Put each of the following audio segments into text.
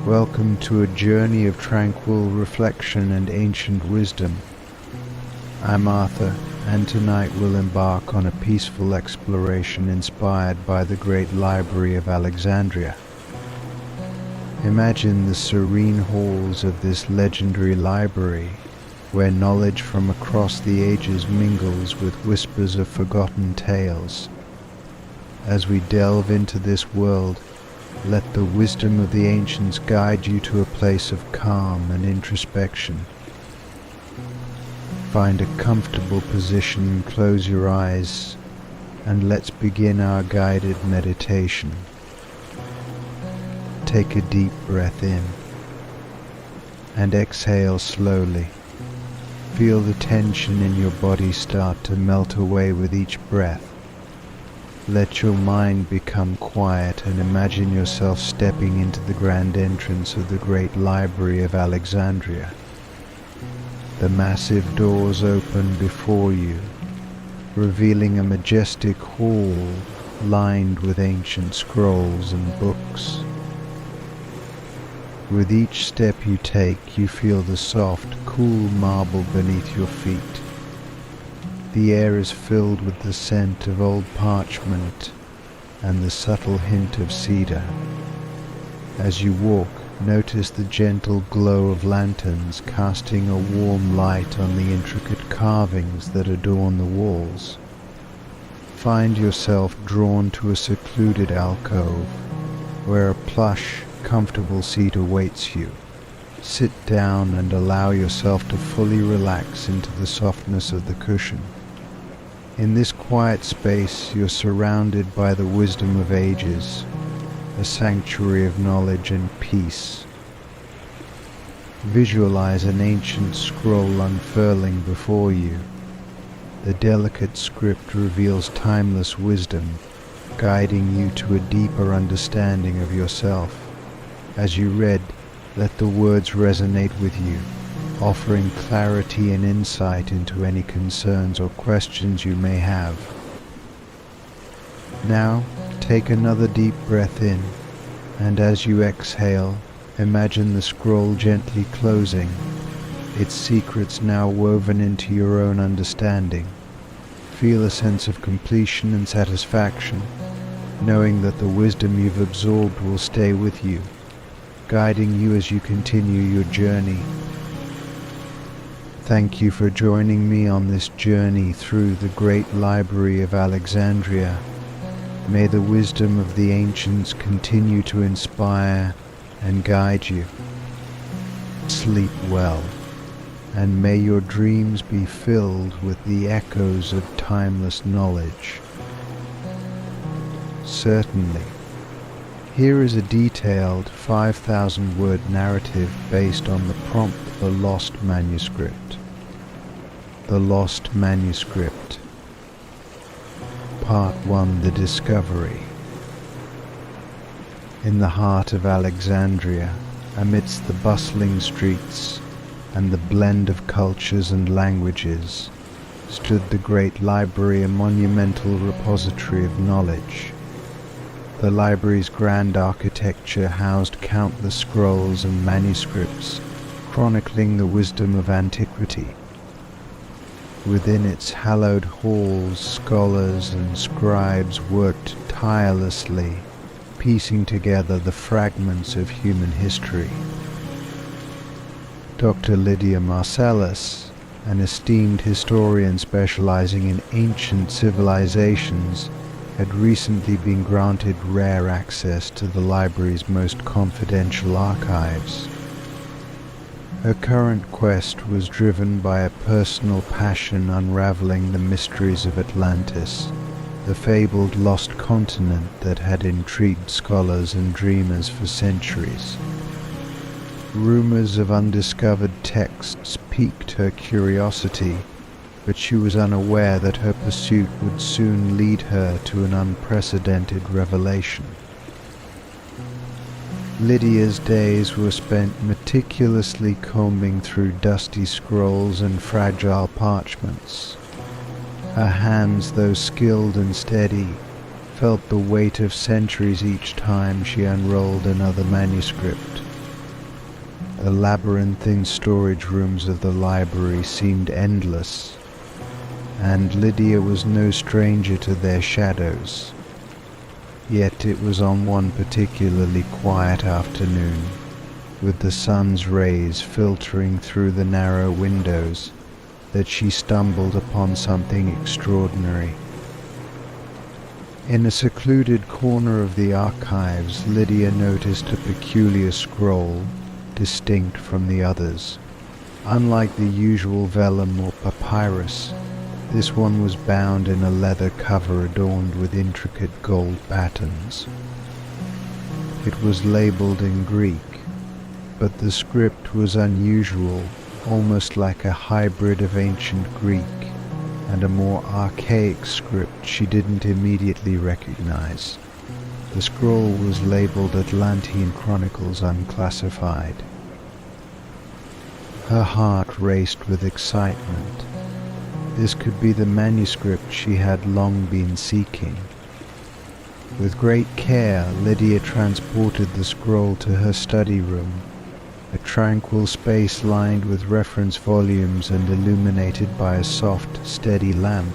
Welcome to a journey of tranquil reflection and ancient wisdom. I'm Arthur, and tonight we'll embark on a peaceful exploration inspired by the Great Library of Alexandria. Imagine the serene halls of this legendary library, where knowledge from across the ages mingles with whispers of forgotten tales. As we delve into this world, let the wisdom of the ancients guide you to a place of calm and introspection. Find a comfortable position and close your eyes, and let's begin our guided meditation. Take a deep breath in, and exhale slowly. Feel the tension in your body start to melt away with each breath. Let your mind become quiet and imagine yourself stepping into the grand entrance of the Great Library of Alexandria. The massive doors open before you, revealing a majestic hall lined with ancient scrolls and books. With each step you take, you feel the soft, cool marble beneath your feet. The air is filled with the scent of old parchment and the subtle hint of cedar. As you walk, notice the gentle glow of lanterns casting a warm light on the intricate carvings that adorn the walls. Find yourself drawn to a secluded alcove where a plush, comfortable seat awaits you. Sit down and allow yourself to fully relax into the softness of the cushion. In this quiet space, you're surrounded by the wisdom of ages, a sanctuary of knowledge and peace. Visualize an ancient scroll unfurling before you. The delicate script reveals timeless wisdom, guiding you to a deeper understanding of yourself. As you read, let the words resonate with you, offering clarity and insight into any concerns or questions you may have. Now, take another deep breath in, and as you exhale, imagine the scroll gently closing, its secrets now woven into your own understanding. Feel a sense of completion and satisfaction, knowing that the wisdom you've absorbed will stay with you, guiding you as you continue your journey. Thank you for joining me on this journey through the Great Library of Alexandria. May the wisdom of the ancients continue to inspire and guide you. Sleep well, and may your dreams be filled with the echoes of timeless knowledge. Certainly. Here is a detailed 5,000-word narrative based on the prompt The Lost Manuscript. The Lost Manuscript. Part 1. The Discovery. In the heart of Alexandria, amidst the bustling streets and the blend of cultures and languages, stood the Great Library, a monumental repository of knowledge. The library's grand architecture housed countless scrolls and manuscripts chronicling the wisdom of antiquity. Within its hallowed halls, scholars and scribes worked tirelessly, piecing together the fragments of human history. Dr. Lydia Marcellus, an esteemed historian specializing in ancient civilizations, had recently been granted rare access to the library's most confidential archives. Her current quest was driven by a personal passion unraveling the mysteries of Atlantis, the fabled lost continent that had intrigued scholars and dreamers for centuries. Rumors of undiscovered texts piqued her curiosity, but she was unaware that her pursuit would soon lead her to an unprecedented revelation. Lydia's days were spent meticulously combing through dusty scrolls and fragile parchments. Her hands, though skilled and steady, felt the weight of centuries each time she unrolled another manuscript, The labyrinthine storage rooms of the library seemed endless, and Lydia was no stranger to their shadows. Yet it was on one particularly quiet afternoon, with the sun's rays filtering through the narrow windows, that she stumbled upon something extraordinary. In a secluded corner of the archives, Lydia noticed a peculiar scroll, distinct from the others. Unlike the usual vellum or papyrus, this one was bound in a leather cover adorned with intricate gold patterns. It was labeled in Greek, but the script was unusual, almost like a hybrid of ancient Greek and a more archaic script she didn't immediately recognize. The scroll was labeled Atlantean Chronicles Unclassified. Her heart raced with excitement. This could be the manuscript she had long been seeking. With great care, Lydia transported the scroll to her study room, a tranquil space lined with reference volumes and illuminated by a soft, steady lamp.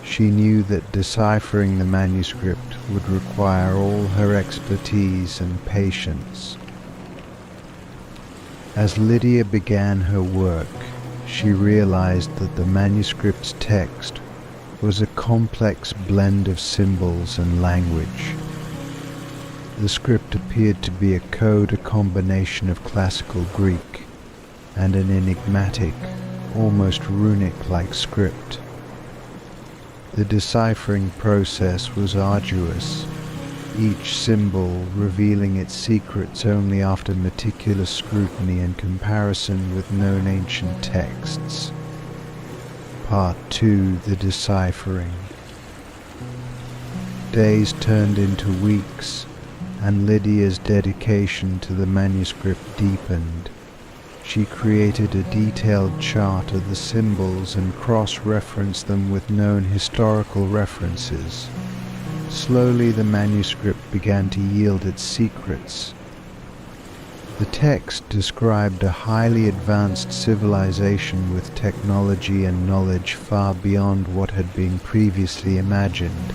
She knew that deciphering the manuscript would require all her expertise and patience. As Lydia began her work, she realized that the manuscript's text was a complex blend of symbols and language. The script appeared to be a combination of classical Greek and an enigmatic, almost runic-like script. The deciphering process was arduous, each symbol revealing its secrets only after meticulous scrutiny and comparison with known ancient texts. Part 2: The Deciphering. Days turned into weeks, and Lydia's dedication to the manuscript deepened. She created a detailed chart of the symbols and cross-referenced them with known historical references. Slowly the manuscript began to yield its secrets. The text described a highly advanced civilization with technology and knowledge far beyond what had been previously imagined.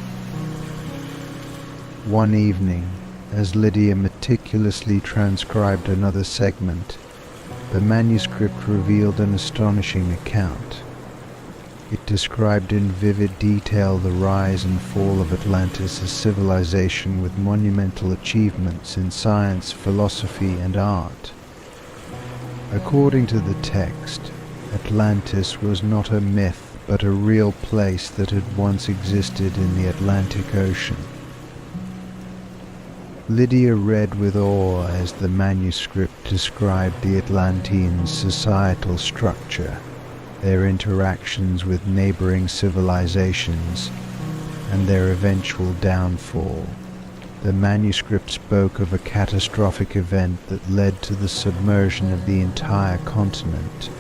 One evening, as Lydia meticulously transcribed another segment, the manuscript revealed an astonishing account. It described in vivid detail the rise and fall of Atlantis, a civilization with monumental achievements in science, philosophy, and art. According to the text, Atlantis was not a myth, but a real place that had once existed in the Atlantic Ocean. Lydia read with awe as the manuscript described the Atlanteans' societal structure, their interactions with neighboring civilizations, and their eventual downfall. The manuscript spoke of a catastrophic event that led to the submersion of the entire continent.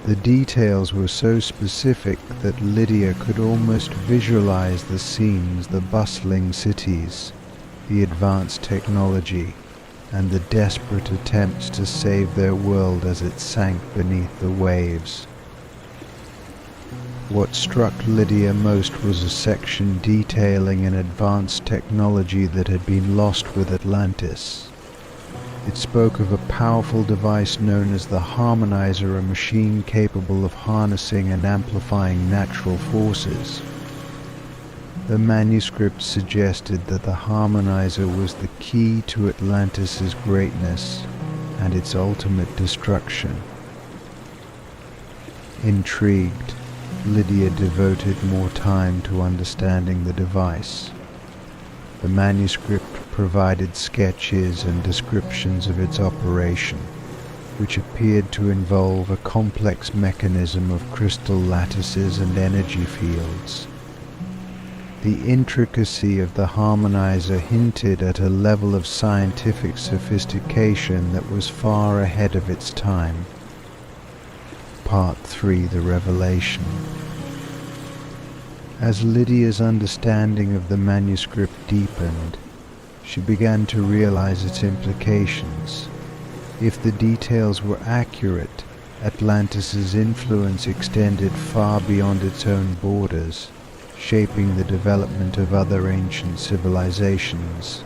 The details were so specific that Lydia could almost visualize the scenes, the bustling cities, the advanced technology, and the desperate attempts to save their world as it sank beneath the waves. What struck Lydia most was a section detailing an advanced technology that had been lost with Atlantis. It spoke of a powerful device known as the Harmonizer, a machine capable of harnessing and amplifying natural forces. The manuscript suggested that the Harmonizer was the key to Atlantis' greatness and its ultimate destruction. Intrigued, Lydia devoted more time to understanding the device. The manuscript provided sketches and descriptions of its operation, which appeared to involve a complex mechanism of crystal lattices and energy fields. The intricacy of the Harmonizer hinted at a level of scientific sophistication that was far ahead of its time. Part 3: The Revelation. As Lydia's understanding of the manuscript deepened, she began to realize its implications. If the details were accurate, Atlantis's influence extended far beyond its own borders, shaping the development of other ancient civilizations.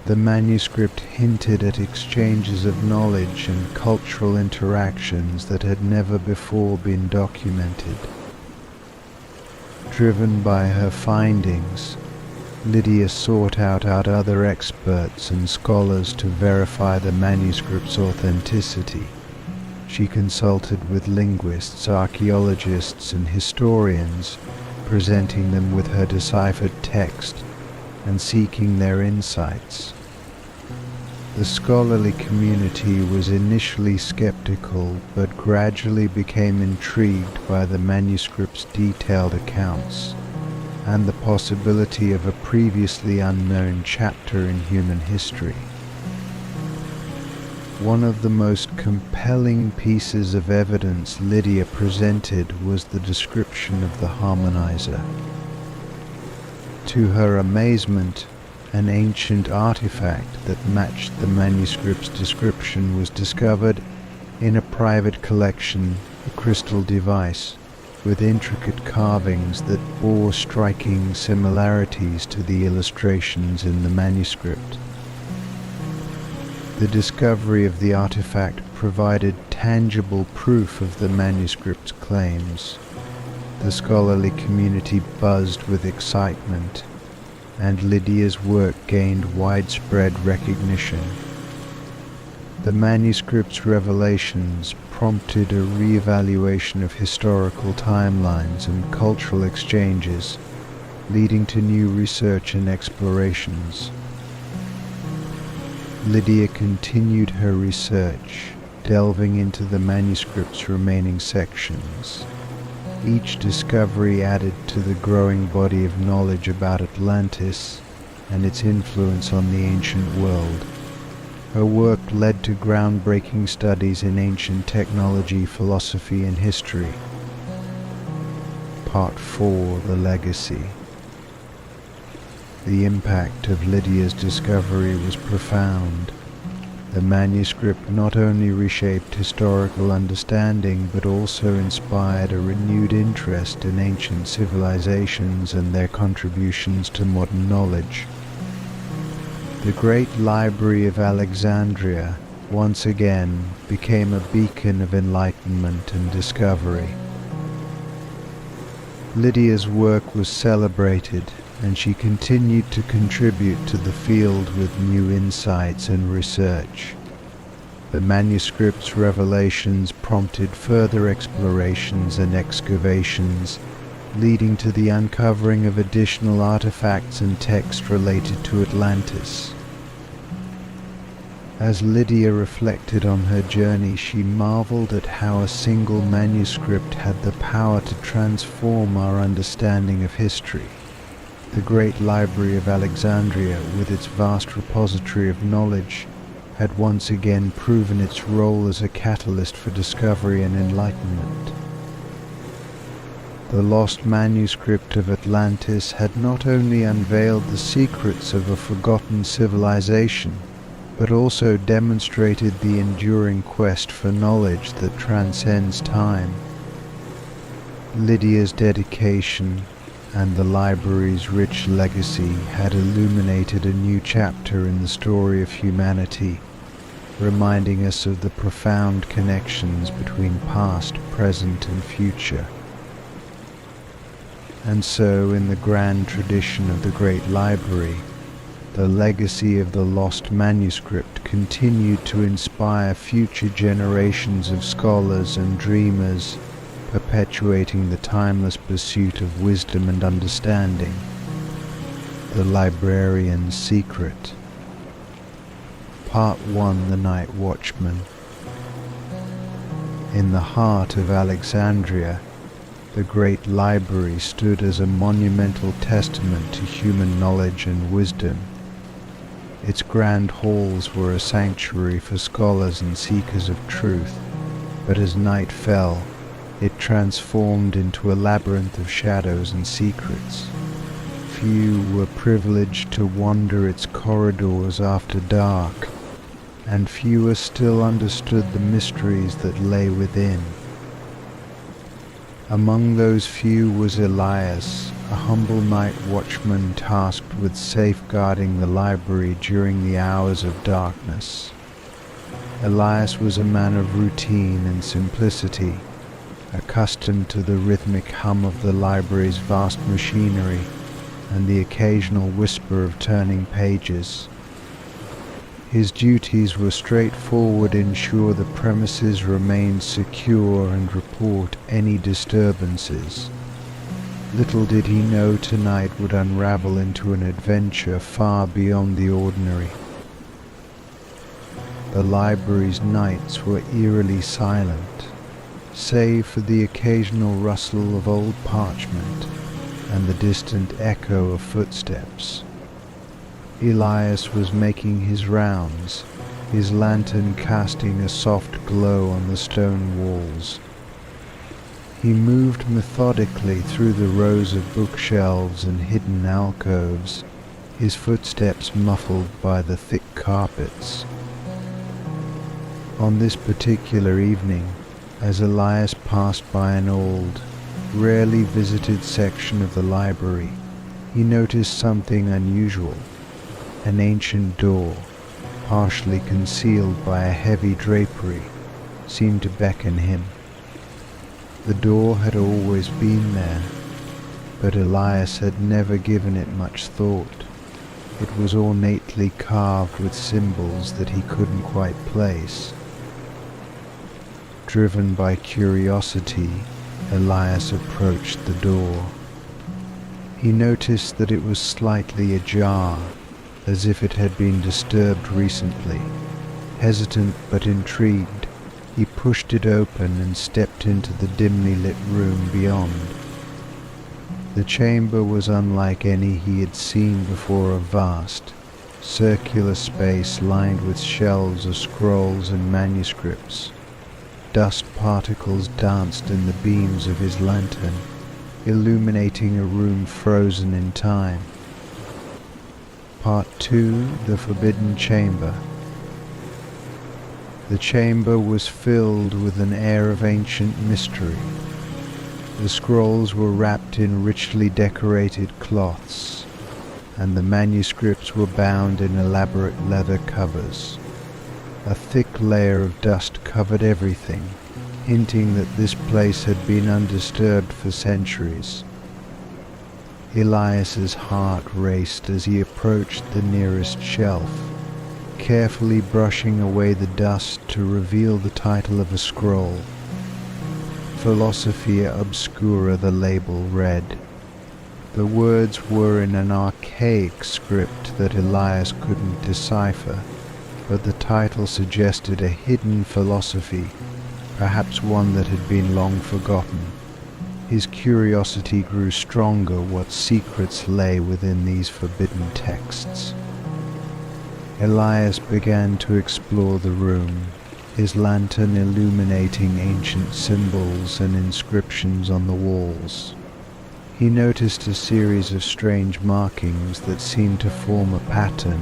The manuscript hinted at exchanges of knowledge and cultural interactions that had never before been documented. Driven by her findings, Lydia sought out other experts and scholars to verify the manuscript's authenticity. She consulted with linguists, archaeologists, and historians, presenting them with her deciphered text and seeking their insights. The scholarly community was initially skeptical, but gradually became intrigued by the manuscript's detailed accounts and the possibility of a previously unknown chapter in human history. One of the most compelling pieces of evidence Lydia presented was the description of the harmonizer. To her amazement, an ancient artifact that matched the manuscript's description was discovered in a private collection, a crystal device with intricate carvings that bore striking similarities to the illustrations in the manuscript. The discovery of the artifact provided tangible proof of the manuscript's claims. The scholarly community buzzed with excitement, and Lydia's work gained widespread recognition. The manuscript's revelations prompted a re-evaluation of historical timelines and cultural exchanges, leading to new research and explorations. Lydia continued her research, delving into the manuscript's remaining sections. Each discovery added to the growing body of knowledge about Atlantis and its influence on the ancient world. Her work led to groundbreaking studies in ancient technology, philosophy, and history. Part 4: The Legacy. The impact of Lydia's discovery was profound. The manuscript not only reshaped historical understanding but also inspired a renewed interest in ancient civilizations and their contributions to modern knowledge. The Great Library of Alexandria once again became a beacon of enlightenment and discovery. Lydia's work was celebrated, and she continued to contribute to the field with new insights and research. The manuscript's revelations prompted further explorations and excavations, leading to the uncovering of additional artifacts and texts related to Atlantis. As Lydia reflected on her journey, she marveled at how a single manuscript had the power to transform our understanding of history. The Great Library of Alexandria, with its vast repository of knowledge, had once again proven its role as a catalyst for discovery and enlightenment. The lost manuscript of Atlantis had not only unveiled the secrets of a forgotten civilization, but also demonstrated the enduring quest for knowledge that transcends time. Lydia's dedication and the library's rich legacy had illuminated a new chapter in the story of humanity, reminding us of the profound connections between past, present, and future. And so, in the grand tradition of the Great Library, the legacy of the lost manuscript continued to inspire future generations of scholars and dreamers, perpetuating the timeless pursuit of wisdom and understanding. The Librarian's Secret. Part 1: The Night Watchman. In the heart of Alexandria, the Great Library stood as a monumental testament to human knowledge and wisdom. Its grand halls were a sanctuary for scholars and seekers of truth, but as night fell, it transformed into a labyrinth of shadows and secrets. Few were privileged to wander its corridors after dark, and fewer still understood the mysteries that lay within. Among those few was Elias, a humble night watchman tasked with safeguarding the library during the hours of darkness. Elias was a man of routine and simplicity, accustomed to the rhythmic hum of the library's vast machinery and the occasional whisper of turning pages. His duties were straightforward: ensure the premises remained secure and report any disturbances. Little did he know tonight would unravel into an adventure far beyond the ordinary. The library's nights were eerily silent, save for the occasional rustle of old parchment and the distant echo of footsteps. Elias was making his rounds, his lantern casting a soft glow on the stone walls. He moved methodically through the rows of bookshelves and hidden alcoves, his footsteps muffled by the thick carpets. On this particular evening, as Elias passed by an old, rarely visited section of the library, he noticed something unusual. An ancient door, partially concealed by a heavy drapery, seemed to beckon him. The door had always been there, but Elias had never given it much thought. It was ornately carved with symbols that he couldn't quite place. Driven by curiosity, Elias approached the door. He noticed that it was slightly ajar, as if it had been disturbed recently. Hesitant but intrigued, he pushed it open and stepped into the dimly lit room beyond. The chamber was unlike any he had seen before, a vast, circular space lined with shelves of scrolls and manuscripts. Dust particles danced in the beams of his lantern, illuminating a room frozen in time. Part 2: The Forbidden Chamber. The chamber was filled with an air of ancient mystery. The scrolls were wrapped in richly decorated cloths, and the manuscripts were bound in elaborate leather covers. A thick layer of dust covered everything, hinting that this place had been undisturbed for centuries. Elias's heart raced as he approached the nearest shelf, carefully brushing away the dust to reveal the title of a scroll. Philosophia Obscura, the label read. The words were in an archaic script that Elias couldn't decipher, but the title suggested a hidden philosophy, perhaps one that had been long forgotten. His curiosity grew stronger. What secrets lay within these forbidden texts? Elias began to explore the room, his lantern illuminating ancient symbols and inscriptions on the walls. He noticed a series of strange markings that seemed to form a pattern,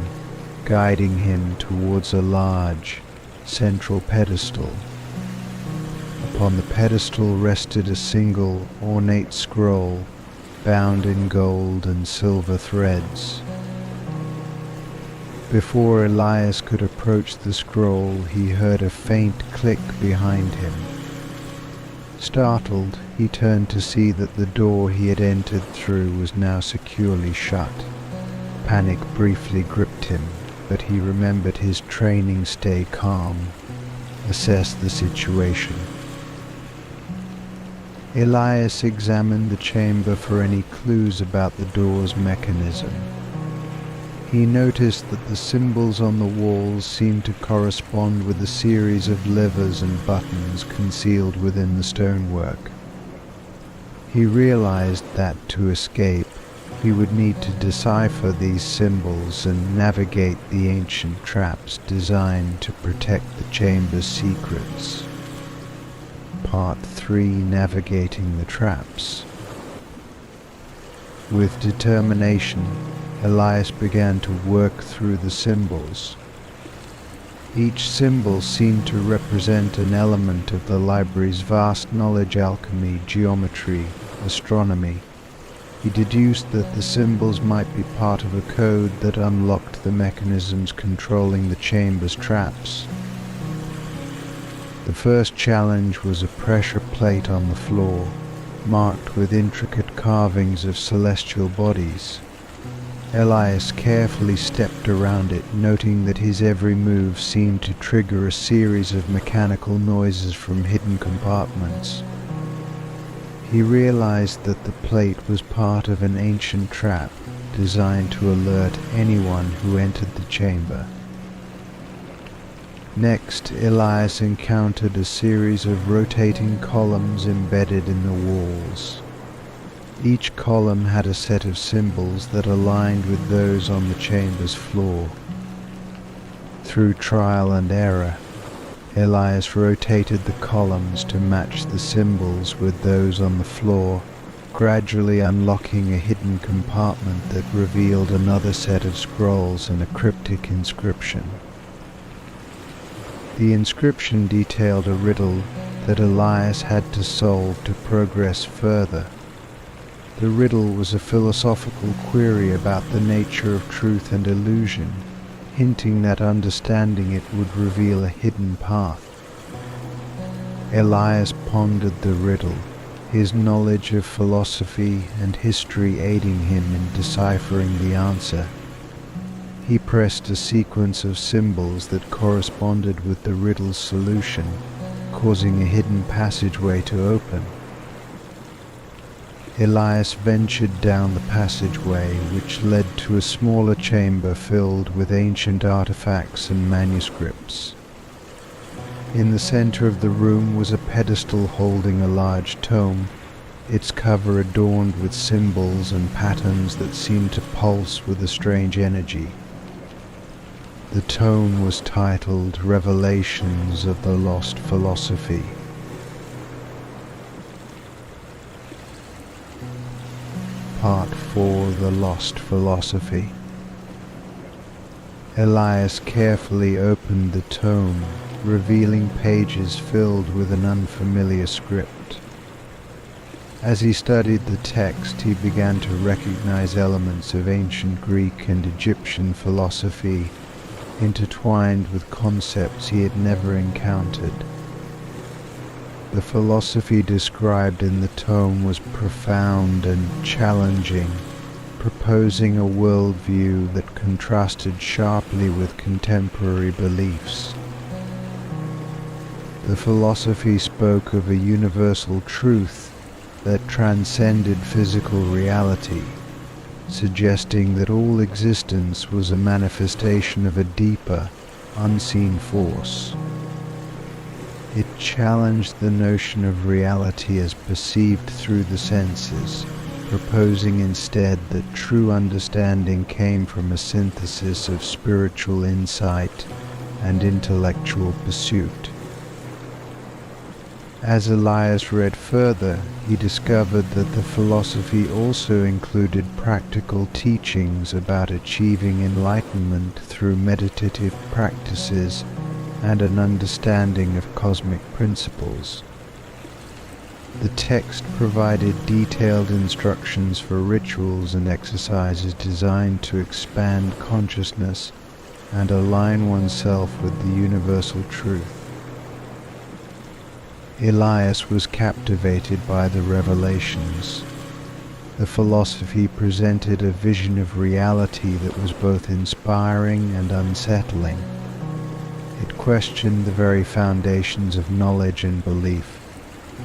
guiding him towards a large, central pedestal. Upon the pedestal rested a single, ornate scroll, bound in gold and silver threads. Before Elias could approach the scroll, he heard a faint click behind him. Startled, he turned to see that the door he had entered through was now securely shut. Panic briefly gripped him, but he remembered his training: stay calm, assess the situation. Elias examined the chamber for any clues about the door's mechanism. He noticed that the symbols on the walls seemed to correspond with a series of levers and buttons concealed within the stonework. He realized that to escape, he would need to decipher these symbols and navigate the ancient traps designed to protect the chamber's secrets. Part 3: Navigating the Traps. With determination, Elias began to work through the symbols. Each symbol seemed to represent an element of the library's vast knowledge: alchemy, geometry, astronomy. He deduced that the symbols might be part of a code that unlocked the mechanisms controlling the chamber's traps. The first challenge was a pressure plate on the floor, marked with intricate carvings of celestial bodies. Elias carefully stepped around it, noting that his every move seemed to trigger a series of mechanical noises from hidden compartments. He realized that the plate was part of an ancient trap designed to alert anyone who entered the chamber. Next, Elias encountered a series of rotating columns embedded in the walls. Each column had a set of symbols that aligned with those on the chamber's floor. Through trial and error, Elias rotated the columns to match the symbols with those on the floor, gradually unlocking a hidden compartment that revealed another set of scrolls and a cryptic inscription. The inscription detailed a riddle that Elias had to solve to progress further. The riddle was a philosophical query about the nature of truth and illusion, hinting that understanding it would reveal a hidden path. Elias pondered the riddle, his knowledge of philosophy and history aiding him in deciphering the answer. He pressed a sequence of symbols that corresponded with the riddle's solution, causing a hidden passageway to open. Elias ventured down the passageway, which led to a smaller chamber filled with ancient artifacts and manuscripts. In the center of the room was a pedestal holding a large tome, its cover adorned with symbols and patterns that seemed to pulse with a strange energy. The tome was titled Revelations of the Lost Philosophy. Part 4: The Lost Philosophy. Elias carefully opened the tome, revealing pages filled with an unfamiliar script. As he studied the text, he began to recognize elements of ancient Greek and Egyptian philosophy, intertwined with concepts he had never encountered. The philosophy described in the tome was profound and challenging, proposing a worldview that contrasted sharply with contemporary beliefs. The philosophy spoke of a universal truth that transcended physical reality, suggesting that all existence was a manifestation of a deeper, unseen force. It challenged the notion of reality as perceived through the senses, proposing instead that true understanding came from a synthesis of spiritual insight and intellectual pursuit. As Elias read further, he discovered that the philosophy also included practical teachings about achieving enlightenment through meditative practices and an understanding of cosmic principles. The text provided detailed instructions for rituals and exercises designed to expand consciousness and align oneself with the universal truth. Elias was captivated by the revelations. The philosophy presented a vision of reality that was both inspiring and unsettling. It questioned the very foundations of knowledge and belief,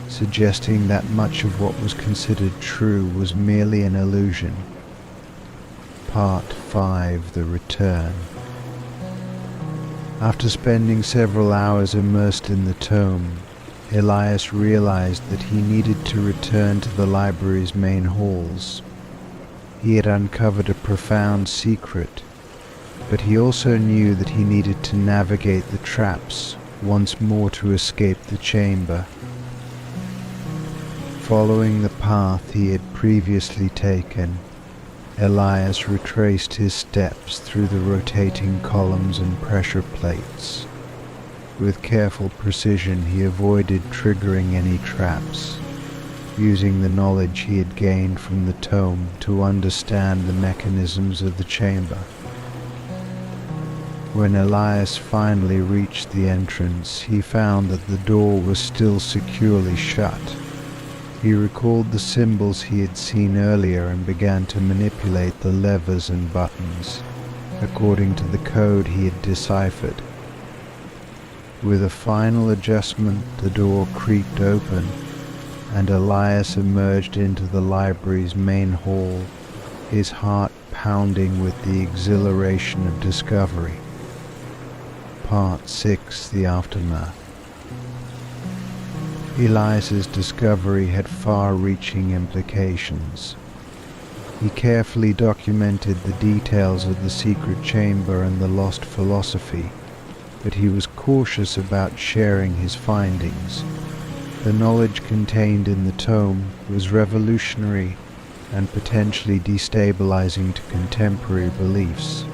suggesting that much of what was considered true was merely an illusion. Part 5: The Return. After spending several hours immersed in the tome, Elias realized that he needed to return to the library's main halls. He had uncovered a profound secret, but he also knew that he needed to navigate the traps once more to escape the chamber. Following the path he had previously taken, Elias retraced his steps through the rotating columns and pressure plates, With careful precision he avoided triggering any traps, using the knowledge he had gained from the tome to understand the mechanisms of the chamber. When Elias finally reached the entrance, he found that the door was still securely shut. He recalled the symbols he had seen earlier and began to manipulate the levers and buttons, according to the code he had deciphered. With a final adjustment, the door creaked open, and Elias emerged into the library's main hall, his heart pounding with the exhilaration of discovery. Part 6: The Aftermath. Elias's discovery had far-reaching implications. He carefully documented the details of the secret chamber and the lost philosophy, but he was cautious about sharing his findings. The knowledge contained in the tome was revolutionary and potentially destabilizing to contemporary beliefs.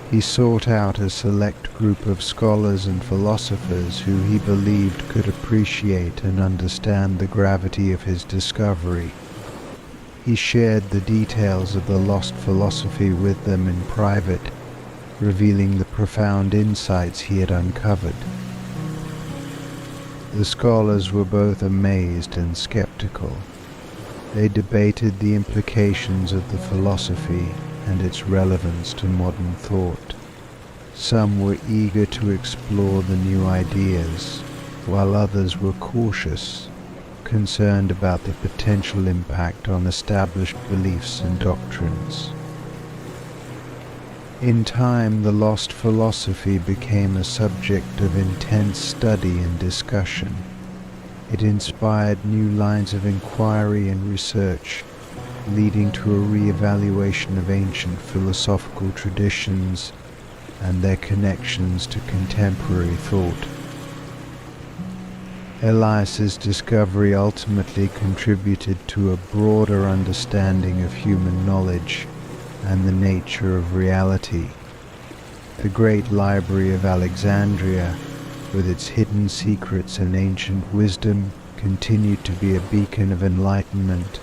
He sought out a select group of scholars and philosophers who he believed could appreciate and understand the gravity of his discovery. He shared the details of the lost philosophy with them in private, revealing the profound insights he had uncovered. The scholars were both amazed and skeptical. They debated the implications of the philosophy and its relevance to modern thought. Some were eager to explore the new ideas, while others were cautious, concerned about the potential impact on established beliefs and doctrines. In time, the lost philosophy became a subject of intense study and discussion. It inspired new lines of inquiry and research, leading to a re-evaluation of ancient philosophical traditions and their connections to contemporary thought. Elias's discovery ultimately contributed to a broader understanding of human knowledge and the nature of reality. The Great Library of Alexandria, with its hidden secrets and ancient wisdom, continued to be a beacon of enlightenment,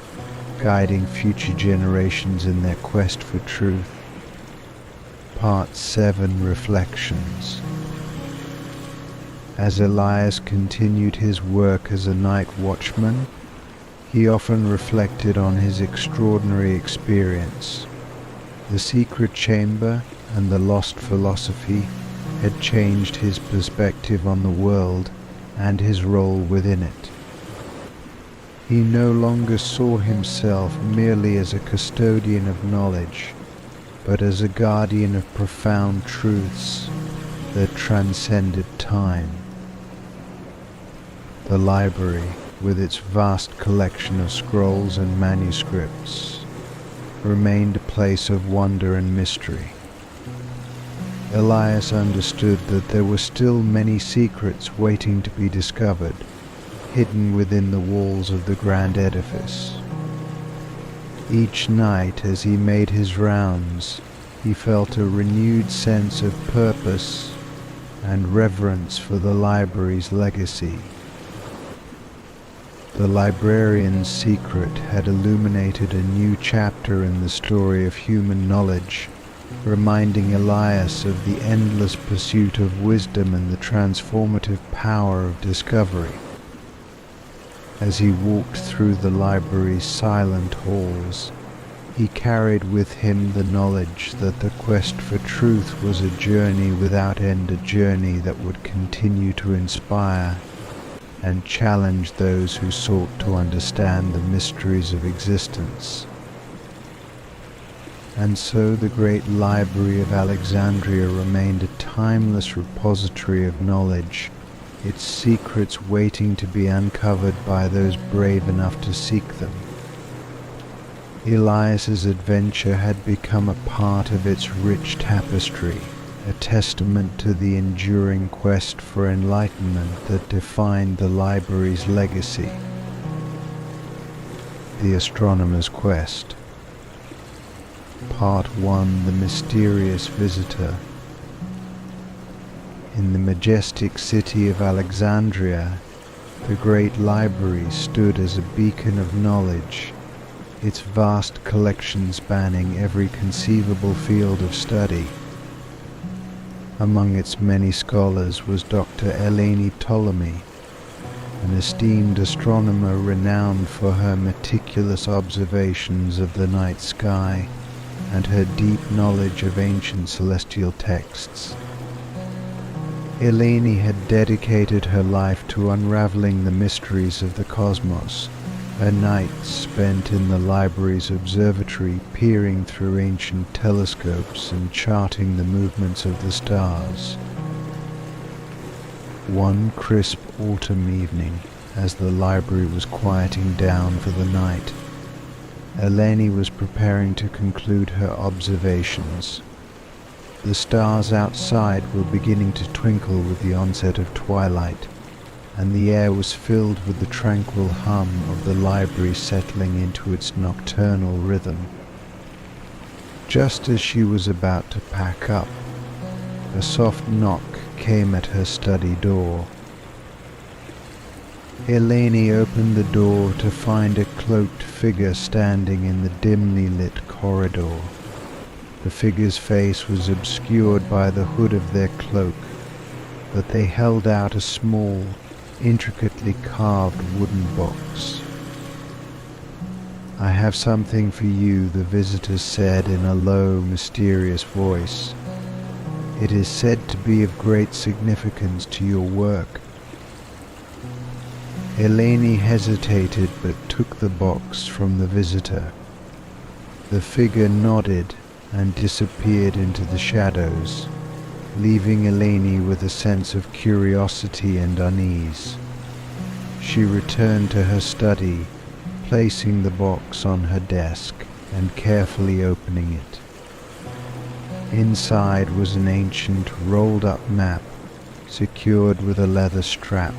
guiding future generations in their quest for truth. Part 7: Reflections. As Elias continued his work as a night watchman, he often reflected on his extraordinary experience. The secret chamber and the lost philosophy had changed his perspective on the world and his role within it. He no longer saw himself merely as a custodian of knowledge, but as a guardian of profound truths that transcended time. The library, with its vast collection of scrolls and manuscripts, remained a place of wonder and mystery. Elias understood that there were still many secrets waiting to be discovered, hidden within the walls of the grand edifice. Each night, as he made his rounds, he felt a renewed sense of purpose and reverence for the library's legacy. The librarian's secret had illuminated a new chapter in the story of human knowledge, reminding Elias of the endless pursuit of wisdom and the transformative power of discovery. As he walked through the library's silent halls, he carried with him the knowledge that the quest for truth was a journey without end, a journey that would continue to inspire and challenge those who sought to understand the mysteries of existence. And so the Great Library of Alexandria remained a timeless repository of knowledge, its secrets waiting to be uncovered by those brave enough to seek them. Elias's adventure had become a part of its rich tapestry, a testament to the enduring quest for enlightenment that defined the library's legacy. The Astronomer's Quest. Part 1: The Mysterious Visitor. In the majestic city of Alexandria, the Great Library stood as a beacon of knowledge, its vast collection spanning every conceivable field of study. Among its many scholars was Dr. Eleni Ptolemy, an esteemed astronomer renowned for her meticulous observations of the night sky and her deep knowledge of ancient celestial texts. Eleni had dedicated her life to unraveling the mysteries of the cosmos, her nights spent in the library's observatory peering through ancient telescopes and charting the movements of the stars. One crisp autumn evening, as the library was quieting down for the night, Eleni was preparing to conclude her observations. The stars outside were beginning to twinkle with the onset of twilight, and the air was filled with the tranquil hum of the library settling into its nocturnal rhythm. Just as she was about to pack up, a soft knock came at her study door. Eleni opened the door to find a cloaked figure standing in the dimly lit corridor. The figure's face was obscured by the hood of their cloak, but they held out a small, intricately carved wooden box. "I have something for you," the visitor said in a low, mysterious voice. "It is said to be of great significance to your work." Eleni hesitated but took the box from the visitor. The figure nodded and disappeared into the shadows, leaving Eleni with a sense of curiosity and unease. She returned to her study, placing the box on her desk and carefully opening it. Inside was an ancient rolled-up map, secured with a leather strap.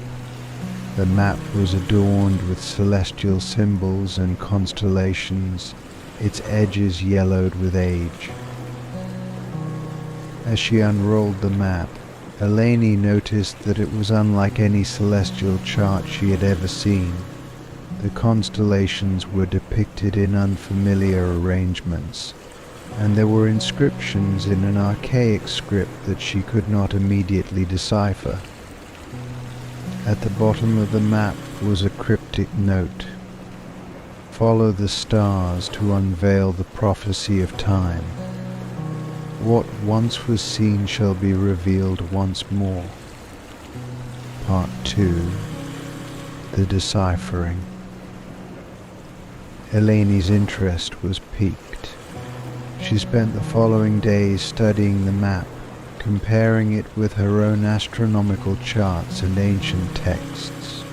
The map was adorned with celestial symbols and constellations, its edges yellowed with age. As she unrolled the map, Eleni noticed that it was unlike any celestial chart she had ever seen. The constellations were depicted in unfamiliar arrangements, and there were inscriptions in an archaic script that she could not immediately decipher. At the bottom of the map was a cryptic note: "Follow the stars to unveil the prophecy of time. What once was seen shall be revealed once more." Part 2. The Deciphering. Eleni's interest was piqued. She spent the following days studying the map, comparing it with her own astronomical charts and ancient texts.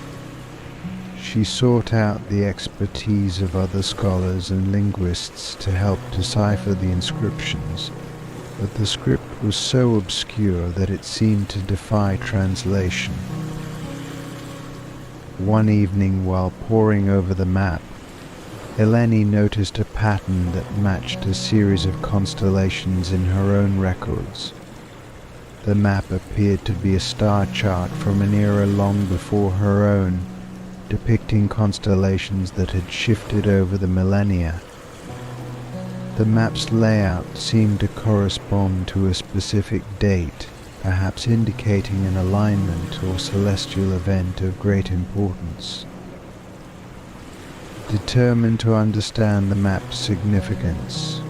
She sought out the expertise of other scholars and linguists to help decipher the inscriptions, but the script was so obscure that it seemed to defy translation. One evening, while poring over the map, Eleni noticed a pattern that matched a series of constellations in her own records. The map appeared to be a star chart from an era long before her own, depicting constellations that had shifted over the millennia. The map's layout seemed to correspond to a specific date, perhaps indicating an alignment or celestial event of great importance. Determined to understand the map's significance,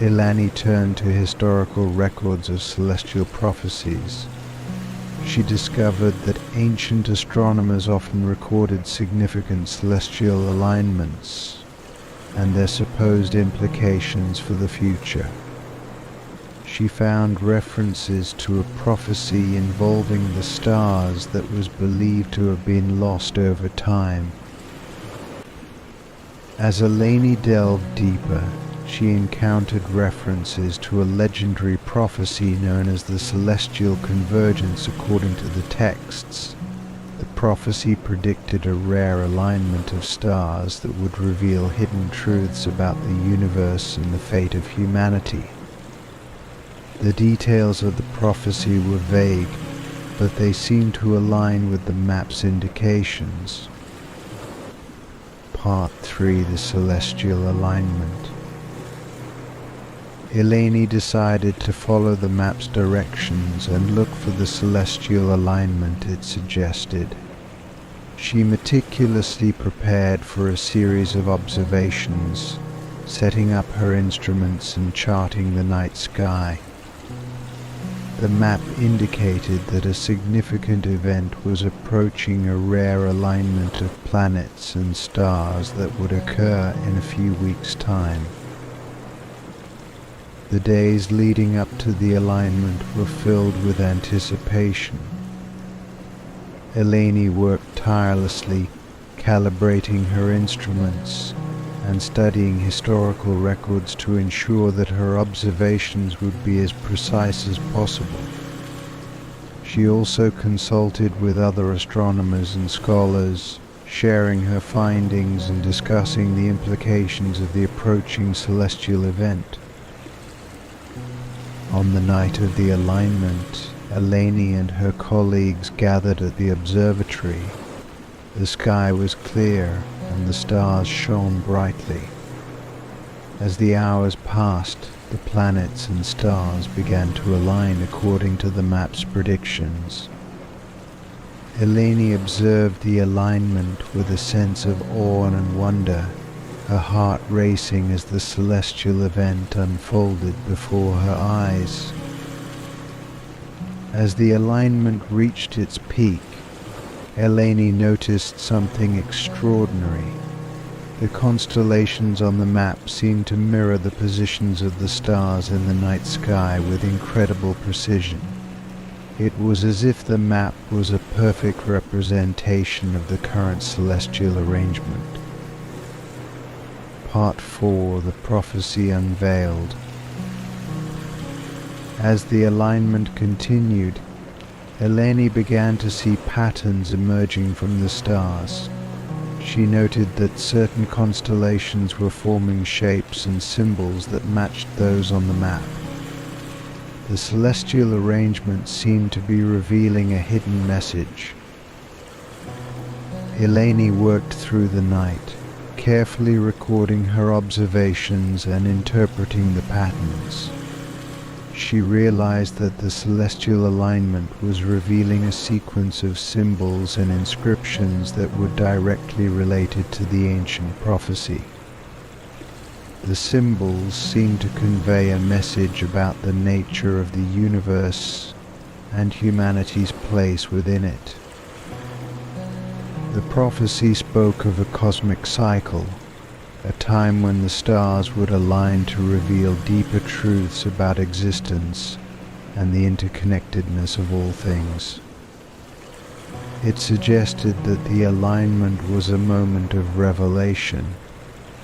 Eleni turned to historical records of celestial prophecies. She discovered that ancient astronomers often recorded significant celestial alignments and their supposed implications for the future. She found references to a prophecy involving the stars that was believed to have been lost over time. As Eleni delved deeper, she encountered references to a legendary prophecy known as the Celestial Convergence according to the texts. The prophecy predicted a rare alignment of stars that would reveal hidden truths about the universe and the fate of humanity. The details of the prophecy were vague, but they seem to align with the map's indications. Part 3. The Celestial Alignment. Eleni decided to follow the map's directions and look for the celestial alignment it suggested. She meticulously prepared for a series of observations, setting up her instruments and charting the night sky. The map indicated that a significant event was approaching, a rare alignment of planets and stars that would occur in a few weeks' time. The days leading up to the alignment were filled with anticipation. Eleni worked tirelessly, calibrating her instruments and studying historical records to ensure that her observations would be as precise as possible. She also consulted with other astronomers and scholars, sharing her findings and discussing the implications of the approaching celestial event. On the night of the alignment, Eleni and her colleagues gathered at the observatory. The sky was clear and the stars shone brightly. As the hours passed, the planets and stars began to align according to the map's predictions. Eleni observed the alignment with a sense of awe and wonder, her heart racing as the celestial event unfolded before her eyes. As the alignment reached its peak, Eleni noticed something extraordinary. The constellations on the map seemed to mirror the positions of the stars in the night sky with incredible precision. It was as if the map was a perfect representation of the current celestial arrangement. Part 4. The Prophecy Unveiled. As the alignment continued, Eleni began to see patterns emerging from the stars. She noted that certain constellations were forming shapes and symbols that matched those on the map. The celestial arrangement seemed to be revealing a hidden message. Eleni worked through the night, carefully recording her observations and interpreting the patterns. She realized that the celestial alignment was revealing a sequence of symbols and inscriptions that were directly related to the ancient prophecy. The symbols seemed to convey a message about the nature of the universe and humanity's place within it. The prophecy spoke of a cosmic cycle, a time when the stars would align to reveal deeper truths about existence and the interconnectedness of all things. It suggested that the alignment was a moment of revelation,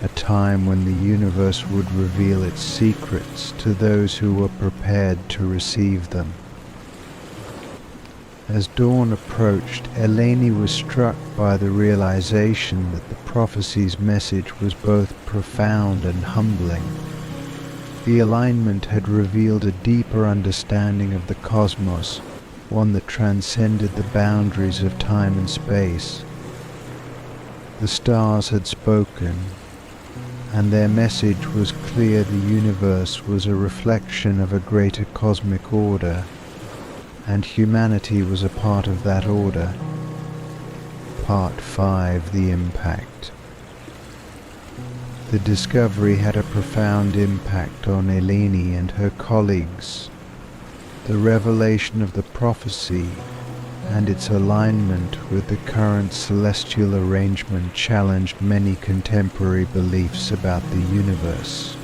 a time when the universe would reveal its secrets to those who were prepared to receive them. As dawn approached, Eleni was struck by the realization that the prophecy's message was both profound and humbling. The alignment had revealed a deeper understanding of the cosmos, one that transcended the boundaries of time and space. The stars had spoken, and their message was clear: the universe was a reflection of a greater cosmic order, and humanity was a part of that order. Part 5. The Impact. The discovery had a profound impact on Eleni and her colleagues. The revelation of the prophecy and its alignment with the current celestial arrangement challenged many contemporary beliefs about the universe.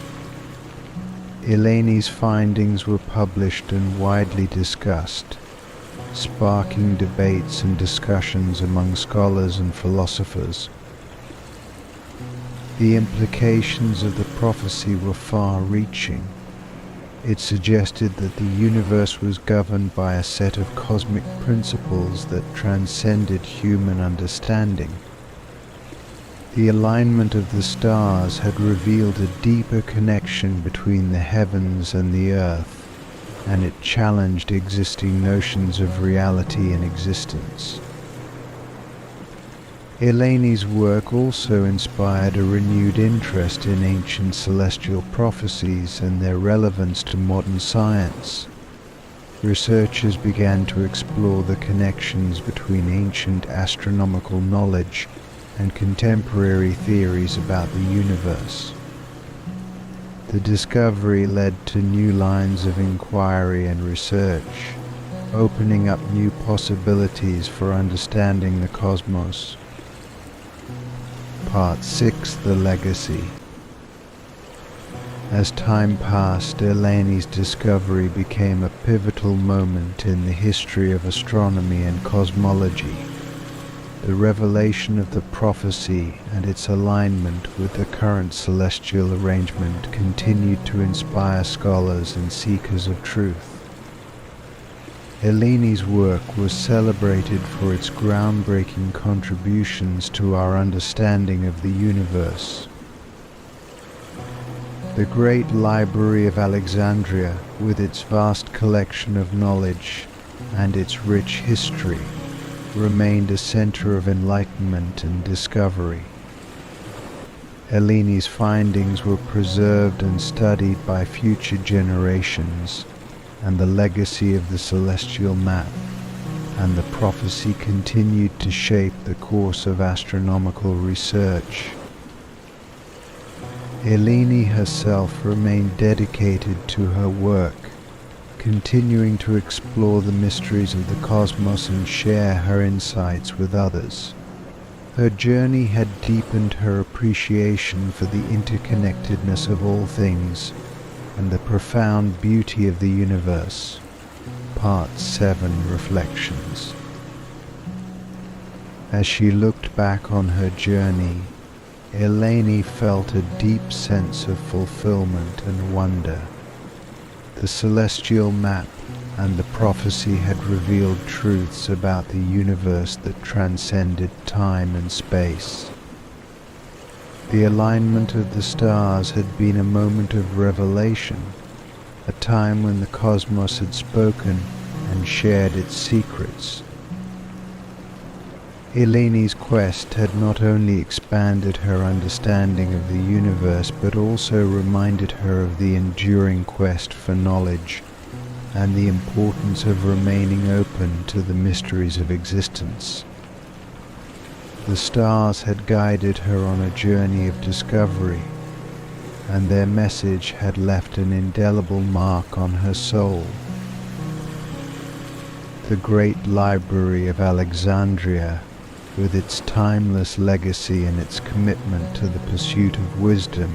Eleni's findings were published and widely discussed, sparking debates and discussions among scholars and philosophers. The implications of the prophecy were far-reaching. It suggested that the universe was governed by a set of cosmic principles that transcended human understanding. The alignment of the stars had revealed a deeper connection between the heavens and the earth, and it challenged existing notions of reality and existence. Eleni's work also inspired a renewed interest in ancient celestial prophecies and their relevance to modern science. Researchers began to explore the connections between ancient astronomical knowledge and contemporary theories about the universe. The discovery led to new lines of inquiry and research, opening up new possibilities for understanding the cosmos. Part 6: The Legacy. As time passed, Eleni's discovery became a pivotal moment in the history of astronomy and cosmology. The revelation of the prophecy and its alignment with the current celestial arrangement continued to inspire scholars and seekers of truth. Eleni's work was celebrated for its groundbreaking contributions to our understanding of the universe. The Great Library of Alexandria, with its vast collection of knowledge and its rich history, remained a center of enlightenment and discovery. Eleni's findings were preserved and studied by future generations, and the legacy of the celestial map and the prophecy continued to shape the course of astronomical research. Eleni herself remained dedicated to her work, continuing to explore the mysteries of the cosmos and share her insights with others. Her journey had deepened her appreciation for the interconnectedness of all things and the profound beauty of the universe. Part 7: Reflections. As she looked back on her journey, Eleni felt a deep sense of fulfillment and wonder. The celestial map and the prophecy had revealed truths about the universe that transcended time and space. The alignment of the stars had been a moment of revelation, a time when the cosmos had spoken and shared its secrets. Eleni's quest had not only expanded her understanding of the universe, but also reminded her of the enduring quest for knowledge and the importance of remaining open to the mysteries of existence. The stars had guided her on a journey of discovery, and their message had left an indelible mark on her soul. The Great Library of Alexandria, with its timeless legacy and its commitment to the pursuit of wisdom,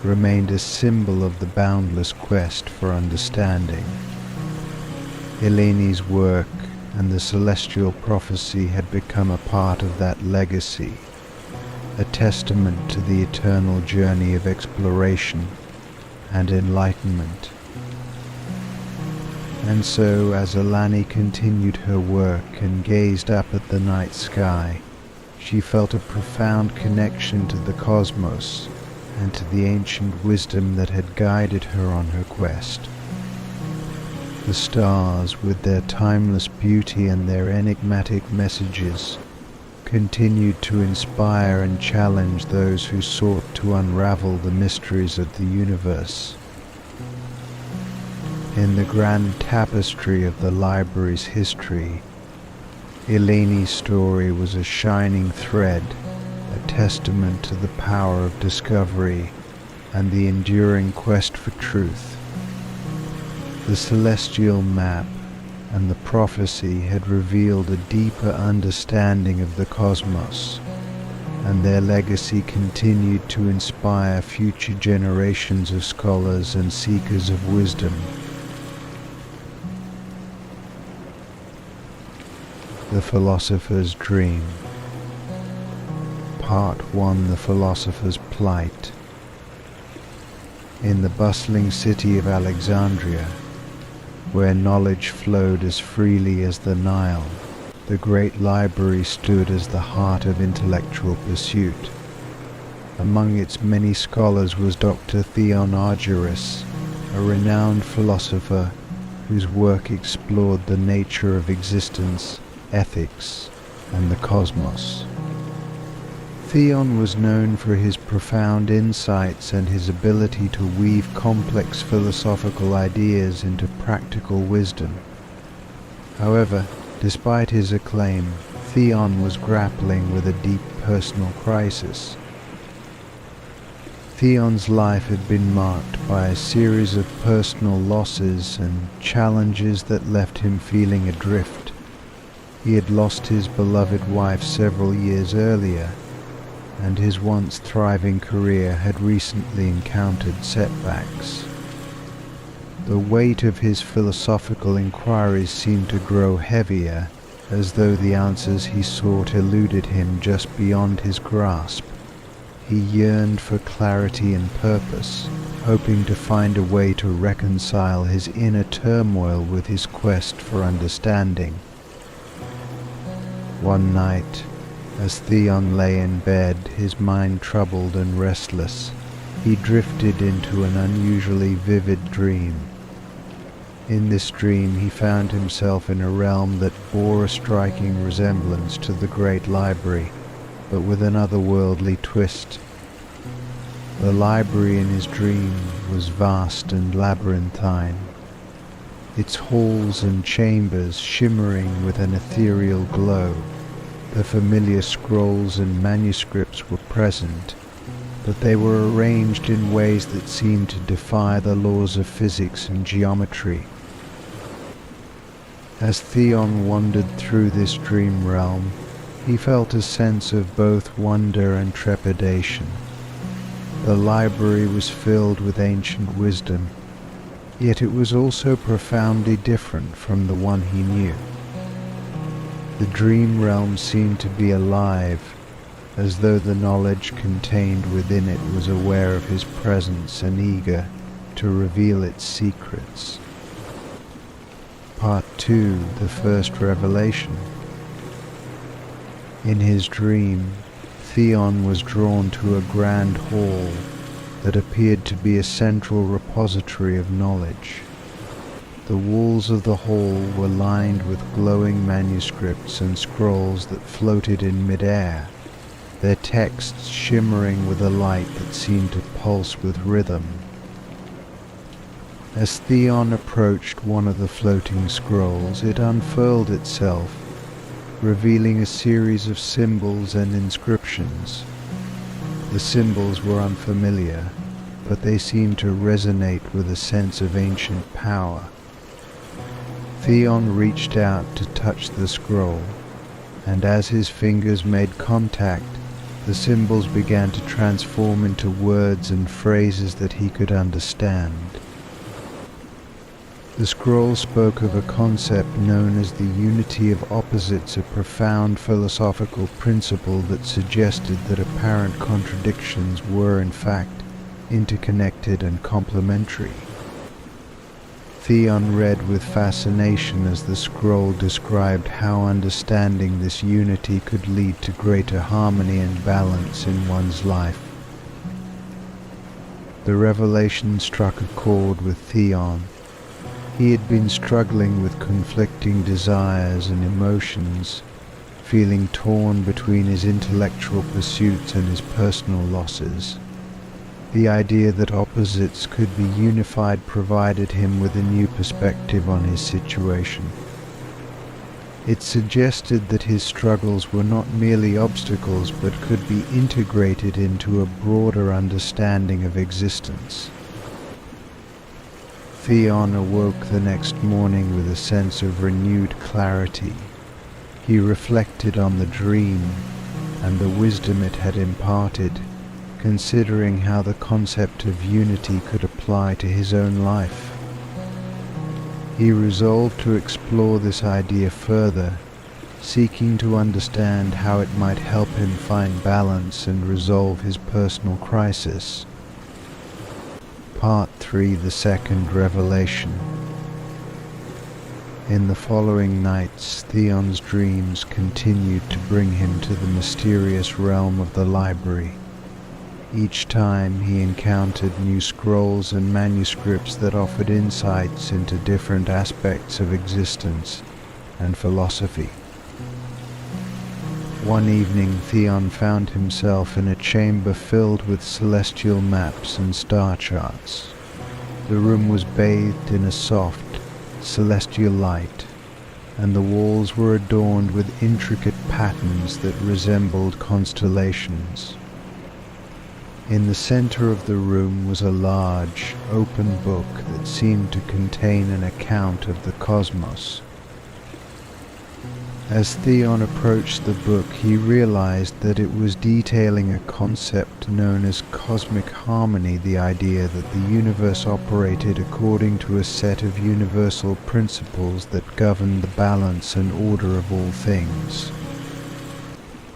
remained a symbol of the boundless quest for understanding. Eleni's work and the celestial prophecy had become a part of that legacy, a testament to the eternal journey of exploration and enlightenment. And so, as Eleni continued her work and gazed up at the night sky, she felt a profound connection to the cosmos and to the ancient wisdom that had guided her on her quest. The stars, with their timeless beauty and their enigmatic messages, continued to inspire and challenge those who sought to unravel the mysteries of the universe. In the grand tapestry of the library's history, Eleni's story was a shining thread, a testament to the power of discovery and the enduring quest for truth. The celestial map and the prophecy had revealed a deeper understanding of the cosmos, and their legacy continued to inspire future generations of scholars and seekers of wisdom. The Philosopher's Dream. Part 1: The Philosopher's Plight. In the bustling city of Alexandria, where knowledge flowed as freely as the Nile, the Great Library stood as the heart of intellectual pursuit. Among its many scholars was Dr. Theon Argyris, a renowned philosopher whose work explored the nature of existence, ethics, and the cosmos. Theon was known for his profound insights and his ability to weave complex philosophical ideas into practical wisdom. However, despite his acclaim, Theon was grappling with a deep personal crisis. Theon's life had been marked by a series of personal losses and challenges that left him feeling adrift. He had lost his beloved wife several years earlier, and his once thriving career had recently encountered setbacks. The weight of his philosophical inquiries seemed to grow heavier, as though the answers he sought eluded him just beyond his grasp. He yearned for clarity and purpose, hoping to find a way to reconcile his inner turmoil with his quest for understanding. One night, as Theon lay in bed, his mind troubled and restless, he drifted into an unusually vivid dream. In this dream he found himself in a realm that bore a striking resemblance to the Great Library, but with an otherworldly twist. The library in his dream was vast and labyrinthine, its halls and chambers shimmering with an ethereal glow. The familiar scrolls and manuscripts were present, but they were arranged in ways that seemed to defy the laws of physics and geometry. As Theon wandered through this dream realm, he felt a sense of both wonder and trepidation. The library was filled with ancient wisdom, yet it was also profoundly different from the one he knew. The dream realm seemed to be alive, as though the knowledge contained within it was aware of his presence and eager to reveal its secrets. Part 2, the first revelation. In his dream, Theon was drawn to a grand hall that appeared to be a central repository of knowledge. The walls of the hall were lined with glowing manuscripts and scrolls that floated in mid-air, their texts shimmering with a light that seemed to pulse with rhythm. As Theon approached one of the floating scrolls, it unfurled itself, revealing a series of symbols and inscriptions. The symbols were unfamiliar, but they seemed to resonate with a sense of ancient power. Theon reached out to touch the scroll, and as his fingers made contact, the symbols began to transform into words and phrases that he could understand. The scroll spoke of a concept known as the unity of opposites, a profound philosophical principle that suggested that apparent contradictions were in fact interconnected and complementary. Theon read with fascination as the scroll described how understanding this unity could lead to greater harmony and balance in one's life. The revelation struck a chord with Theon. He had been struggling with conflicting desires and emotions, feeling torn between his intellectual pursuits and his personal losses. The idea that opposites could be unified provided him with a new perspective on his situation. It suggested that his struggles were not merely obstacles but could be integrated into a broader understanding of existence. Theon awoke the next morning with a sense of renewed clarity. He reflected on the dream and the wisdom it had imparted, considering how the concept of unity could apply to his own life. He resolved to explore this idea further, seeking to understand how it might help him find balance and resolve his personal crisis. Part 3, the second revelation. In the following nights, Theon's dreams continued to bring him to the mysterious realm of the library. Each time he encountered new scrolls and manuscripts that offered insights into different aspects of existence and philosophy. One evening, Theon found himself in a chamber filled with celestial maps and star charts. The room was bathed in a soft, celestial light, and the walls were adorned with intricate patterns that resembled constellations. In the center of the room was a large, open book that seemed to contain an account of the cosmos. As Theon approached the book, he realized that it was detailing a concept known as cosmic harmony, the idea that the universe operated according to a set of universal principles that govern the balance and order of all things.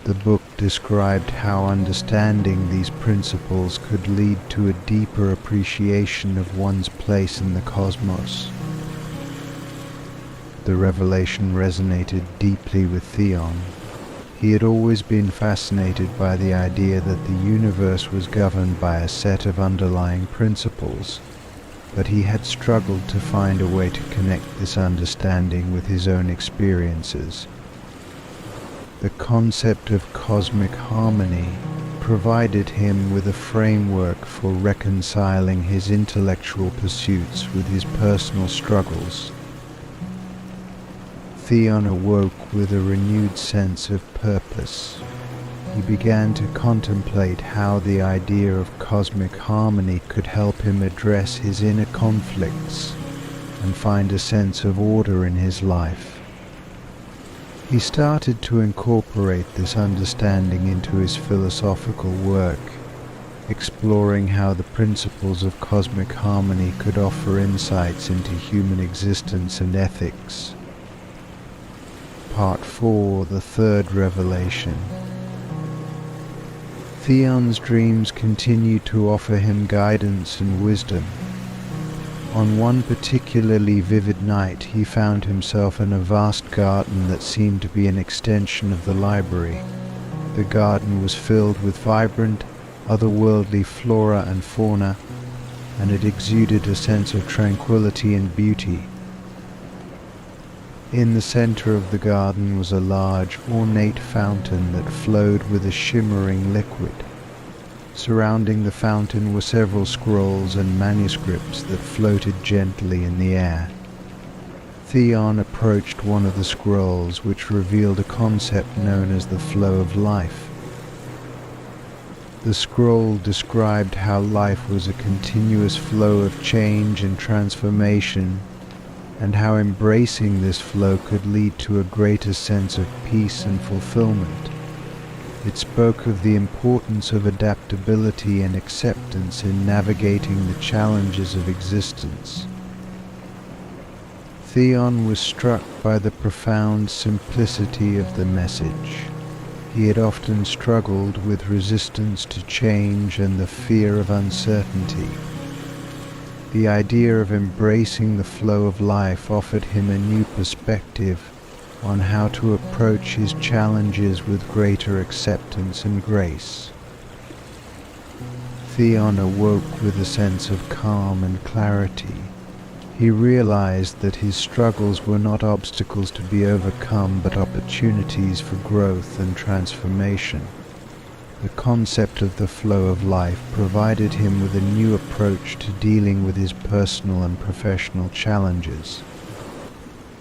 The book described how understanding these principles could lead to a deeper appreciation of one's place in the cosmos. The revelation resonated deeply with Theon. He had always been fascinated by the idea that the universe was governed by a set of underlying principles, but he had struggled to find a way to connect this understanding with his own experiences. The concept of cosmic harmony provided him with a framework for reconciling his intellectual pursuits with his personal struggles. Theon awoke with a renewed sense of purpose. He began to contemplate how the idea of cosmic harmony could help him address his inner conflicts and find a sense of order in his life. He started to incorporate this understanding into his philosophical work, exploring how the principles of cosmic harmony could offer insights into human existence and ethics. Part 4, the third revelation. Theon's dreams continued to offer him guidance and wisdom. On one particularly vivid night, he found himself in a vast garden that seemed to be an extension of the library. The garden was filled with vibrant, otherworldly flora and fauna, and it exuded a sense of tranquility and beauty. In the center of the garden was a large, ornate fountain that flowed with a shimmering liquid. Surrounding the fountain were several scrolls and manuscripts that floated gently in the air. Theon approached one of the scrolls, which revealed a concept known as the flow of life. The scroll described how life was a continuous flow of change and transformation, and how embracing this flow could lead to a greater sense of peace and fulfillment. It spoke of the importance of adaptability and acceptance in navigating the challenges of existence. Theon was struck by the profound simplicity of the message. He had often struggled with resistance to change and the fear of uncertainty. The idea of embracing the flow of life offered him a new perspective on how to approach his challenges with greater acceptance and grace. Theon awoke with a sense of calm and clarity. He realized that his struggles were not obstacles to be overcome, but opportunities for growth and transformation. The concept of the flow of life provided him with a new approach to dealing with his personal and professional challenges.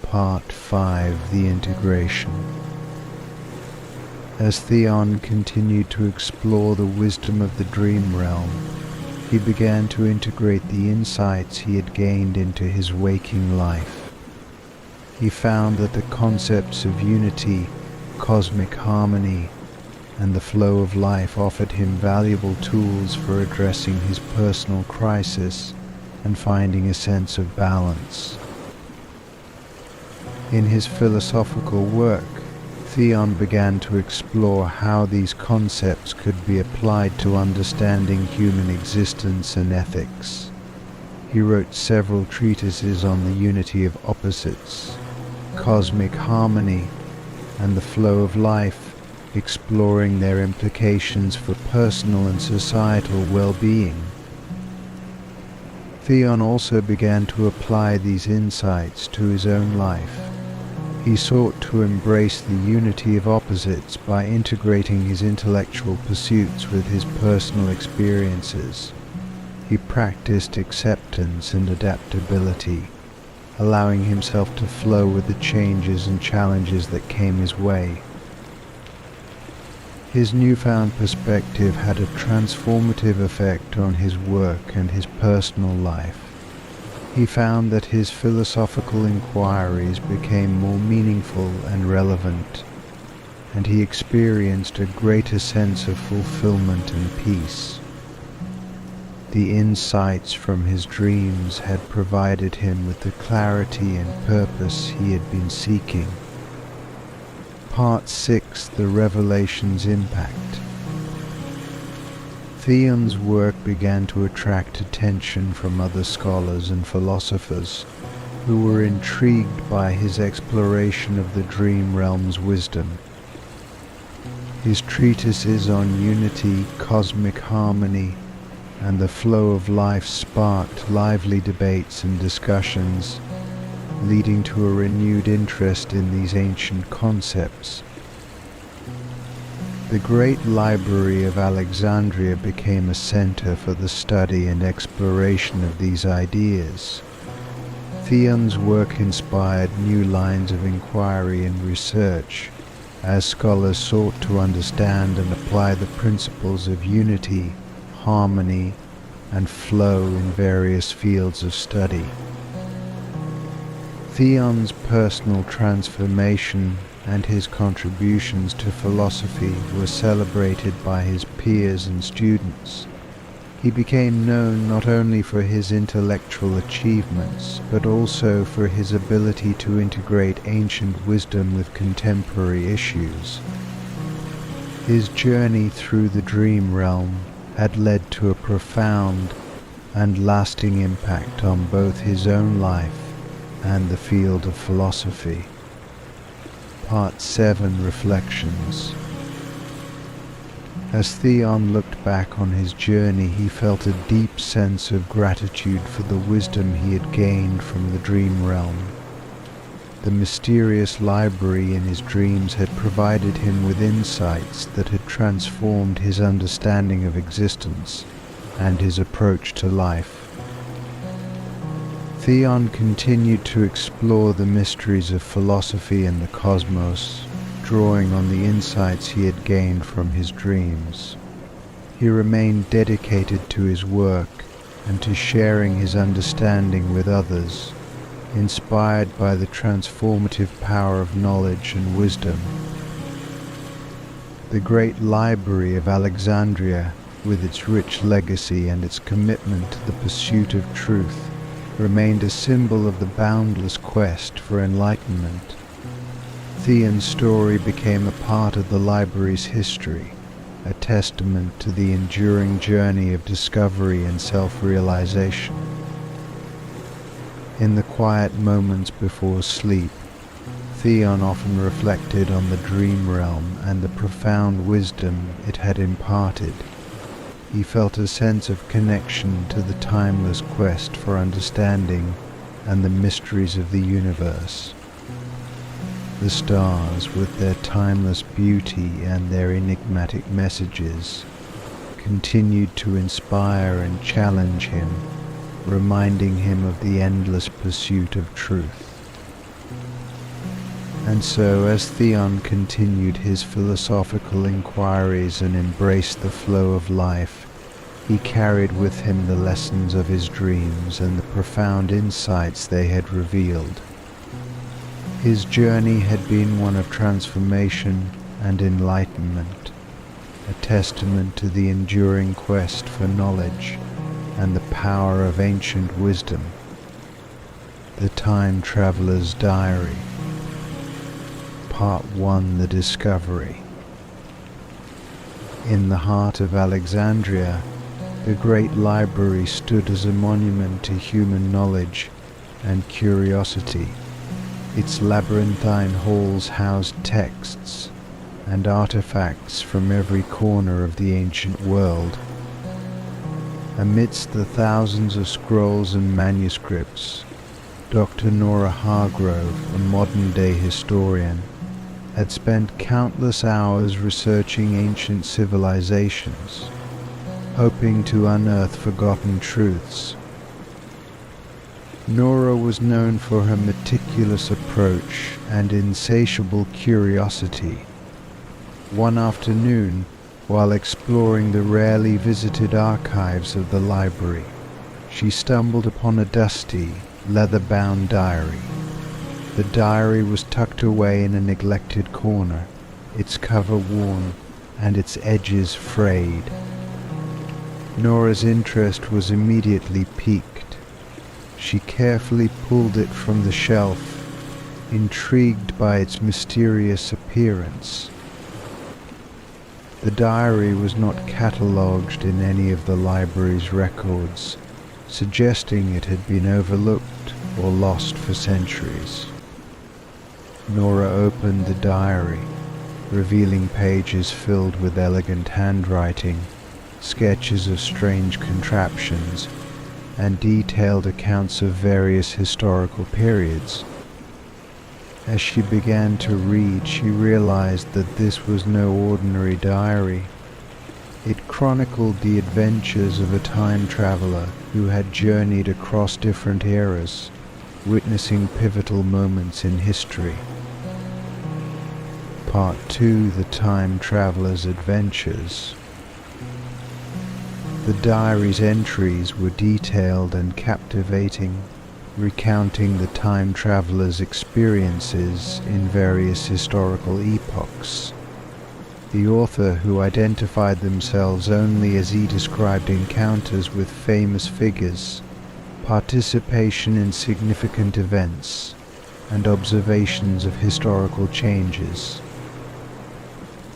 Part 5, the integration. As Theon continued to explore the wisdom of the dream realm, he began to integrate the insights he had gained into his waking life. He found that the concepts of unity, cosmic harmony, and the flow of life offered him valuable tools for addressing his personal crisis and finding a sense of balance. In his philosophical work, Theon began to explore how these concepts could be applied to understanding human existence and ethics. He wrote several treatises on the unity of opposites, cosmic harmony, and the flow of life, exploring their implications for personal and societal well-being. Theon also began to apply these insights to his own life. He sought to embrace the unity of opposites by integrating his intellectual pursuits with his personal experiences. He practiced acceptance and adaptability, allowing himself to flow with the changes and challenges that came his way. His newfound perspective had a transformative effect on his work and his personal life. He found that his philosophical inquiries became more meaningful and relevant, and he experienced a greater sense of fulfillment and peace. The insights from his dreams had provided him with the clarity and purpose he had been seeking. Part 6: The Revelation's Impact. Theon's work began to attract attention from other scholars and philosophers who were intrigued by his exploration of the dream realm's wisdom. His treatises on unity, cosmic harmony, and the flow of life sparked lively debates and discussions, leading to a renewed interest in these ancient concepts. The Great Library of Alexandria became a center for the study and exploration of these ideas. Theon's work inspired new lines of inquiry and research, as scholars sought to understand and apply the principles of unity, harmony, and flow in various fields of study. Theon's personal transformation and his contributions to philosophy were celebrated by his peers and students. He became known not only for his intellectual achievements, but also for his ability to integrate ancient wisdom with contemporary issues. His journey through the dream realm had led to a profound and lasting impact on both his own life and the field of philosophy. Part 7: Reflections. As Theon looked back on his journey, he felt a deep sense of gratitude for the wisdom he had gained from the dream realm. The mysterious library in his dreams had provided him with insights that had transformed his understanding of existence and his approach to life. Theon continued to explore the mysteries of philosophy and the cosmos, drawing on the insights he had gained from his dreams. He remained dedicated to his work and to sharing his understanding with others, inspired by the transformative power of knowledge and wisdom. The Great Library of Alexandria, with its rich legacy and its commitment to the pursuit of truth, remained a symbol of the boundless quest for enlightenment. Theon's story became a part of the library's history, a testament to the enduring journey of discovery and self-realization. In the quiet moments before sleep, Theon often reflected on the dream realm and the profound wisdom it had imparted. He felt a sense of connection to the timeless quest for understanding and the mysteries of the universe. The stars, with their timeless beauty and their enigmatic messages, continued to inspire and challenge him, reminding him of the endless pursuit of truth. And so, as Theon continued his philosophical inquiries and embraced the flow of life, he carried with him the lessons of his dreams and the profound insights they had revealed. His journey had been one of transformation and enlightenment, a testament to the enduring quest for knowledge and the power of ancient wisdom. The Time Traveler's Diary. Part 1: The Discovery. In the heart of Alexandria, the Great Library stood as a monument to human knowledge and curiosity. Its labyrinthine halls housed texts and artifacts from every corner of the ancient world. Amidst the thousands of scrolls and manuscripts, Dr. Nora Hargrove, a modern-day historian, had spent countless hours researching ancient civilizations, hoping to unearth forgotten truths. Nora was known for her meticulous approach and insatiable curiosity. One afternoon, while exploring the rarely visited archives of the library, she stumbled upon a dusty, leather-bound diary. The diary was tucked away in a neglected corner, its cover worn and its edges frayed. Nora's interest was immediately piqued. She carefully pulled it from the shelf, intrigued by its mysterious appearance. The diary was not catalogued in any of the library's records, suggesting it had been overlooked or lost for centuries. Nora opened the diary, revealing pages filled with elegant handwriting, sketches of strange contraptions, and detailed accounts of various historical periods. As she began to read, she realized that this was no ordinary diary. It chronicled the adventures of a time traveler who had journeyed across different eras, witnessing pivotal moments in history. Part 2: The Time Traveler's Adventures. The diary's entries were detailed and captivating, recounting the time traveler's experiences in various historical epochs. The author, who identified themselves only as he described encounters with famous figures, participation in significant events, and observations of historical changes.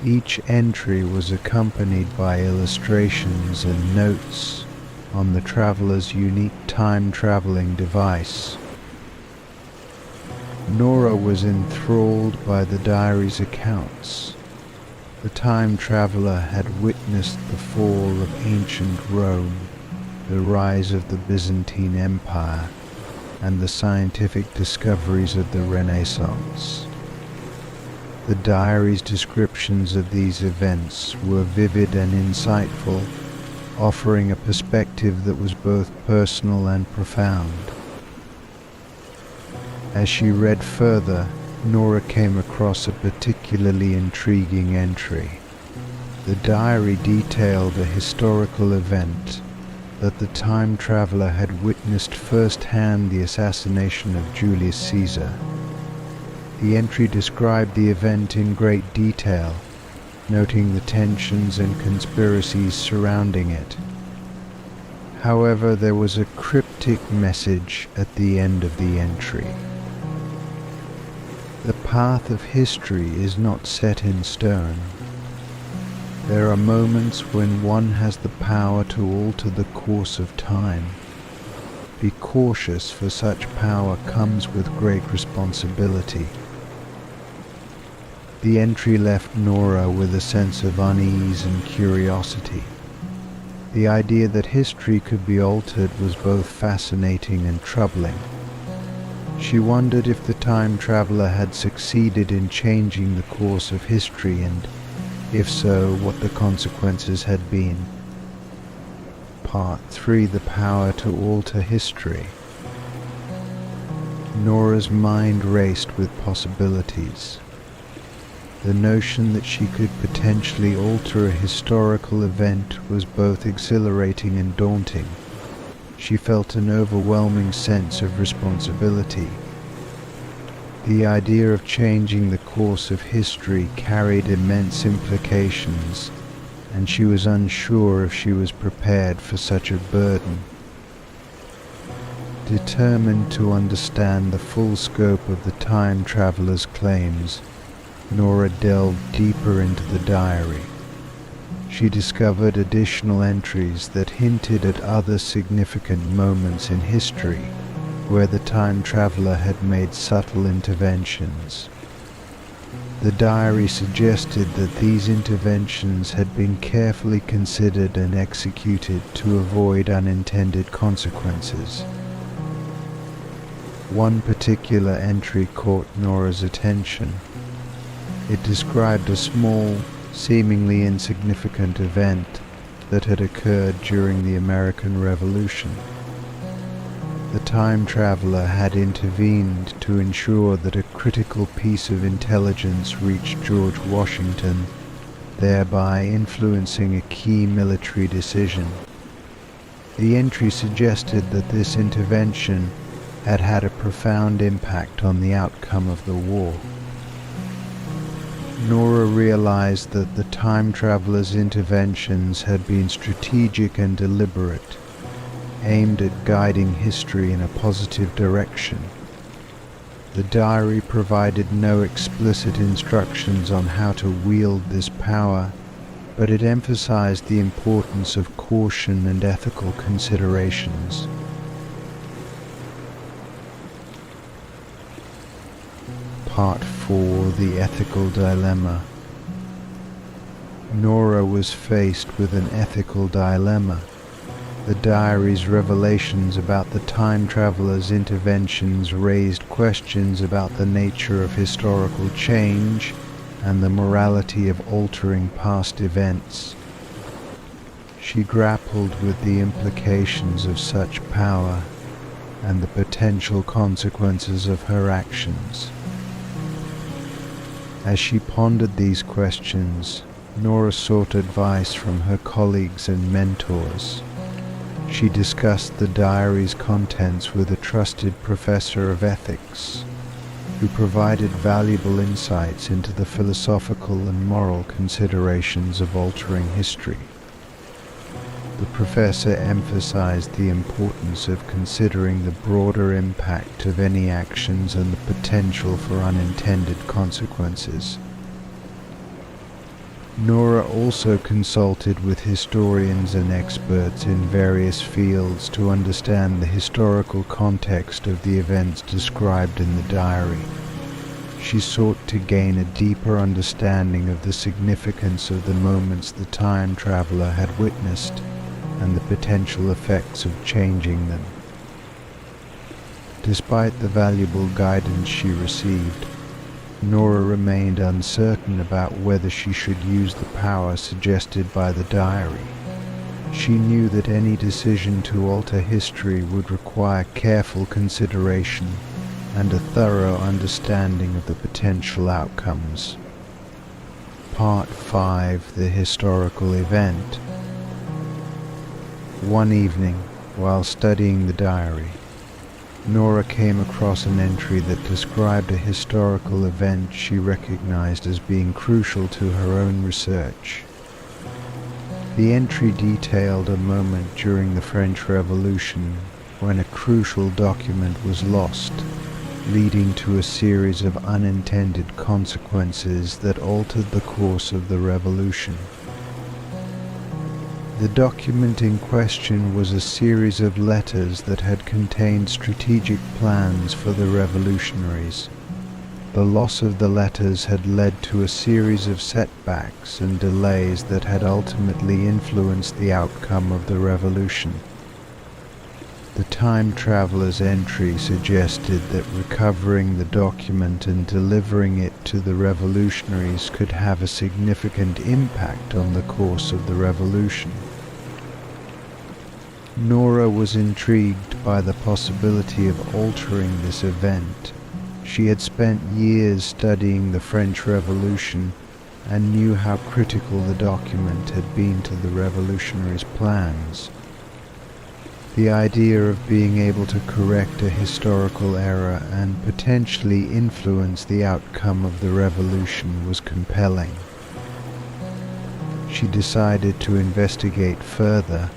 Each entry was accompanied by illustrations and notes on the traveler's unique time-traveling device. Nora was enthralled by the diary's accounts. The time traveler had witnessed the fall of ancient Rome, the rise of the Byzantine Empire, and the scientific discoveries of the Renaissance. The diary's descriptions of these events were vivid and insightful, offering a perspective that was both personal and profound. As she read further, Nora came across a particularly intriguing entry. The diary detailed a historical event that the time traveler had witnessed firsthand: the assassination of Julius Caesar. The entry described the event in great detail, noting the tensions and conspiracies surrounding it. However, there was a cryptic message at the end of the entry. The path of history is not set in stone. There are moments when one has the power to alter the course of time. Be cautious, for such power comes with great responsibility. The entry left Nora with a sense of unease and curiosity. The idea that history could be altered was both fascinating and troubling. She wondered if the time traveler had succeeded in changing the course of history, and if so, what the consequences had been. Part 3: The Power to Alter History. Nora's mind raced with possibilities. The notion that she could potentially alter a historical event was both exhilarating and daunting. She felt an overwhelming sense of responsibility. The idea of changing the course of history carried immense implications, and she was unsure if she was prepared for such a burden. Determined to understand the full scope of the time traveler's claims, Nora delved deeper into the diary. She discovered additional entries that hinted at other significant moments in history where the time traveler had made subtle interventions. The diary suggested that these interventions had been carefully considered and executed to avoid unintended consequences. One particular entry caught Nora's attention. It described a small, seemingly insignificant event that had occurred during the American Revolution. The time traveler had intervened to ensure that a critical piece of intelligence reached George Washington, thereby influencing a key military decision. The entry suggested that this intervention had had a profound impact on the outcome of the war. Nora realized that the time traveler's interventions had been strategic and deliberate, aimed at guiding history in a positive direction. The diary provided no explicit instructions on how to wield this power, but it emphasized the importance of caution and ethical considerations. Part 4: The Ethical Dilemma. Nora was faced with an ethical dilemma. The diary's revelations about the time traveler's interventions raised questions about the nature of historical change and the morality of altering past events. She grappled with the implications of such power and the potential consequences of her actions. As she pondered these questions, Nora sought advice from her colleagues and mentors. She discussed the diary's contents with a trusted professor of ethics, who provided valuable insights into the philosophical and moral considerations of altering history. The professor emphasized the importance of considering the broader impact of any actions and the potential for unintended consequences. Nora also consulted with historians and experts in various fields to understand the historical context of the events described in the diary. She sought to gain a deeper understanding of the significance of the moments the time traveler had witnessed and the potential effects of changing them. Despite the valuable guidance she received, Nora remained uncertain about whether she should use the power suggested by the diary. She knew that any decision to alter history would require careful consideration and a thorough understanding of the potential outcomes. Part 5: The Historical Event. One evening, while studying the diary, Nora came across an entry that described a historical event she recognized as being crucial to her own research. The entry detailed a moment during the French Revolution when a crucial document was lost, leading to a series of unintended consequences that altered the course of the revolution. The document in question was a series of letters that had contained strategic plans for the revolutionaries. The loss of the letters had led to a series of setbacks and delays that had ultimately influenced the outcome of the revolution. The time traveler's entry suggested that recovering the document and delivering it to the revolutionaries could have a significant impact on the course of the revolution. Nora was intrigued by the possibility of altering this event. She had spent years studying the French Revolution and knew how critical the document had been to the revolutionaries' plans. The idea of being able to correct a historical error and potentially influence the outcome of the revolution was compelling. She decided to investigate further.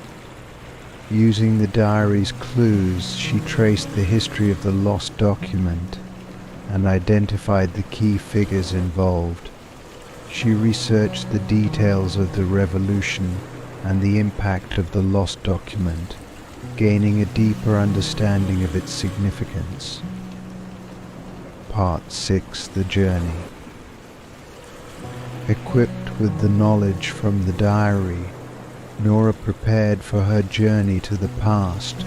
Using the diary's clues, she traced the history of the lost document and identified the key figures involved. She researched the details of the revolution and the impact of the lost document, gaining a deeper understanding of its significance. Part 6: The Journey. Equipped with the knowledge from the diary, Nora prepared for her journey to the past.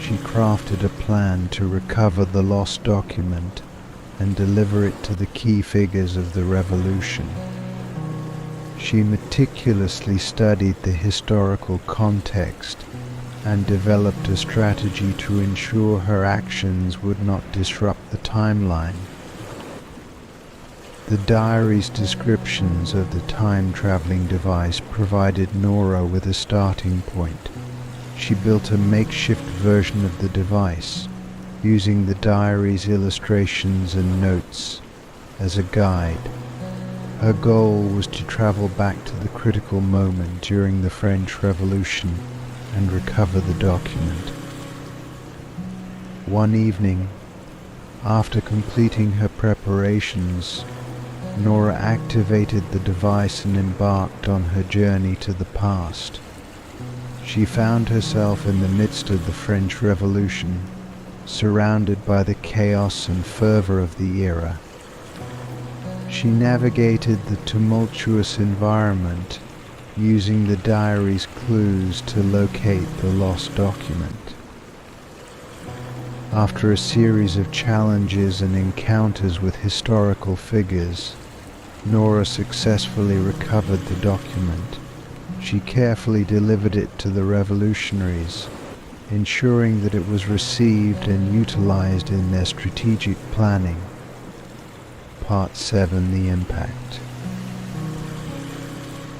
She crafted a plan to recover the lost document and deliver it to the key figures of the revolution. She meticulously studied the historical context and developed a strategy to ensure her actions would not disrupt the timeline. The diary's descriptions of the time-traveling device provided Nora with a starting point. She built a makeshift version of the device, using the diary's illustrations and notes as a guide. Her goal was to travel back to the critical moment during the French Revolution and recover the document. One evening, after completing her preparations, Nora activated the device and embarked on her journey to the past. She found herself in the midst of the French Revolution, surrounded by the chaos and fervor of the era. She navigated the tumultuous environment, using the diary's clues to locate the lost document. After a series of challenges and encounters with historical figures, Nora successfully recovered the document. She carefully delivered it to the revolutionaries, ensuring that it was received and utilized in their strategic planning. Part 7: The Impact.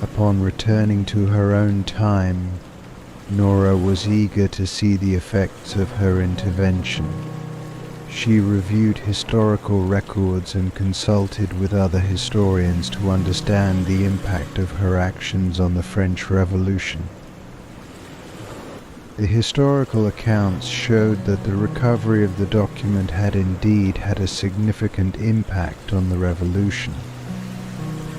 Upon returning to her own time, Nora was eager to see the effects of her intervention. She reviewed historical records and consulted with other historians to understand the impact of her actions on the French Revolution. The historical accounts showed that the recovery of the document had indeed had a significant impact on the revolution.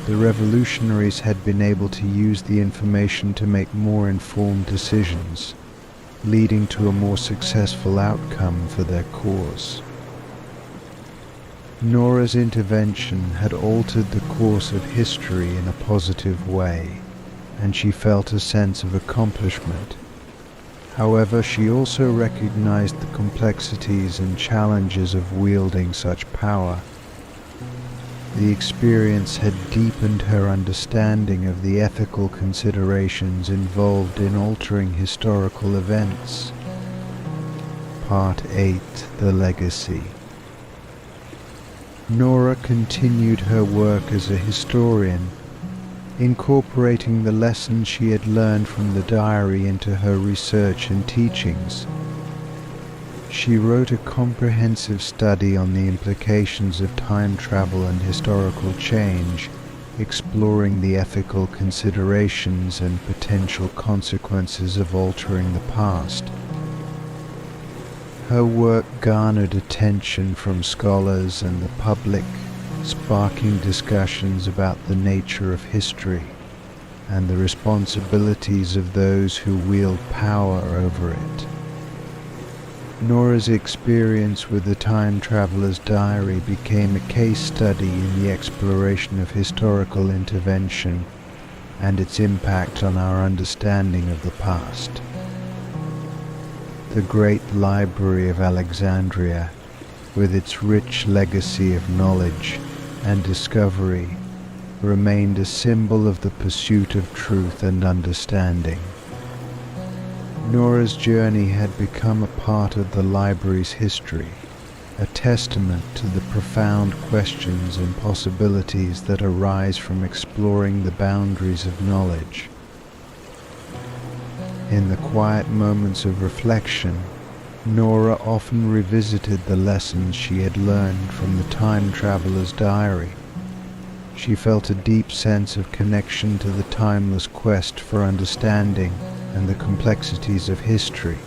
The revolutionaries had been able to use the information to make more informed decisions, leading to a more successful outcome for their cause. Nora's intervention had altered the course of history in a positive way, and she felt a sense of accomplishment. However, she also recognized the complexities and challenges of wielding such power. The experience had deepened her understanding of the ethical considerations involved in altering historical events. Part 8: The Legacy. Nora continued her work as a historian, incorporating the lessons she had learned from the diary into her research and teachings. She wrote a comprehensive study on the implications of time travel and historical change, exploring the ethical considerations and potential consequences of altering the past. Her work garnered attention from scholars and the public, sparking discussions about the nature of history and the responsibilities of those who wield power over it. Nora's experience with the time traveler's diary became a case study in the exploration of historical intervention and its impact on our understanding of the past. The Great Library of Alexandria, with its rich legacy of knowledge and discovery, remained a symbol of the pursuit of truth and understanding. Nora's journey had become a part of the library's history, a testament to the profound questions and possibilities that arise from exploring the boundaries of knowledge. In the quiet moments of reflection, Nora often revisited the lessons she had learned from the time traveler's diary. She felt a deep sense of connection to the timeless quest for understanding and the complexities of history.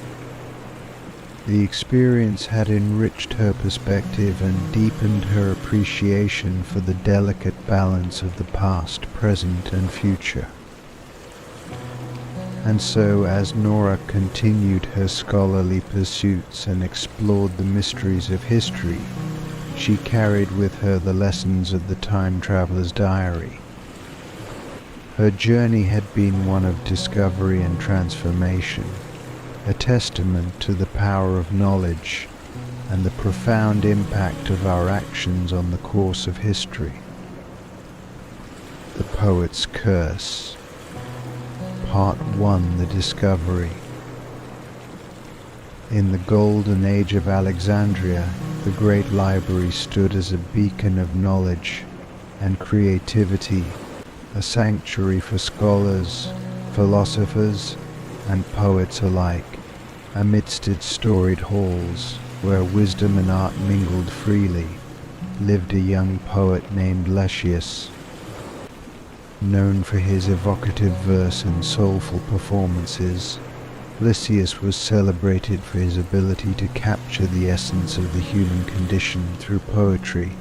The experience had enriched her perspective and deepened her appreciation for the delicate balance of the past, present, and future. And so, as Nora continued her scholarly pursuits and explored the mysteries of history, she carried with her the lessons of the time traveler's diary, Her journey had been one of discovery and transformation, a testament to the power of knowledge and the profound impact of our actions on the course of history. The Poet's Curse. Part 1. The Discovery. In the golden age of Alexandria, the Great Library stood as a beacon of knowledge and creativity, a sanctuary for scholars, philosophers, and poets alike. Amidst its storied halls, where wisdom and art mingled freely, lived a young poet named Lucius. Known for his evocative verse and soulful performances, Lucius was celebrated for his ability to capture the essence of the human condition through poetry.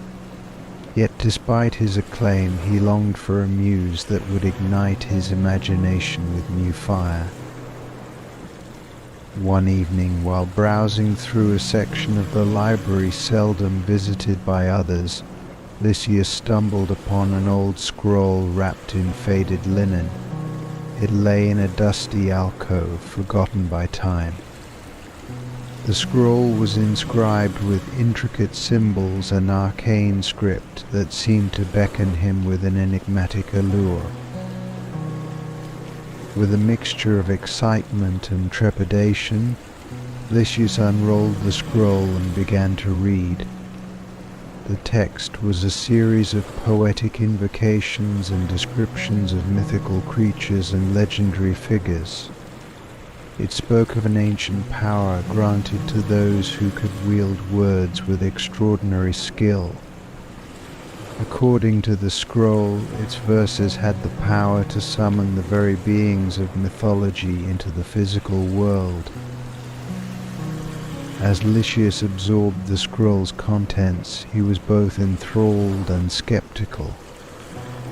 Yet despite his acclaim, he longed for a muse that would ignite his imagination with new fire. One evening, while browsing through a section of the library seldom visited by others, Lucius stumbled upon an old scroll wrapped in faded linen. It lay in a dusty alcove, forgotten by time. The scroll was inscribed with intricate symbols and arcane script that seemed to beckon him with an enigmatic allure. With a mixture of excitement and trepidation, Lucius unrolled the scroll and began to read. The text was a series of poetic invocations and descriptions of mythical creatures and legendary figures. It spoke of an ancient power granted to those who could wield words with extraordinary skill. According to the scroll, its verses had the power to summon the very beings of mythology into the physical world. As Lucius absorbed the scroll's contents, he was both enthralled and skeptical.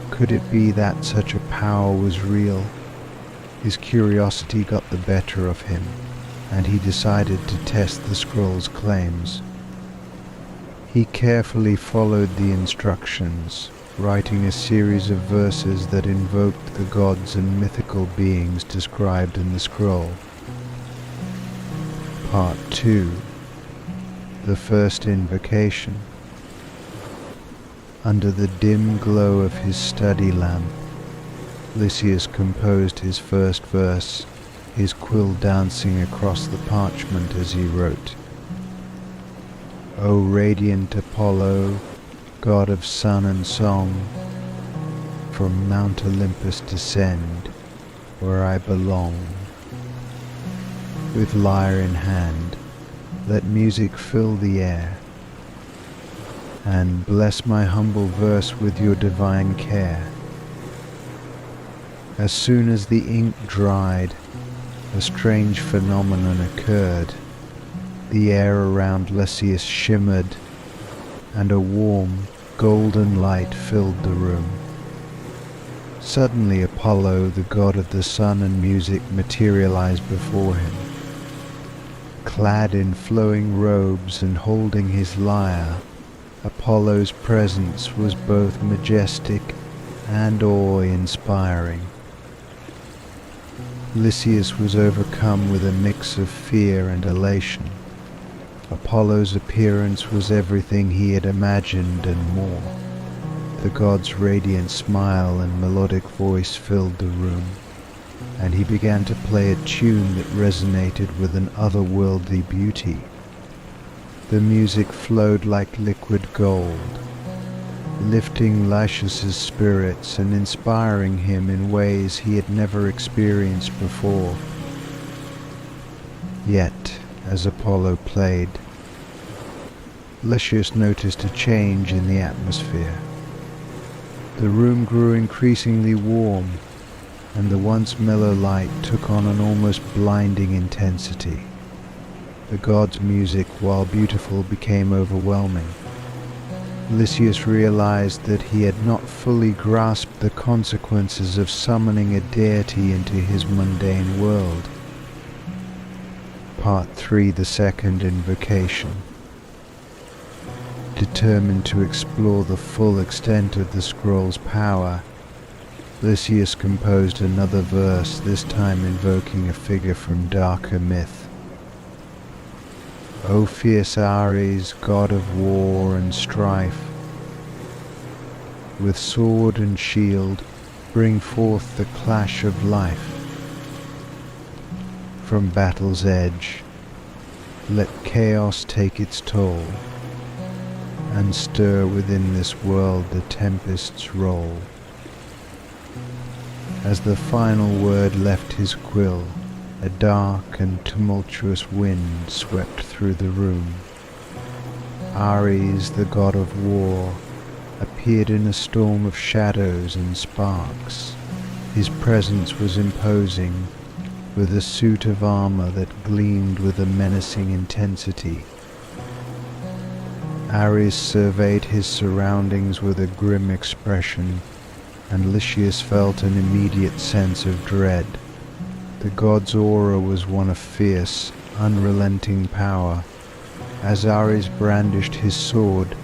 Could it be that such a power was real? His curiosity got the better of him, and he decided to test the scroll's claims. He carefully followed the instructions, writing a series of verses that invoked the gods and mythical beings described in the scroll. Part 2. The First Invocation. Under the dim glow of his study lamp, Lucius composed his first verse, his quill dancing across the parchment as he wrote. O radiant Apollo, god of sun and song, from Mount Olympus descend, where I belong. With lyre in hand, let music fill the air, and bless my humble verse with your divine care. As soon as the ink dried, a strange phenomenon occurred. The air around Lucius shimmered, and a warm, golden light filled the room. Suddenly Apollo, the god of the sun and music, materialized before him. Clad in flowing robes and holding his lyre, Apollo's presence was both majestic and awe-inspiring. Lucius was overcome with a mix of fear and elation. Apollo's appearance was everything he had imagined and more. The god's radiant smile and melodic voice filled the room, and he began to play a tune that resonated with an otherworldly beauty. The music flowed like liquid gold, lifting Lucius's spirits and inspiring him in ways he had never experienced before. Yet, as Apollo played, Lucius noticed a change in the atmosphere. The room grew increasingly warm, and the once mellow light took on an almost blinding intensity. The god's music, while beautiful, became overwhelming. Lucius realized that he had not fully grasped the consequences of summoning a deity into his mundane world. Part 3. The Second Invocation. Determined to explore the full extent of the scroll's power, Lysias composed another verse, this time invoking a figure from darker myth. O fierce Ares, god of war and strife, with sword and shield bring forth the clash of life. From battle's edge, let chaos take its toll, and stir within this world the tempest's roll. As the final word left his quill, a dark and tumultuous wind swept through the room. Ares, the god of war, appeared in a storm of shadows and sparks. His presence was imposing, with a suit of armor that gleamed with a menacing intensity. Ares surveyed his surroundings with a grim expression, and Lysias felt an immediate sense of dread. The god's aura was one of fierce, unrelenting power. As Ares brandished his sword,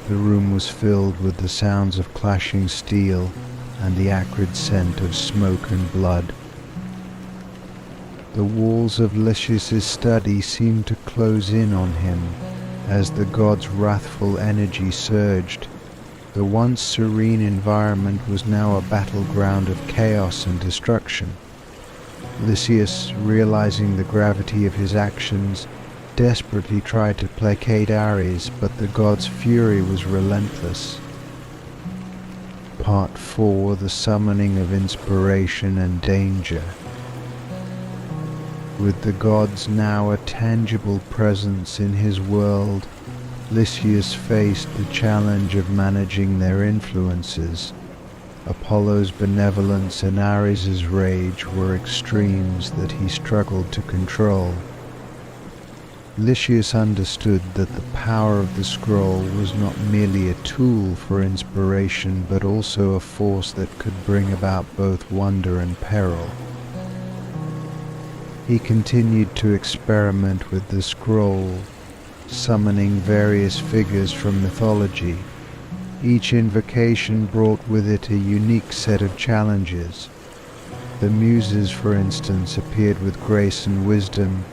the room was filled with the sounds of clashing steel and the acrid scent of smoke and blood. The walls of Lysias's study seemed to close in on him as the god's wrathful energy surged. The once serene environment was now a battleground of chaos and destruction. Lysias, realizing the gravity of his actions, desperately tried to placate Ares, but the god's fury was relentless. Part 4. The Summoning of Inspiration and Danger. With the gods now a tangible presence in his world, Lysias faced the challenge of managing their influences. Apollo's benevolence and Ares's rage were extremes that he struggled to control. Lysias understood that the power of the scroll was not merely a tool for inspiration, but also a force that could bring about both wonder and peril. He continued to experiment with the scroll, summoning various figures from mythology. Each invocation brought with it a unique set of challenges. The Muses, for instance, appeared with grace and wisdom,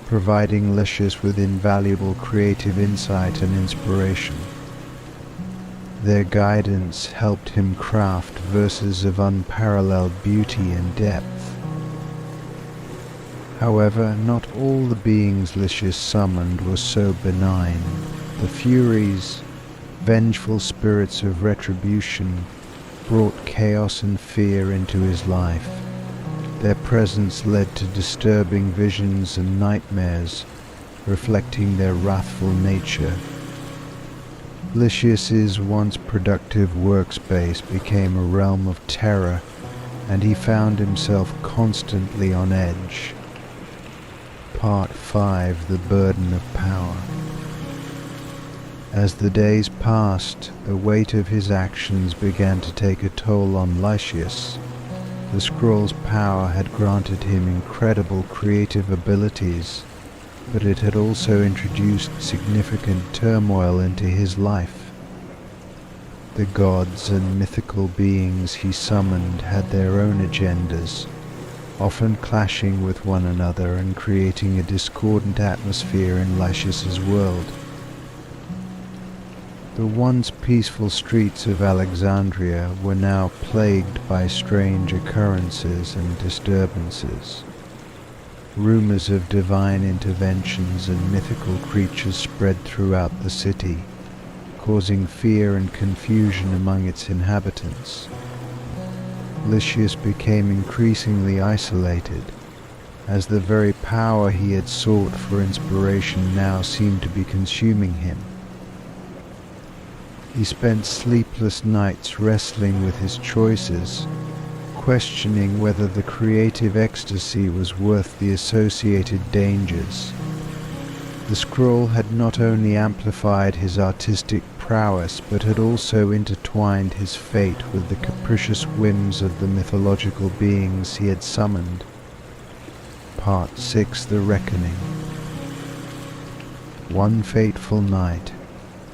providing Lysias with invaluable creative insight and inspiration. Their guidance helped him craft verses of unparalleled beauty and depth. However, not all the beings Lysias summoned were so benign. The Furies, vengeful spirits of retribution, brought chaos and fear into his life. Their presence led to disturbing visions and nightmares, reflecting their wrathful nature. Lysias's once productive workspace became a realm of terror, and he found himself constantly on edge. Part 5. The Burden of Power. As the days passed, the weight of his actions began to take a toll on Lysias. The scroll's power had granted him incredible creative abilities, but it had also introduced significant turmoil into his life. The gods and mythical beings he summoned had their own agendas, often clashing with one another and creating a discordant atmosphere in Lysias's world. The once peaceful streets of Alexandria were now plagued by strange occurrences and disturbances. Rumors of divine interventions and mythical creatures spread throughout the city, causing fear and confusion among its inhabitants. Lysias became increasingly isolated, as the very power he had sought for inspiration now seemed to be consuming him. He spent sleepless nights wrestling with his choices, questioning whether the creative ecstasy was worth the associated dangers. The scroll had not only amplified his artistic prowess, but had also intertwined his fate with the capricious whims of the mythological beings he had summoned. Part 6. The Reckoning. One fateful night,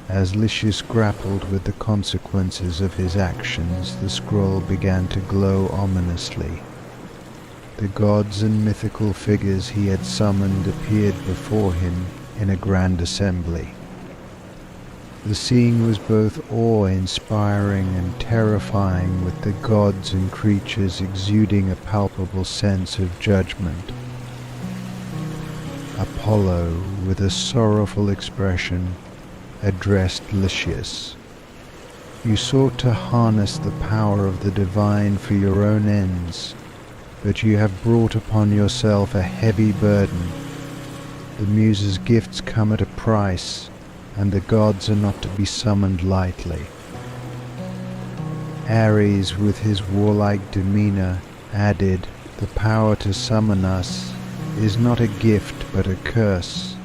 As Lysias grappled with the consequences of his actions, the scroll began to glow ominously. The gods and mythical figures he had summoned appeared before him in a grand assembly. The scene was both awe-inspiring and terrifying, with the gods and creatures exuding a palpable sense of judgment. Apollo, with a sorrowful expression, addressed Lysias. "You sought to harness the power of the divine for your own ends, but you have brought upon yourself a heavy burden. The Muses' gifts come at a price, and the gods are not to be summoned lightly." Ares, with his warlike demeanor, added, "The power to summon us is not a gift but a curse.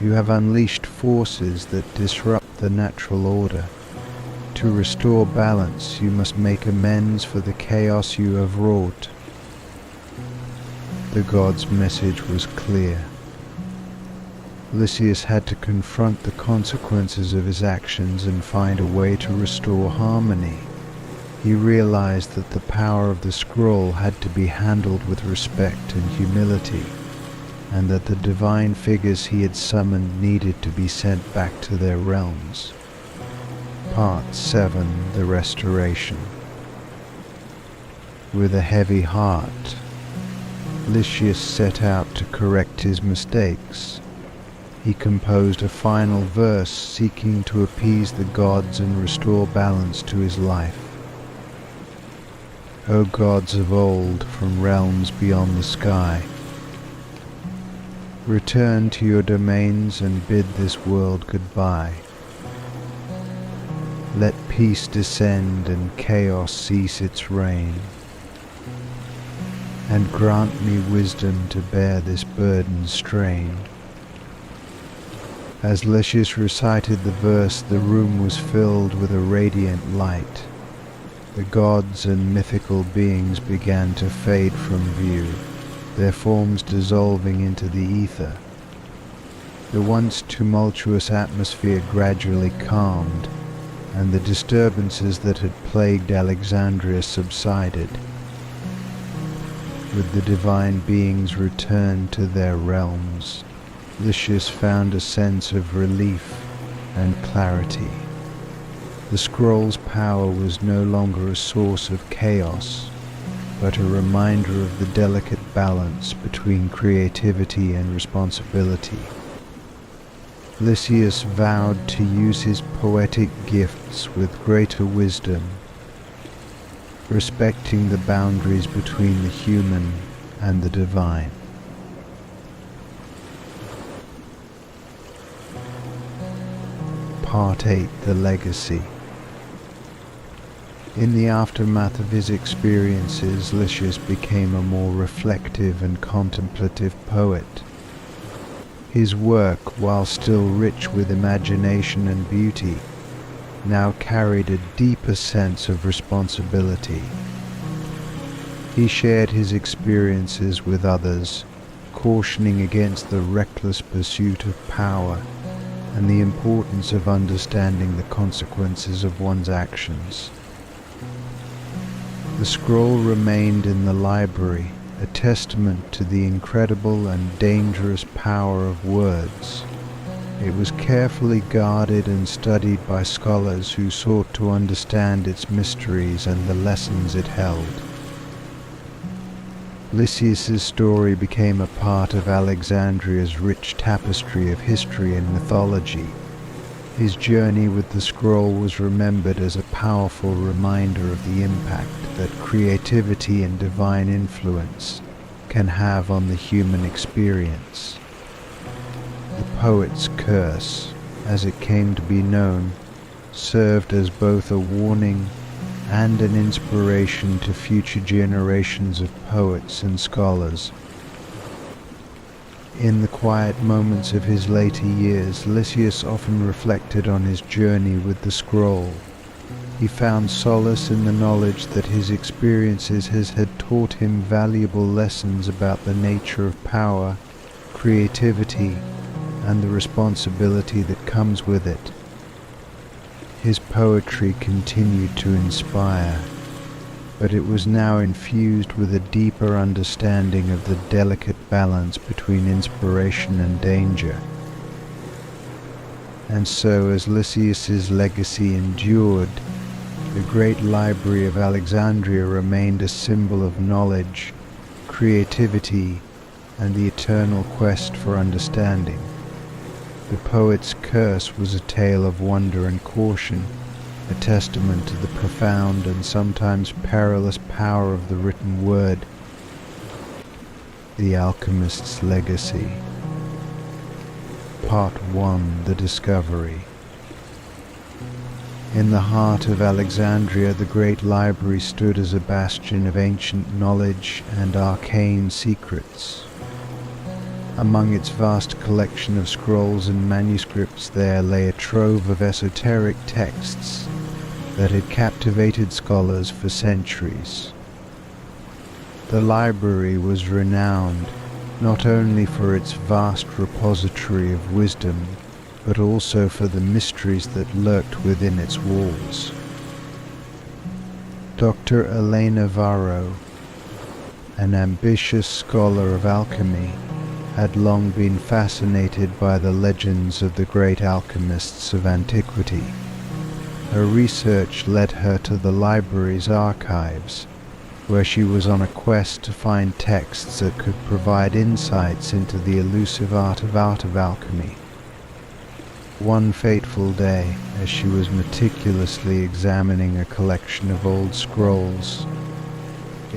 You have unleashed forces that disrupt the natural order. To restore balance, you must make amends for the chaos you have wrought." The god's message was clear. Lysias had to confront the consequences of his actions and find a way to restore harmony. He realized that the power of the scroll had to be handled with respect and humility, and that the divine figures he had summoned needed to be sent back to their realms. Part 7. The Restoration. With a heavy heart, Lysias set out to correct his mistakes. He composed a final verse seeking to appease the gods and restore balance to his life. "O gods of old from realms beyond the sky, return to your domains and bid this world goodbye. Let peace descend and chaos cease its reign, and grant me wisdom to bear this burden strain." As Lysias recited the verse, the room was filled with a radiant light. The gods and mythical beings began to fade from view, their forms dissolving into the ether. The once tumultuous atmosphere gradually calmed, and the disturbances that had plagued Alexandria subsided. With the divine beings returned to their realms, Lysias found a sense of relief and clarity. The scroll's power was no longer a source of chaos, but a reminder of the delicate balance between creativity and responsibility. Lysias vowed to use his poetic gifts with greater wisdom, respecting the boundaries between the human and the divine. Part 8. The Legacy. In the aftermath of his experiences, Lysias became a more reflective and contemplative poet. His work, while still rich with imagination and beauty, now carried a deeper sense of responsibility. He shared his experiences with others, cautioning against the reckless pursuit of power and the importance of understanding the consequences of one's actions. The scroll remained in the library, a testament to the incredible and dangerous power of words. It was carefully guarded and studied by scholars who sought to understand its mysteries and the lessons it held. Lysias's story became a part of Alexandria's rich tapestry of history and mythology. His journey with the scroll was remembered as a powerful reminder of the impact that creativity and divine influence can have on the human experience. The poet's curse, as it came to be known, served as both a warning and an inspiration to future generations of poets and scholars. In the quiet moments of his later years, Lysias often reflected on his journey with the scroll. He found solace in the knowledge that his experiences had taught him valuable lessons about the nature of power, creativity, and the responsibility that comes with it. His poetry continued to inspire, but it was now infused with a deeper understanding of the delicate balance between inspiration and danger. And so, as Lysias's legacy endured, the Great Library of Alexandria remained a symbol of knowledge, creativity, and the eternal quest for understanding. The poet's curse was a tale of wonder and caution, a testament to the profound and sometimes perilous power of the written word. The Alchemist's Legacy. Part 1. The Discovery. In the heart of Alexandria, the Great Library stood as a bastion of ancient knowledge and arcane secrets. Among its vast collection of scrolls and manuscripts there lay a trove of esoteric texts that had captivated scholars for centuries. The library was renowned not only for its vast repository of wisdom, but also for the mysteries that lurked within its walls. Dr. Elena Varro, an ambitious scholar of alchemy, had long been fascinated by the legends of the great alchemists of antiquity. Her research led her to the library's archives, where she was on a quest to find texts that could provide insights into the elusive art of alchemy. One fateful day, as she was meticulously examining a collection of old scrolls,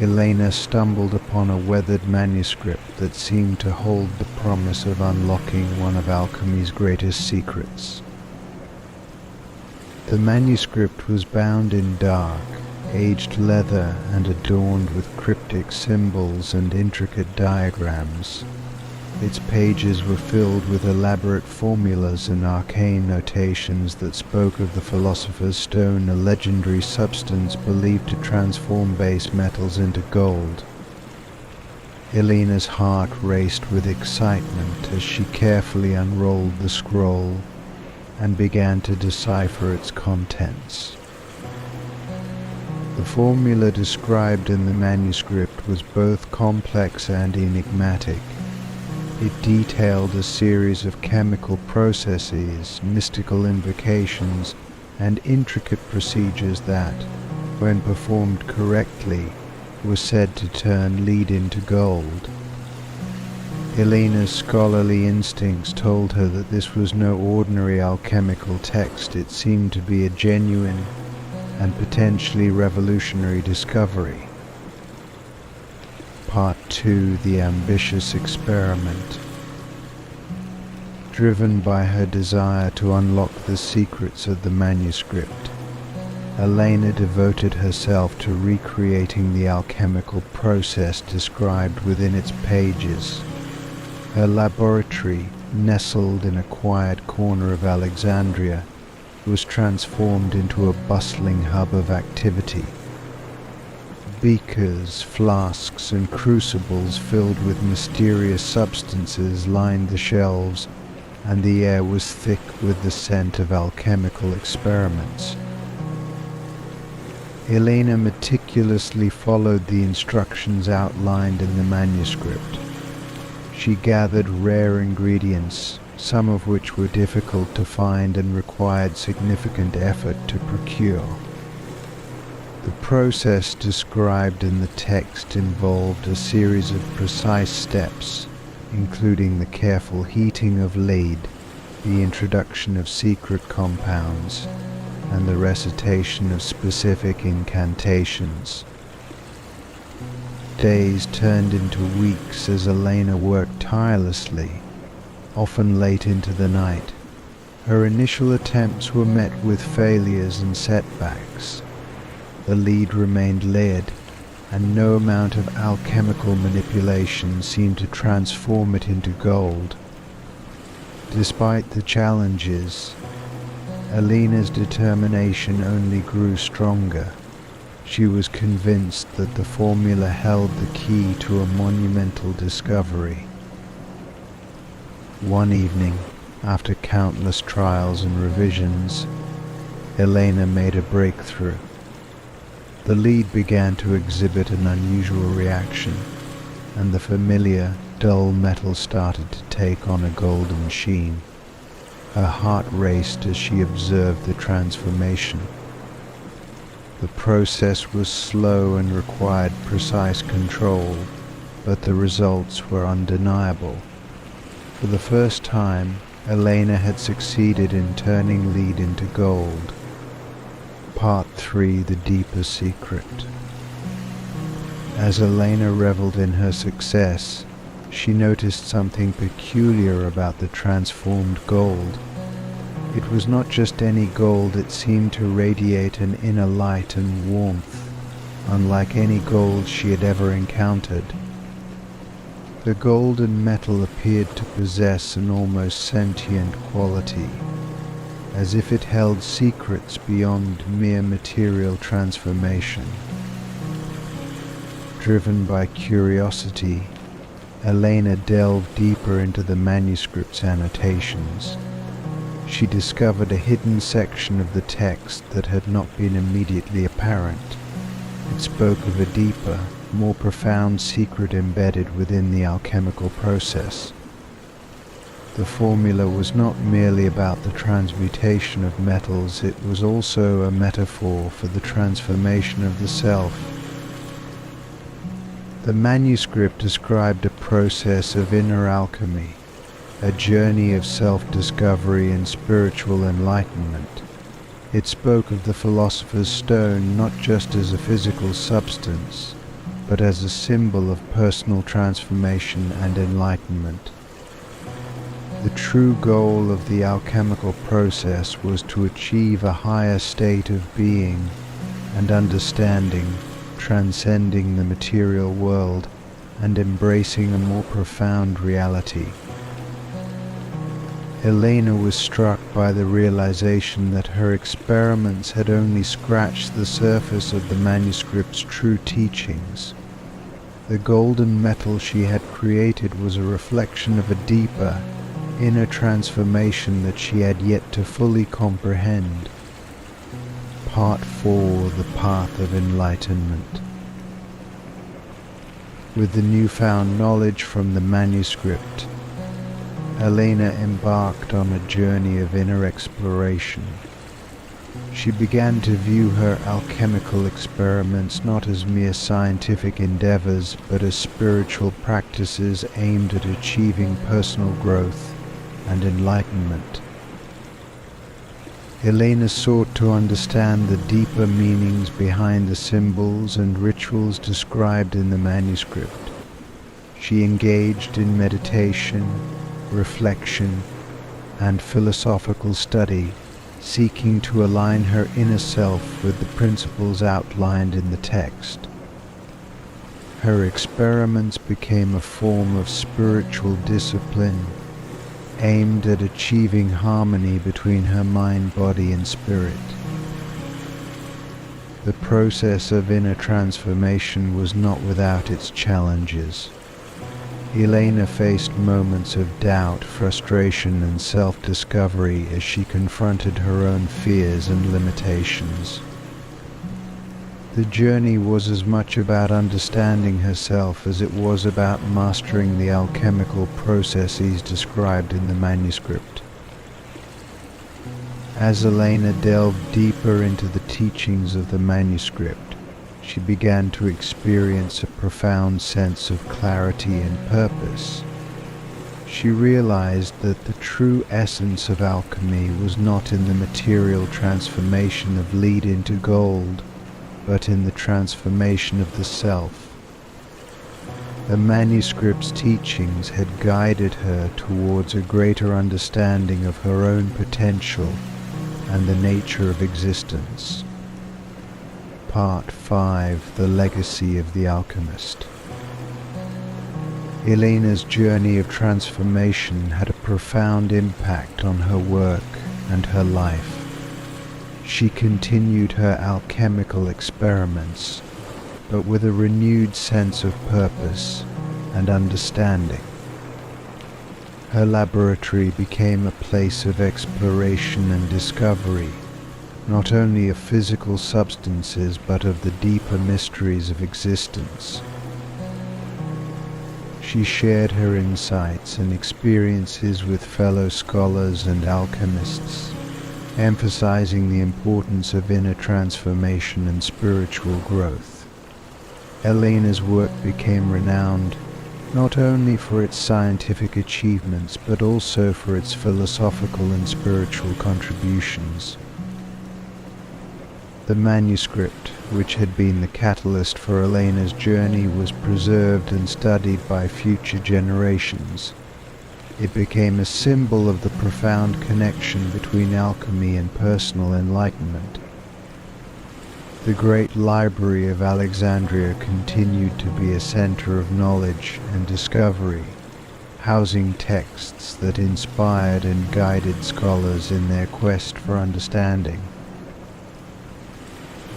Elena stumbled upon a weathered manuscript that seemed to hold the promise of unlocking one of alchemy's greatest secrets. The manuscript was bound in dark, aged leather and adorned with cryptic symbols and intricate diagrams. Its pages were filled with elaborate formulas and arcane notations that spoke of the philosopher's stone, a legendary substance believed to transform base metals into gold. Elena's heart raced with excitement as she carefully unrolled the scroll and began to decipher its contents. The formula described in the manuscript was both complex and enigmatic. It detailed a series of chemical processes, mystical invocations, and intricate procedures that, when performed correctly, were said to turn lead into gold. Elena's scholarly instincts told her that this was no ordinary alchemical text. It seemed to be a genuine and potentially revolutionary discovery. Part 2. The Ambitious Experiment. Driven by her desire to unlock the secrets of the manuscript, Elena devoted herself to recreating the alchemical process described within its pages. Her laboratory, nestled in a quiet corner of Alexandria, was transformed into a bustling hub of activity. Beakers, flasks, and crucibles filled with mysterious substances lined the shelves, and the air was thick with the scent of alchemical experiments. Elena meticulously followed the instructions outlined in the manuscript. She gathered rare ingredients, some of which were difficult to find and required significant effort to procure. The process described in the text involved a series of precise steps, including the careful heating of lead, the introduction of secret compounds, and the recitation of specific incantations. Days turned into weeks as Elena worked tirelessly, often late into the night. Her initial attempts were met with failures and setbacks. The lead remained lead, and no amount of alchemical manipulation seemed to transform it into gold. Despite the challenges, Elena's determination only grew stronger. She was convinced that the formula held the key to a monumental discovery. One evening, after countless trials and revisions, Elena made a breakthrough. The lead began to exhibit an unusual reaction, and the familiar, dull metal started to take on a golden sheen. Her heart raced as she observed the transformation. The process was slow and required precise control, but the results were undeniable. For the first time, Elena had succeeded in turning lead into gold. Part 3: The Deeper Secret. As Elena reveled in her success, she noticed something peculiar about the transformed gold. It was not just any gold, it seemed to radiate an inner light and warmth, unlike any gold she had ever encountered. The golden metal appeared to possess an almost sentient quality, as if it held secrets beyond mere material transformation. Driven by curiosity, Elena delved deeper into the manuscript's annotations. She discovered a hidden section of the text that had not been immediately apparent. It spoke of a deeper, more profound secret embedded within the alchemical process. The formula was not merely about the transmutation of metals, it was also a metaphor for the transformation of the self. The manuscript described a process of inner alchemy, a journey of self-discovery and spiritual enlightenment. It spoke of the philosopher's stone not just as a physical substance, but as a symbol of personal transformation and enlightenment. The true goal of the alchemical process was to achieve a higher state of being and understanding, transcending the material world and embracing a more profound reality. Elena was struck by the realization that her experiments had only scratched the surface of the manuscript's true teachings. The golden metal she had created was a reflection of a deeper, inner transformation that she had yet to fully comprehend. Part 4: The Path of Enlightenment. With the newfound knowledge from the manuscript, Elena embarked on a journey of inner exploration. She began to view her alchemical experiments not as mere scientific endeavors, but as spiritual practices aimed at achieving personal growth and enlightenment. Elena sought to understand the deeper meanings behind the symbols and rituals described in the manuscript. She engaged in meditation, reflection, and philosophical study, seeking to align her inner self with the principles outlined in the text. Her experiments became a form of spiritual discipline, aimed at achieving harmony between her mind, body, and spirit. The process of inner transformation was not without its challenges. Elena faced moments of doubt, frustration, and self-discovery as she confronted her own fears and limitations. The journey was as much about understanding herself as it was about mastering the alchemical processes described in the manuscript. As Elena delved deeper into the teachings of the manuscript, she began to experience a profound sense of clarity and purpose. She realized that the true essence of alchemy was not in the material transformation of lead into gold, but in the transformation of the self. The manuscript's teachings had guided her towards a greater understanding of her own potential and the nature of existence. Part 5: The Legacy of the Alchemist. Elena's journey of transformation had a profound impact on her work and her life. She continued her alchemical experiments, but with a renewed sense of purpose and understanding. Her laboratory became a place of exploration and discovery, not only of physical substances but of the deeper mysteries of existence. She shared her insights and experiences with fellow scholars and alchemists, emphasizing the importance of inner transformation and spiritual growth. Elena's work became renowned not only for its scientific achievements but also for its philosophical and spiritual contributions. The manuscript, which had been the catalyst for Elena's journey, was preserved and studied by future generations. It became a symbol of the profound connection between alchemy and personal enlightenment. The Great Library of Alexandria continued to be a center of knowledge and discovery, housing texts that inspired and guided scholars in their quest for understanding.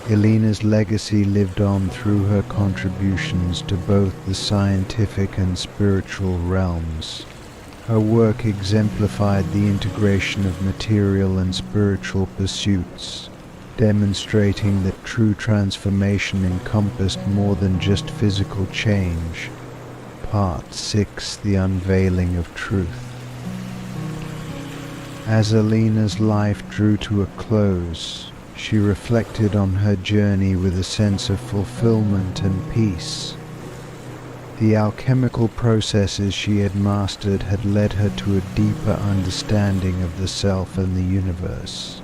Elena's legacy lived on through her contributions to both the scientific and spiritual realms. Her work exemplified the integration of material and spiritual pursuits, demonstrating that true transformation encompassed more than just physical change. Part 6: The Unveiling of Truth. As Elena's life drew to a close, she reflected on her journey with a sense of fulfillment and peace. The alchemical processes she had mastered had led her to a deeper understanding of the self and the universe.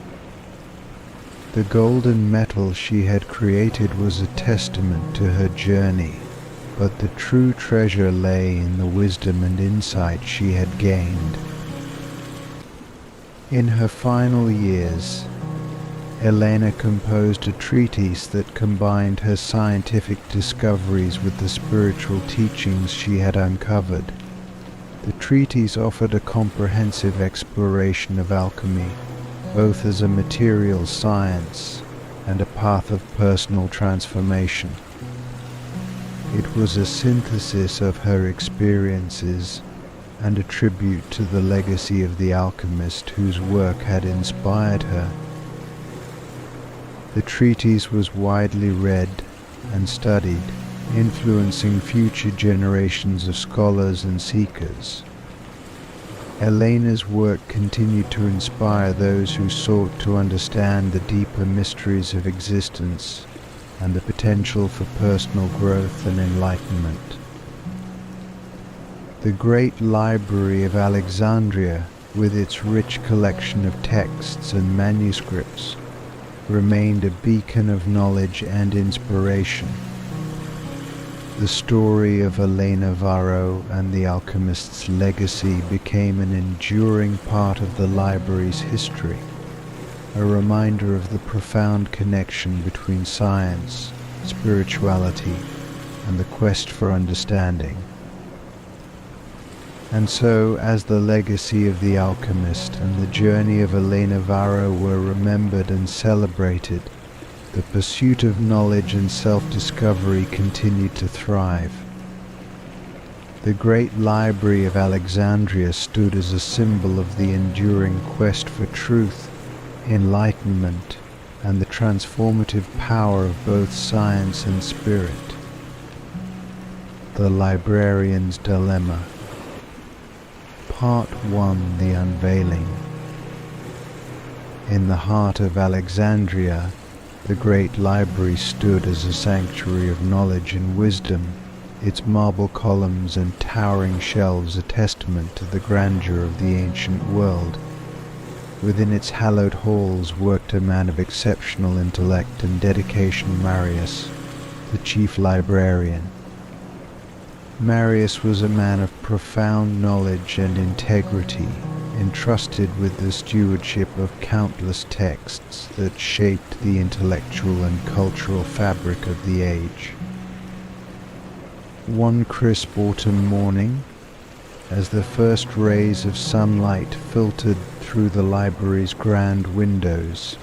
The golden metal she had created was a testament to her journey, but the true treasure lay in the wisdom and insight she had gained. In her final years, Elena composed a treatise that combined her scientific discoveries with the spiritual teachings she had uncovered. The treatise offered a comprehensive exploration of alchemy, both as a material science and a path of personal transformation. It was a synthesis of her experiences and a tribute to the legacy of the alchemist whose work had inspired her. The treatise was widely read and studied, influencing future generations of scholars and seekers. Elena's work continued to inspire those who sought to understand the deeper mysteries of existence and the potential for personal growth and enlightenment. The Great Library of Alexandria, with its rich collection of texts and manuscripts, remained a beacon of knowledge and inspiration. The story of Elena Varro and the alchemist's legacy became an enduring part of the library's history, a reminder of the profound connection between science, spirituality, and the quest for understanding. And so, as the legacy of the alchemist and the journey of Elena Varro were remembered and celebrated, the pursuit of knowledge and self-discovery continued to thrive. The Great Library of Alexandria stood as a symbol of the enduring quest for truth, enlightenment, and the transformative power of both science and spirit. The Librarian's Dilemma. Part 1: The Unveiling. In the heart of Alexandria, the Great Library stood as a sanctuary of knowledge and wisdom, its marble columns and towering shelves a testament to the grandeur of the ancient world. Within its hallowed halls worked a man of exceptional intellect and dedication, Marius, the chief librarian. Marius was a man of profound knowledge and integrity, entrusted with the stewardship of countless texts that shaped the intellectual and cultural fabric of the age. One crisp autumn morning, as the first rays of sunlight filtered through the library's grand windows,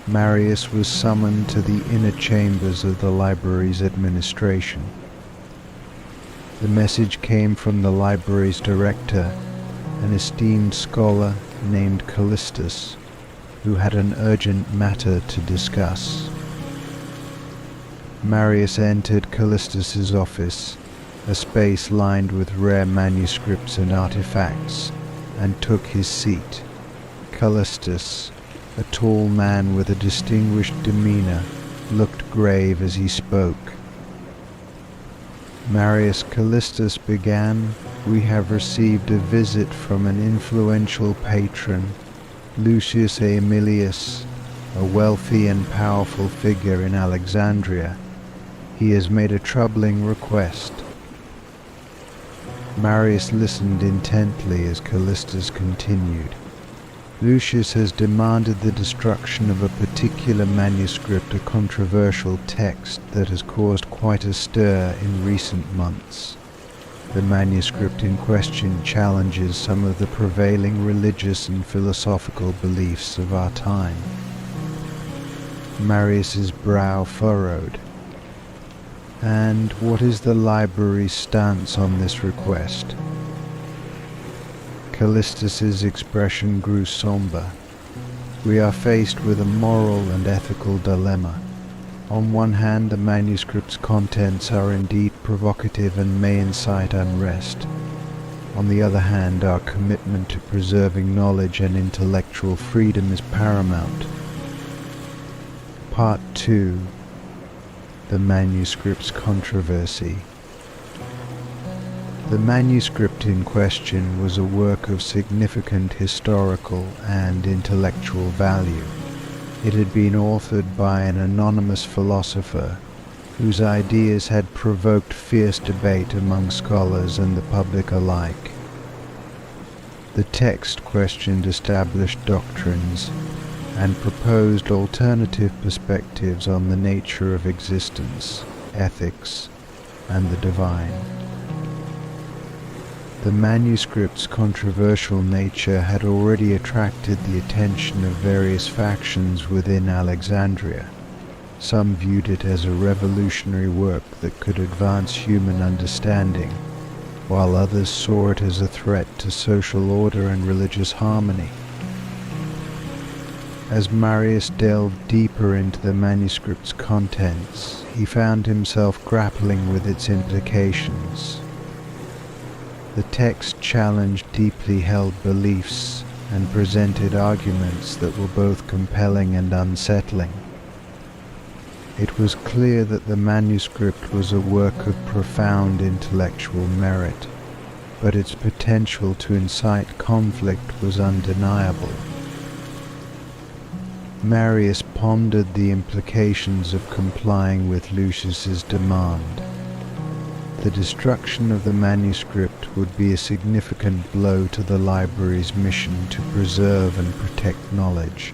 Marius was summoned to the inner chambers of the library's administration. The message came from the library's director, an esteemed scholar named Callistus, who had an urgent matter to discuss. Marius entered Callistus's office, a space lined with rare manuscripts and artifacts, and took his seat. Callistus, a tall man with a distinguished demeanor, looked grave as he spoke. Marius, Callistus began, "We have received a visit from an influential patron, Lucius Aemilius, a wealthy and powerful figure in Alexandria. He has made a troubling request." Marius listened intently as Callistus continued. "Lucius has demanded the destruction of a particular manuscript, a controversial text that has caused quite a stir in recent months. The manuscript in question challenges some of the prevailing religious and philosophical beliefs of our time." Marius's brow furrowed. "And what is the library's stance on this request?" Callistus's expression grew somber. "We are faced with a moral and ethical dilemma. On one hand, the manuscript's contents are indeed provocative and may incite unrest. On the other hand, our commitment to preserving knowledge and intellectual freedom is paramount." Part 2. The Manuscript's Controversy. The manuscript in question was a work of significant historical and intellectual value. It had been authored by an anonymous philosopher whose ideas had provoked fierce debate among scholars and the public alike. The text questioned established doctrines and proposed alternative perspectives on the nature of existence, ethics, and the divine. The manuscript's controversial nature had already attracted the attention of various factions within Alexandria. Some viewed it as a revolutionary work that could advance human understanding, while others saw it as a threat to social order and religious harmony. As Marius delved deeper into the manuscript's contents, he found himself grappling with its implications. The text challenged deeply held beliefs and presented arguments that were both compelling and unsettling. It was clear that the manuscript was a work of profound intellectual merit, but its potential to incite conflict was undeniable. Marius pondered the implications of complying with Lucius's demand. The destruction of the manuscript would be a significant blow to the library's mission to preserve and protect knowledge.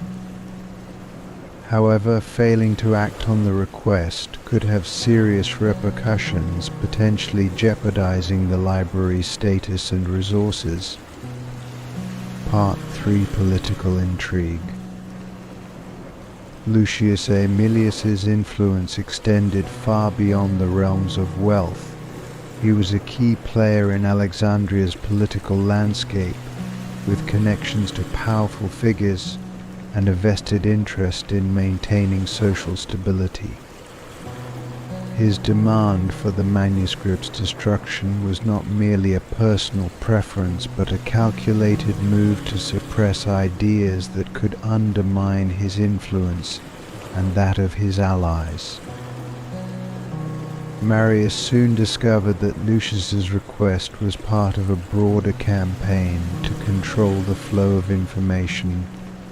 However, failing to act on the request could have serious repercussions, potentially jeopardizing the library's status and resources. Part 3. Political Intrigue. Lucius Aemilius's influence extended far beyond the realms of wealth. He was a key player in Alexandria's political landscape, with connections to powerful figures and a vested interest in maintaining social stability. His demand for the manuscript's destruction was not merely a personal preference, but a calculated move to suppress ideas that could undermine his influence and that of his allies. Marius soon discovered that Lucius's request was part of a broader campaign to control the flow of information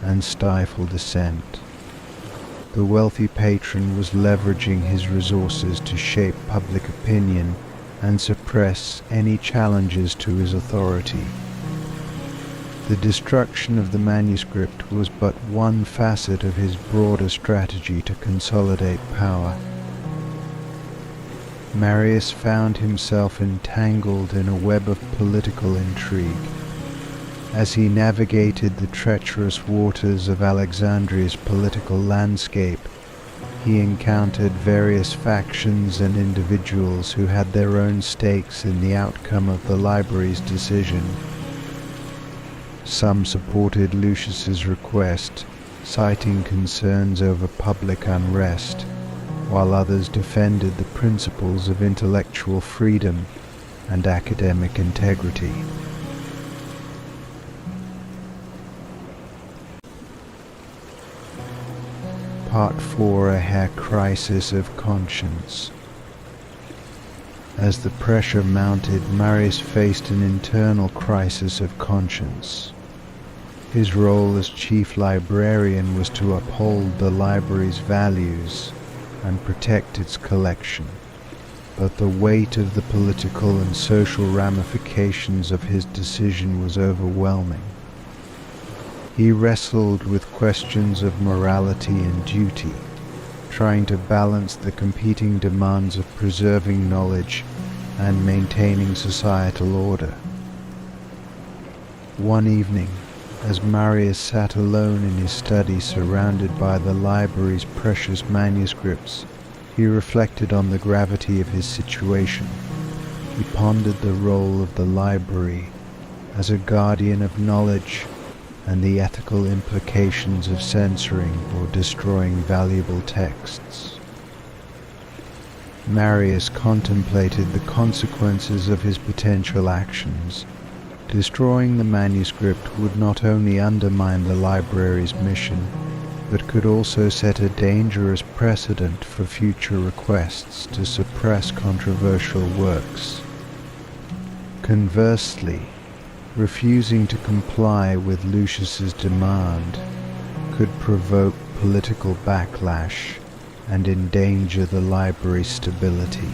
and stifle dissent. The wealthy patron was leveraging his resources to shape public opinion and suppress any challenges to his authority. The destruction of the manuscript was but one facet of his broader strategy to consolidate power. Marius found himself entangled in a web of political intrigue. As he navigated the treacherous waters of Alexandria's political landscape, he encountered various factions and individuals who had their own stakes in the outcome of the library's decision. Some supported Lucius's request, citing concerns over public unrest, while others defended the principles of intellectual freedom and academic integrity. Part 4: A crisis of conscience. As the pressure mounted, Marius faced an internal crisis of conscience. His role as chief librarian was to uphold the library's values and protect its collection, but the weight of the political and social ramifications of his decision was overwhelming. He wrestled with questions of morality and duty, trying to balance the competing demands of preserving knowledge and maintaining societal order. One evening, as Marius sat alone in his study surrounded by the library's precious manuscripts, he reflected on the gravity of his situation. He pondered the role of the library as a guardian of knowledge and the ethical implications of censoring or destroying valuable texts. Marius contemplated the consequences of his potential actions. Destroying the manuscript would not only undermine the library's mission, but could also set a dangerous precedent for future requests to suppress controversial works. Conversely, refusing to comply with Lucius's demand could provoke political backlash and endanger the library's stability.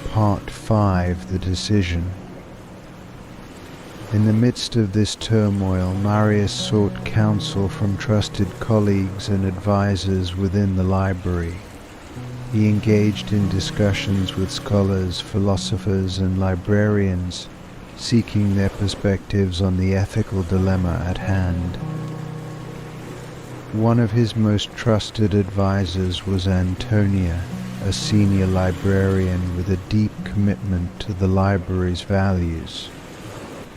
Part 5: The Decision. In the midst of this turmoil, Marius sought counsel from trusted colleagues and advisors within the library. He engaged in discussions with scholars, philosophers, and librarians, seeking their perspectives on the ethical dilemma at hand. One of his most trusted advisors was Antonia, a senior librarian with a deep commitment to the library's values.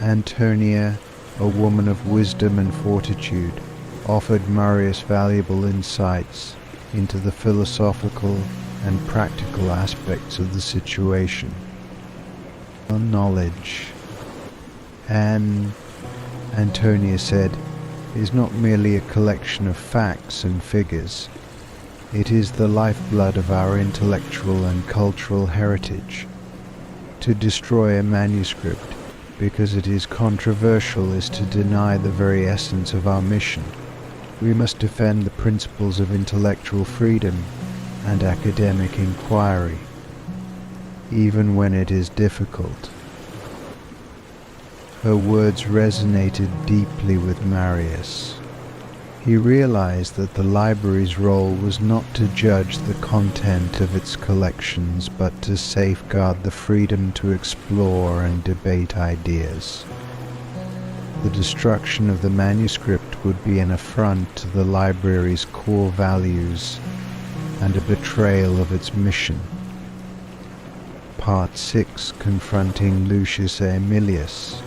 Antonia, a woman of wisdom and fortitude, offered Marius valuable insights into the philosophical and practical aspects of the situation. Knowledge, Antonia said, is not merely a collection of facts and figures. It is the lifeblood of our intellectual and cultural heritage. To destroy a manuscript because it is controversial is to deny the very essence of our mission. We must defend the principles of intellectual freedom and academic inquiry, even when it is difficult. Her words resonated deeply with Marius. He realized that the library's role was not to judge the content of its collections, but to safeguard the freedom to explore and debate ideas. The destruction of the manuscript would be an affront to the library's core values and a betrayal of its mission. Part 6: Confronting Lucius Aemilius.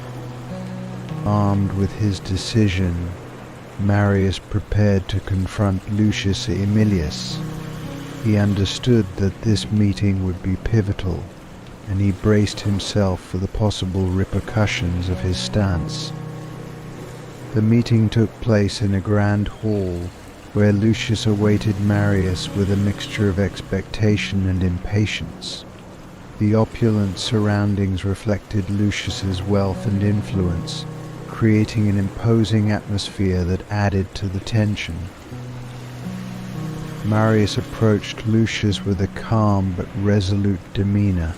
Armed with his decision, Marius prepared to confront Lucius Aemilius. He understood that this meeting would be pivotal, and he braced himself for the possible repercussions of his stance. The meeting took place in a grand hall, where Lucius awaited Marius with a mixture of expectation and impatience. The opulent surroundings reflected Lucius's wealth and influence, creating an imposing atmosphere that added to the tension. Marius approached Lucius with a calm but resolute demeanor.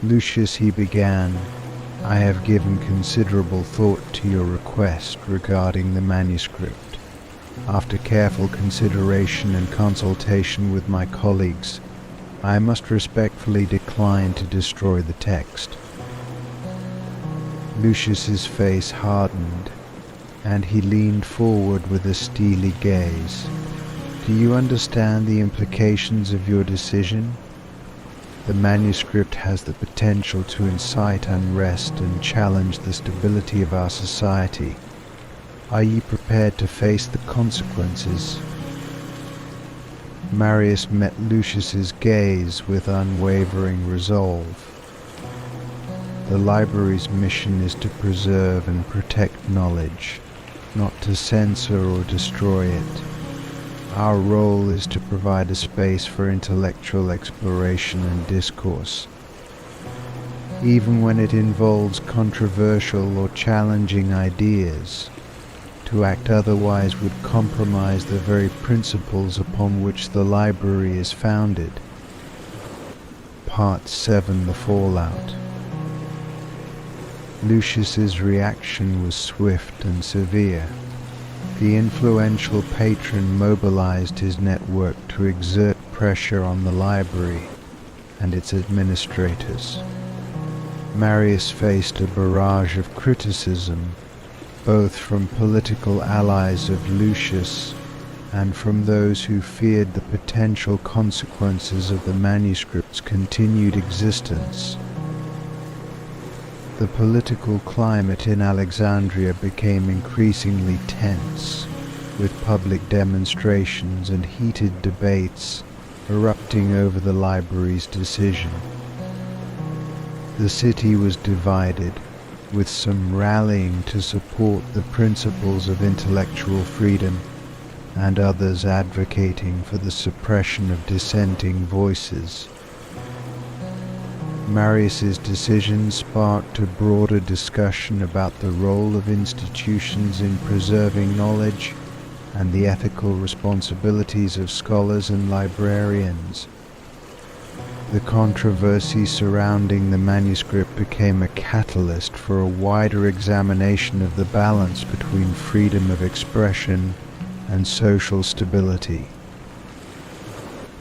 "Lucius," he began, "I have given considerable thought to your request regarding the manuscript. After careful consideration and consultation with my colleagues, I must respectfully decline to destroy the text." Lucius's face hardened, and he leaned forward with a steely gaze. "Do you understand the implications of your decision? The manuscript has the potential to incite unrest and challenge the stability of our society. Are ye prepared to face the consequences? Marius met Lucius's gaze with unwavering resolve. The library's mission is to preserve and protect knowledge, not to censor or destroy it. Our role is to provide a space for intellectual exploration and discourse, even when it involves controversial or challenging ideas. To act otherwise would compromise the very principles upon which the library is founded. Part 7: The Fallout. Lucius's reaction was swift and severe. The influential patron mobilized his network to exert pressure on the library and its administrators. Marius faced a barrage of criticism, both from political allies of Lucius and from those who feared the potential consequences of the manuscript's continued existence. The political climate in Alexandria became increasingly tense, with public demonstrations and heated debates erupting over the library's decision. The city was divided, with some rallying to support the principles of intellectual freedom and others advocating for the suppression of dissenting voices. Marius's decision sparked a broader discussion about the role of institutions in preserving knowledge and the ethical responsibilities of scholars and librarians. The controversy surrounding the manuscript became a catalyst for a wider examination of the balance between freedom of expression and social stability.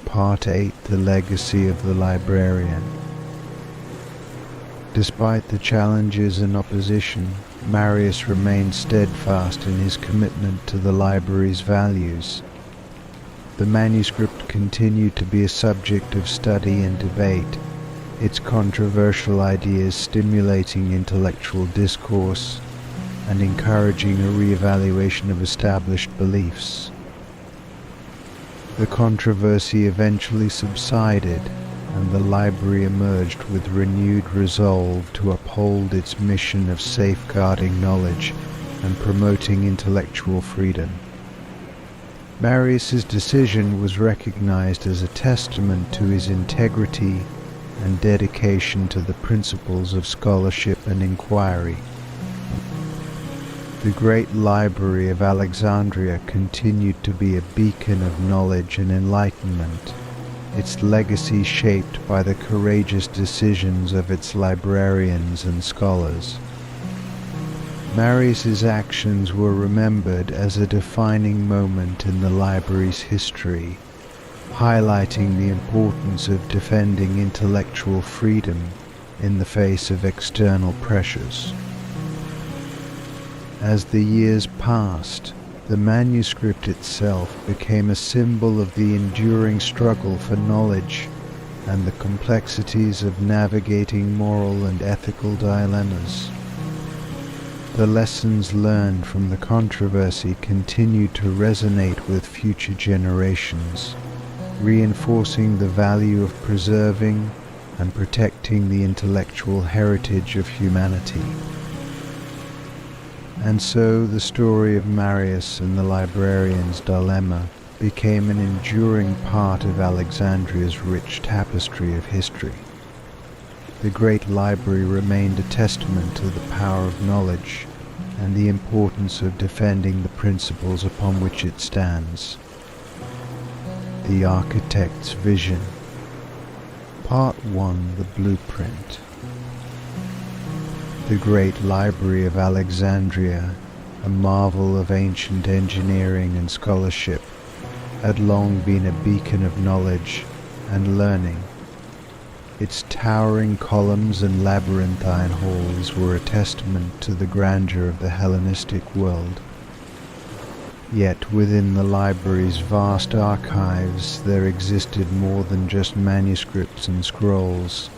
Part 8: The Legacy of the Librarian. Despite the challenges and opposition, Marius remained steadfast in his commitment to the library's values. The manuscript continued to be a subject of study and debate, its controversial ideas stimulating intellectual discourse and encouraging a re-evaluation of established beliefs. The controversy eventually subsided, and the library emerged with renewed resolve to uphold its mission of safeguarding knowledge and promoting intellectual freedom. Marius's decision was recognized as a testament to his integrity and dedication to the principles of scholarship and inquiry. The Great Library of Alexandria continued to be a beacon of knowledge and enlightenment, its legacy shaped by the courageous decisions of its librarians and scholars. Marius's actions were remembered as a defining moment in the library's history, highlighting the importance of defending intellectual freedom in the face of external pressures. As the years passed, the manuscript itself became a symbol of the enduring struggle for knowledge and the complexities of navigating moral and ethical dilemmas. The lessons learned from the controversy continued to resonate with future generations, reinforcing the value of preserving and protecting the intellectual heritage of humanity. And so the story of Marius and the librarian's dilemma became an enduring part of Alexandria's rich tapestry of history. The Great Library remained a testament to the power of knowledge and the importance of defending the principles upon which it stands. The Architect's Vision. Part 1: The Blueprint. The Great Library of Alexandria, a marvel of ancient engineering and scholarship, had long been a beacon of knowledge and learning. Its towering columns and labyrinthine halls were a testament to the grandeur of the Hellenistic world. Yet within the library's vast archives there existed more than just manuscripts and scrolls.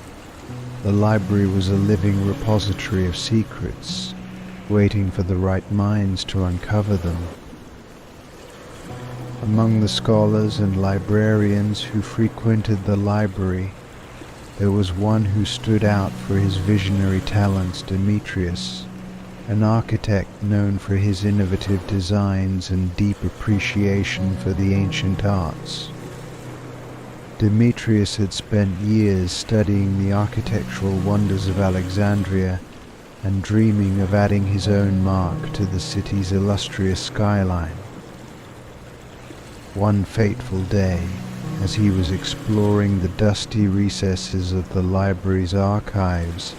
The library was a living repository of secrets, waiting for the right minds to uncover them. Among the scholars and librarians who frequented the library, there was one who stood out for his visionary talents, Demetrius, an architect known for his innovative designs and deep appreciation for the ancient arts. Demetrius had spent years studying the architectural wonders of Alexandria and dreaming of adding his own mark to the city's illustrious skyline. One fateful day, as he was exploring the dusty recesses of the library's archives,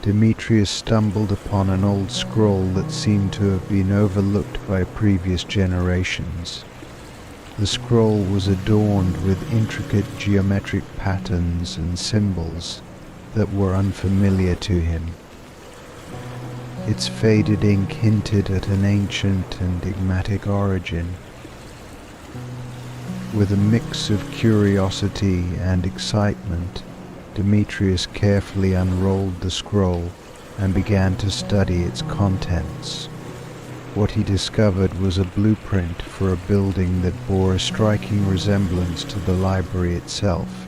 Demetrius stumbled upon an old scroll that seemed to have been overlooked by previous generations. The scroll was adorned with intricate geometric patterns and symbols that were unfamiliar to him. Its faded ink hinted at an ancient and enigmatic origin. With a mix of curiosity and excitement, Demetrius carefully unrolled the scroll and began to study its contents. What he discovered was a blueprint for a building that bore a striking resemblance to the library itself,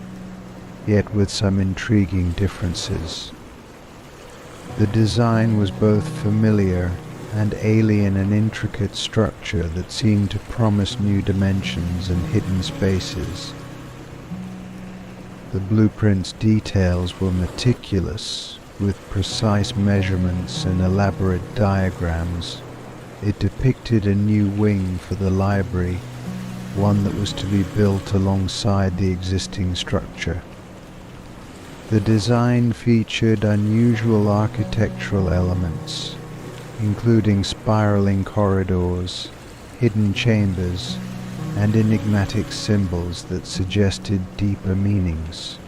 yet with some intriguing differences. The design was both familiar and alien, an intricate structure that seemed to promise new dimensions and hidden spaces. The blueprint's details were meticulous, with precise measurements and elaborate diagrams. It depicted a new wing for the library, one that was to be built alongside the existing structure. The design featured unusual architectural elements, including spiraling corridors, hidden chambers, and enigmatic symbols that suggested deeper meanings.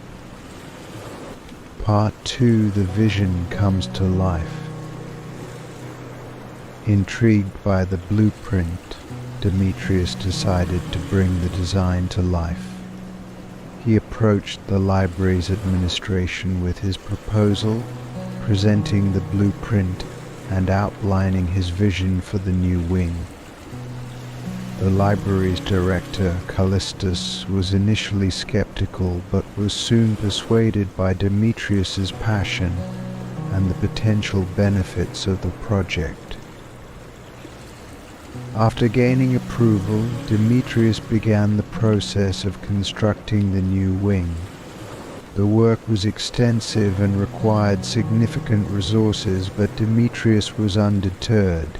Part 2: The vision comes to life. Intrigued by the blueprint, Demetrius decided to bring the design to life. He approached the library's administration with his proposal, presenting the blueprint and outlining his vision for the new wing. The library's director, Callistus, was initially skeptical but was soon persuaded by Demetrius's passion and the potential benefits of the project. After gaining approval, Demetrius began the process of constructing the new wing. The work was extensive and required significant resources, but Demetrius was undeterred.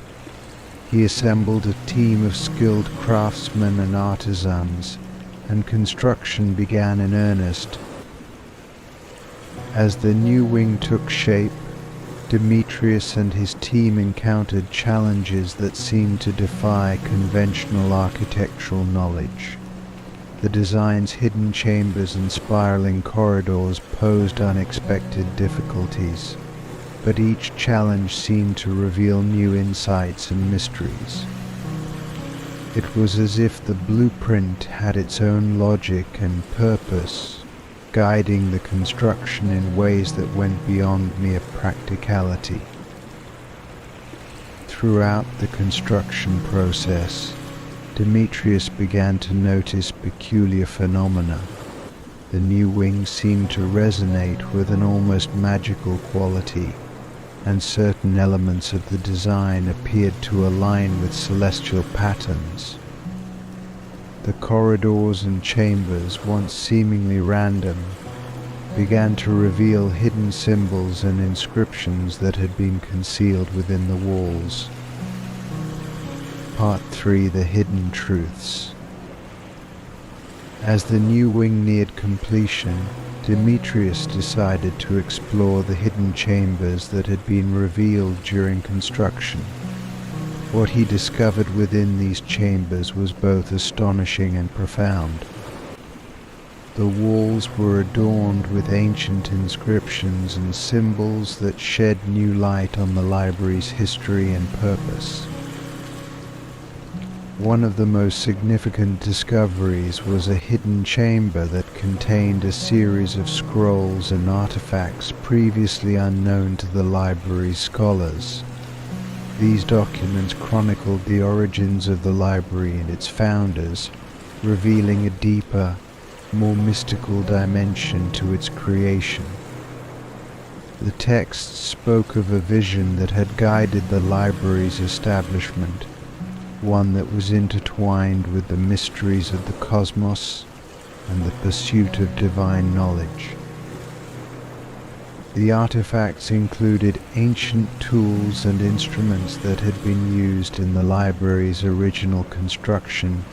He assembled a team of skilled craftsmen and artisans, and construction began in earnest. As the new wing took shape, Demetrius and his team encountered challenges that seemed to defy conventional architectural knowledge. The design's hidden chambers and spiraling corridors posed unexpected difficulties, but each challenge seemed to reveal new insights and mysteries. It was as if the blueprint had its own logic and purpose, guiding the construction in ways that went beyond mere practicality. Throughout the construction process, Demetrius began to notice peculiar phenomena. The new wing seemed to resonate with an almost magical quality, and certain elements of the design appeared to align with celestial patterns. The corridors and chambers, once seemingly random, began to reveal hidden symbols and inscriptions that had been concealed within the walls. Part 3: The Hidden Truths. As the new wing neared completion, Demetrius decided to explore the hidden chambers that had been revealed during construction. What he discovered within these chambers was both astonishing and profound. The walls were adorned with ancient inscriptions and symbols that shed new light on the library's history and purpose. One of the most significant discoveries was a hidden chamber that contained a series of scrolls and artifacts previously unknown to the library's scholars. These documents chronicled the origins of the library and its founders, revealing a deeper, more mystical dimension to its creation. The texts spoke of a vision that had guided the library's establishment, one that was intertwined with the mysteries of the cosmos and the pursuit of divine knowledge. The artifacts included ancient tools and instruments that had been used in the library's original construction,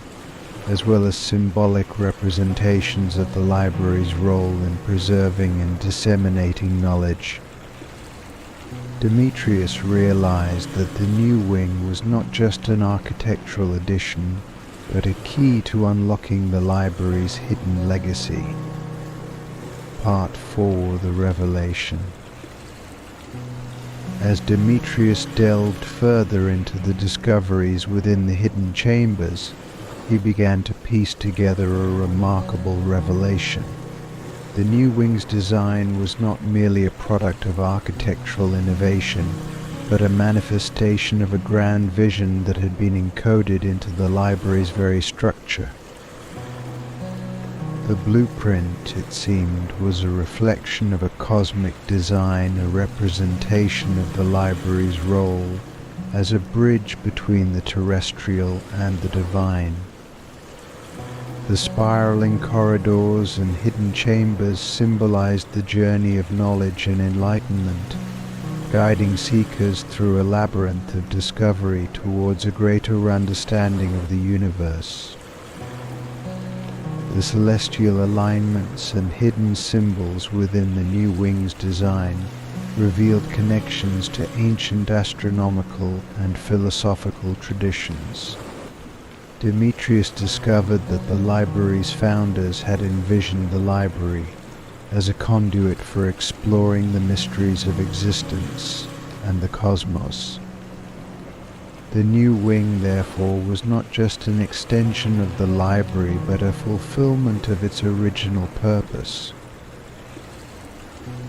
as well as symbolic representations of the library's role in preserving and disseminating knowledge. Demetrius realized that the new wing was not just an architectural addition, but a key to unlocking the library's hidden legacy. Part 4: The Revelation. As Demetrius delved further into the discoveries within the hidden chambers, he began to piece together a remarkable revelation. The new wing's design was not merely a product of architectural innovation, but a manifestation of a grand vision that had been encoded into the library's very structure. The blueprint, it seemed, was a reflection of a cosmic design, a representation of the library's role as a bridge between the terrestrial and the divine. The spiraling corridors and hidden chambers symbolized the journey of knowledge and enlightenment, guiding seekers through a labyrinth of discovery towards a greater understanding of the universe. The celestial alignments and hidden symbols within the new wing's design revealed connections to ancient astronomical and philosophical traditions. Demetrius discovered that the library's founders had envisioned the library as a conduit for exploring the mysteries of existence and the cosmos. The new wing, therefore, was not just an extension of the library, but a fulfillment of its original purpose.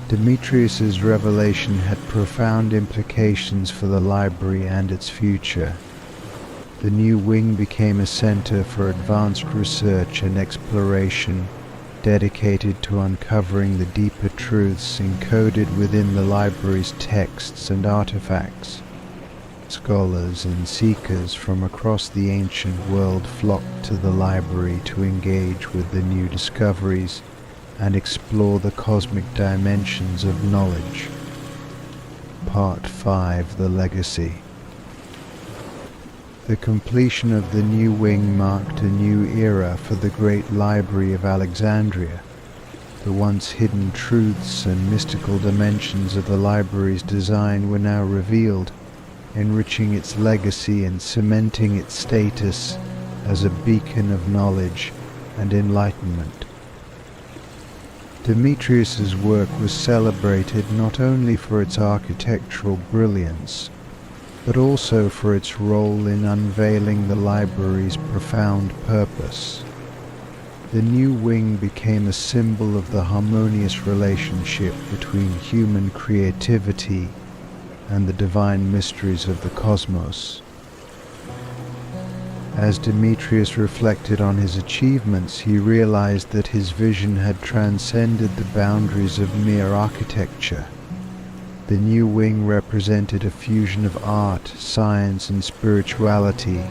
Demetrius's revelation had profound implications for the library and its future. The new wing became a center for advanced research and exploration, dedicated to uncovering the deeper truths encoded within the library's texts and artifacts. Scholars and seekers from across the ancient world flocked to the library to engage with the new discoveries and explore the cosmic dimensions of knowledge. Part 5: The Legacy. The completion of the new wing marked a new era for the Great Library of Alexandria. The once hidden truths and mystical dimensions of the library's design were now revealed, enriching its legacy and cementing its status as a beacon of knowledge and enlightenment. Demetrius's work was celebrated not only for its architectural brilliance, but also for its role in unveiling the library's profound purpose. The new wing became a symbol of the harmonious relationship between human creativity and the divine mysteries of the cosmos. As Demetrius reflected on his achievements, he realized that his vision had transcended the boundaries of mere architecture. The new wing represented a fusion of art, science, and spirituality,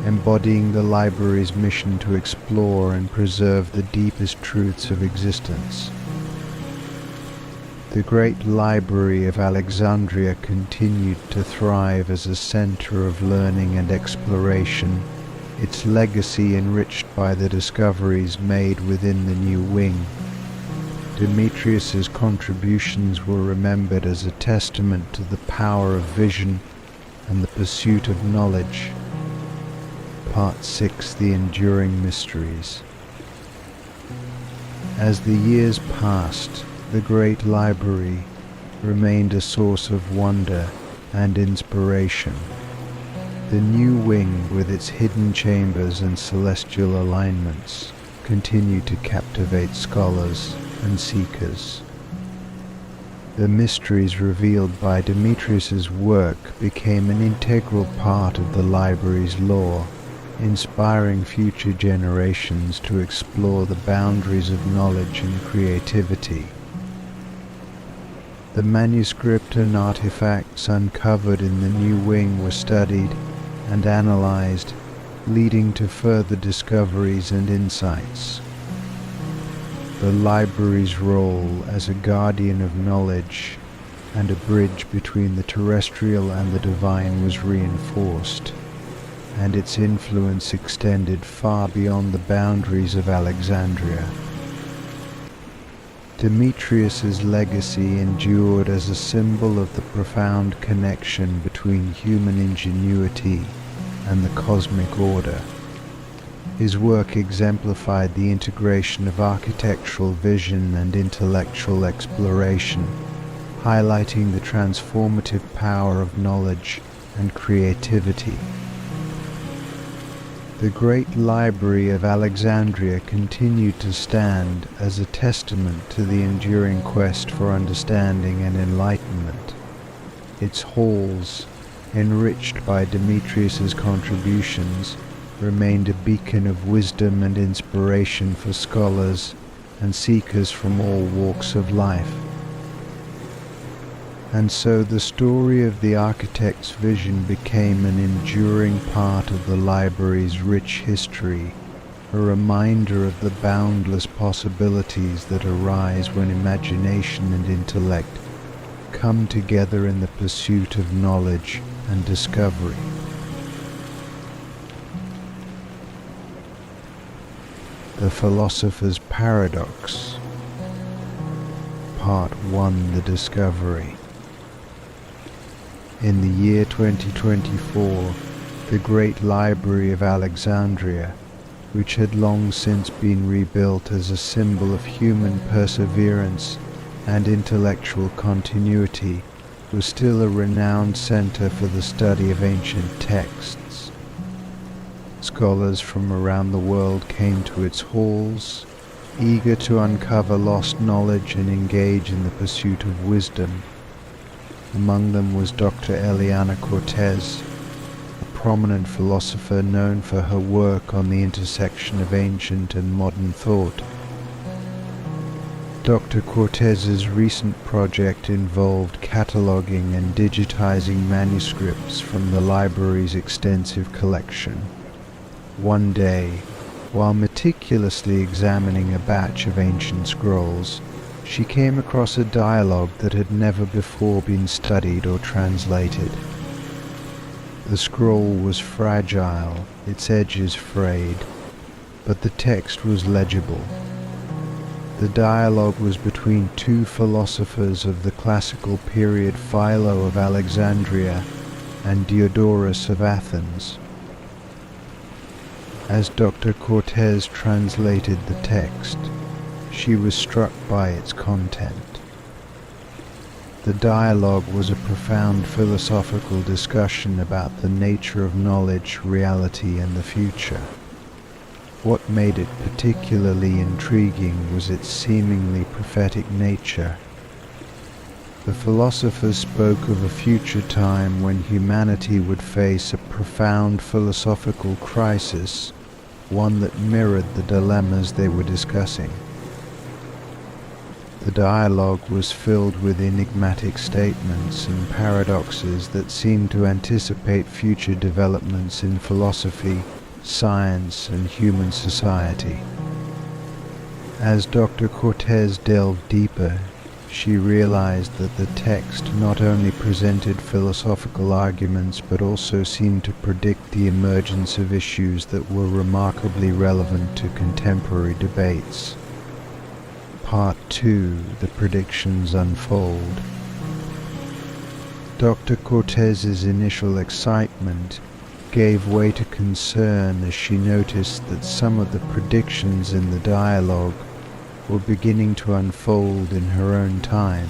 embodying the library's mission to explore and preserve the deepest truths of existence. The Great Library of Alexandria continued to thrive as a center of learning and exploration, its legacy enriched by the discoveries made within the new wing. Demetrius's contributions were remembered as a testament to the power of vision and the pursuit of knowledge. Part 6: The Enduring Mysteries. As the years passed, the Great Library remained a source of wonder and inspiration. The new wing, with its hidden chambers and celestial alignments, continued to captivate scholars and seekers. The mysteries revealed by Demetrius's work became an integral part of the library's lore, inspiring future generations to explore the boundaries of knowledge and creativity. The manuscript and artifacts uncovered in the new wing were studied and analyzed, leading to further discoveries and insights. The library's role as a guardian of knowledge and a bridge between the terrestrial and the divine was reinforced, and its influence extended far beyond the boundaries of Alexandria. Demetrius's legacy endured as a symbol of the profound connection between human ingenuity and the cosmic order. His work exemplified the integration of architectural vision and intellectual exploration, highlighting the transformative power of knowledge and creativity. The Great Library of Alexandria continued to stand as a testament to the enduring quest for understanding and enlightenment. Its halls, enriched by Demetrius's contributions, remained a beacon of wisdom and inspiration for scholars and seekers from all walks of life. And so the story of the architect's vision became an enduring part of the library's rich history, a reminder of the boundless possibilities that arise when imagination and intellect come together in the pursuit of knowledge and discovery. The Philosopher's Paradox. Part 1. The Discovery. In the year 2024, the Great Library of Alexandria, which had long since been rebuilt as a symbol of human perseverance and intellectual continuity, was still a renowned center for the study of ancient texts. Scholars from around the world came to its halls, eager to uncover lost knowledge and engage in the pursuit of wisdom. Among them was Dr. Eliana Cortez, a prominent philosopher known for her work on the intersection of ancient and modern thought. Dr. Cortez's recent project involved cataloging and digitizing manuscripts from the library's extensive collection. One day, while meticulously examining a batch of ancient scrolls, she came across a dialogue that had never before been studied or translated. The scroll was fragile, its edges frayed, but the text was legible. The dialogue was between two philosophers of the classical period, Philo of Alexandria and Diodorus of Athens. As Dr. Cortez translated the text, she was struck by its content. The dialogue was a profound philosophical discussion about the nature of knowledge, reality, and the future. What made it particularly intriguing was its seemingly prophetic nature. The philosophers spoke of a future time when humanity would face a profound philosophical crisis, one that mirrored the dilemmas they were discussing. The dialogue was filled with enigmatic statements and paradoxes that seemed to anticipate future developments in philosophy, science, and human society. As Dr. Cortez delved deeper, she realized that the text not only presented philosophical arguments but also seemed to predict the emergence of issues that were remarkably relevant to contemporary debates. Part 2. The Predictions Unfold. Dr. Cortez's initial excitement gave way to concern as she noticed that some of the predictions in the dialogue were beginning to unfold in her own time.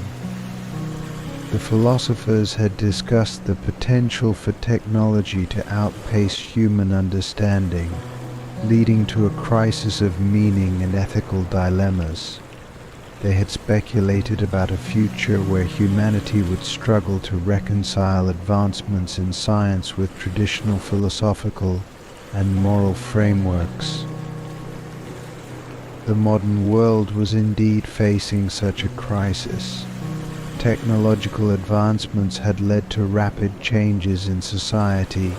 The philosophers had discussed the potential for technology to outpace human understanding, leading to a crisis of meaning and ethical dilemmas. They had speculated about a future where humanity would struggle to reconcile advancements in science with traditional philosophical and moral frameworks. The modern world was indeed facing such a crisis. Technological advancements had led to rapid changes in society,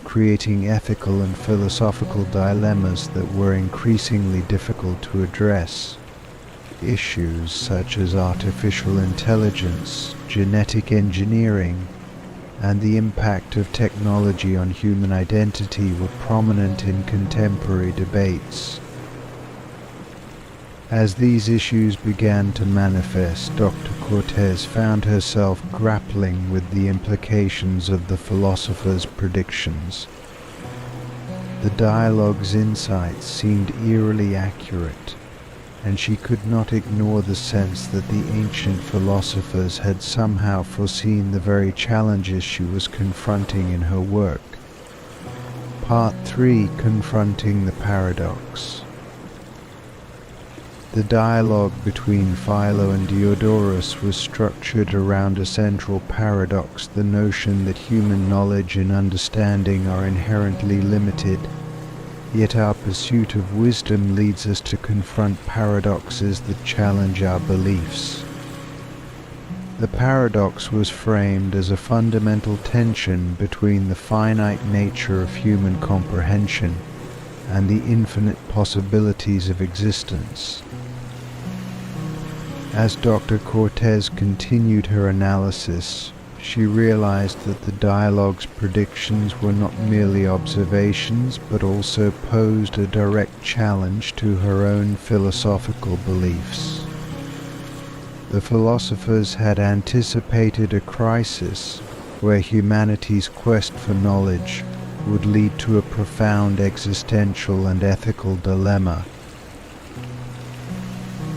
creating ethical and philosophical dilemmas that were increasingly difficult to address. Issues such as artificial intelligence, genetic engineering, and the impact of technology on human identity were prominent in contemporary debates. As these issues began to manifest, Dr. Cortez found herself grappling with the implications of the philosopher's predictions. The dialogue's insights seemed eerily accurate, and she could not ignore the sense that the ancient philosophers had somehow foreseen the very challenges she was confronting in her work. Part 3: Confronting the Paradox. The dialogue between Philo and Diodorus was structured around a central paradox: the notion that human knowledge and understanding are inherently limited, yet our pursuit of wisdom leads us to confront paradoxes that challenge our beliefs. The paradox was framed as a fundamental tension between the finite nature of human comprehension and the infinite possibilities of existence. As Dr. Cortez continued her analysis, she realized that the dialogue's predictions were not merely observations, but also posed a direct challenge to her own philosophical beliefs. The philosophers had anticipated a crisis where humanity's quest for knowledge would lead to a profound existential and ethical dilemma.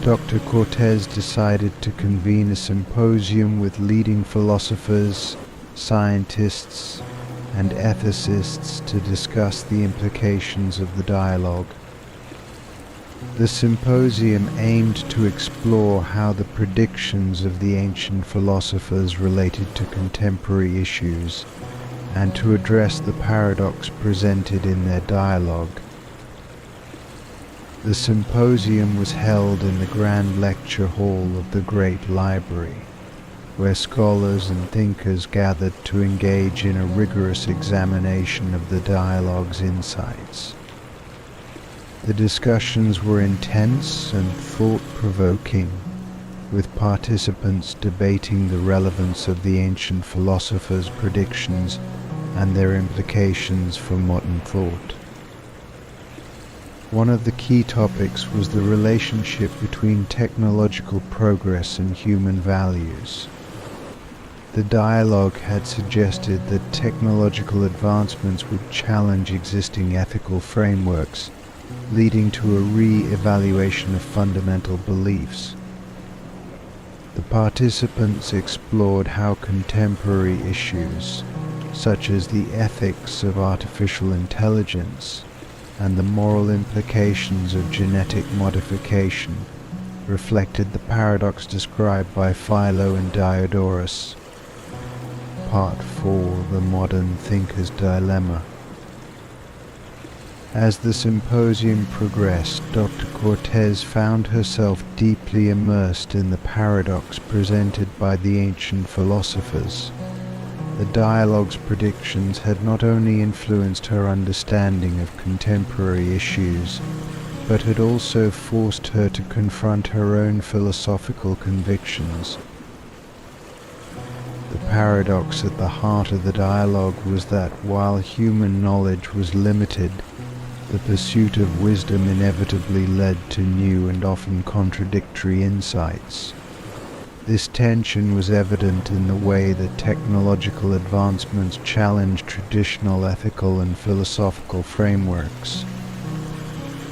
Dr. Cortez decided to convene a symposium with leading philosophers, scientists, and ethicists to discuss the implications of the dialogue. The symposium aimed to explore how the predictions of the ancient philosophers related to contemporary issues, and to address the paradox presented in their dialogue. The symposium was held in the Grand Lecture Hall of the Great Library, where scholars and thinkers gathered to engage in a rigorous examination of the dialogue's insights. The discussions were intense and thought-provoking, with participants debating the relevance of the ancient philosophers' predictions and their implications for modern thought. One of the key topics was the relationship between technological progress and human values. The dialogue had suggested that technological advancements would challenge existing ethical frameworks, leading to a re-evaluation of fundamental beliefs. The participants explored how contemporary issues, such as the ethics of artificial intelligence and the moral implications of genetic modification, reflected the paradox described by Philo and Diodorus. Part 4: The Modern Thinker's Dilemma. As the symposium progressed, Dr. Cortez found herself deeply immersed in the paradox presented by the ancient philosophers. The dialogue's predictions had not only influenced her understanding of contemporary issues, but had also forced her to confront her own philosophical convictions. The paradox at the heart of the dialogue was that while human knowledge was limited, the pursuit of wisdom inevitably led to new and often contradictory insights. This tension was evident in the way that technological advancements challenged traditional ethical and philosophical frameworks.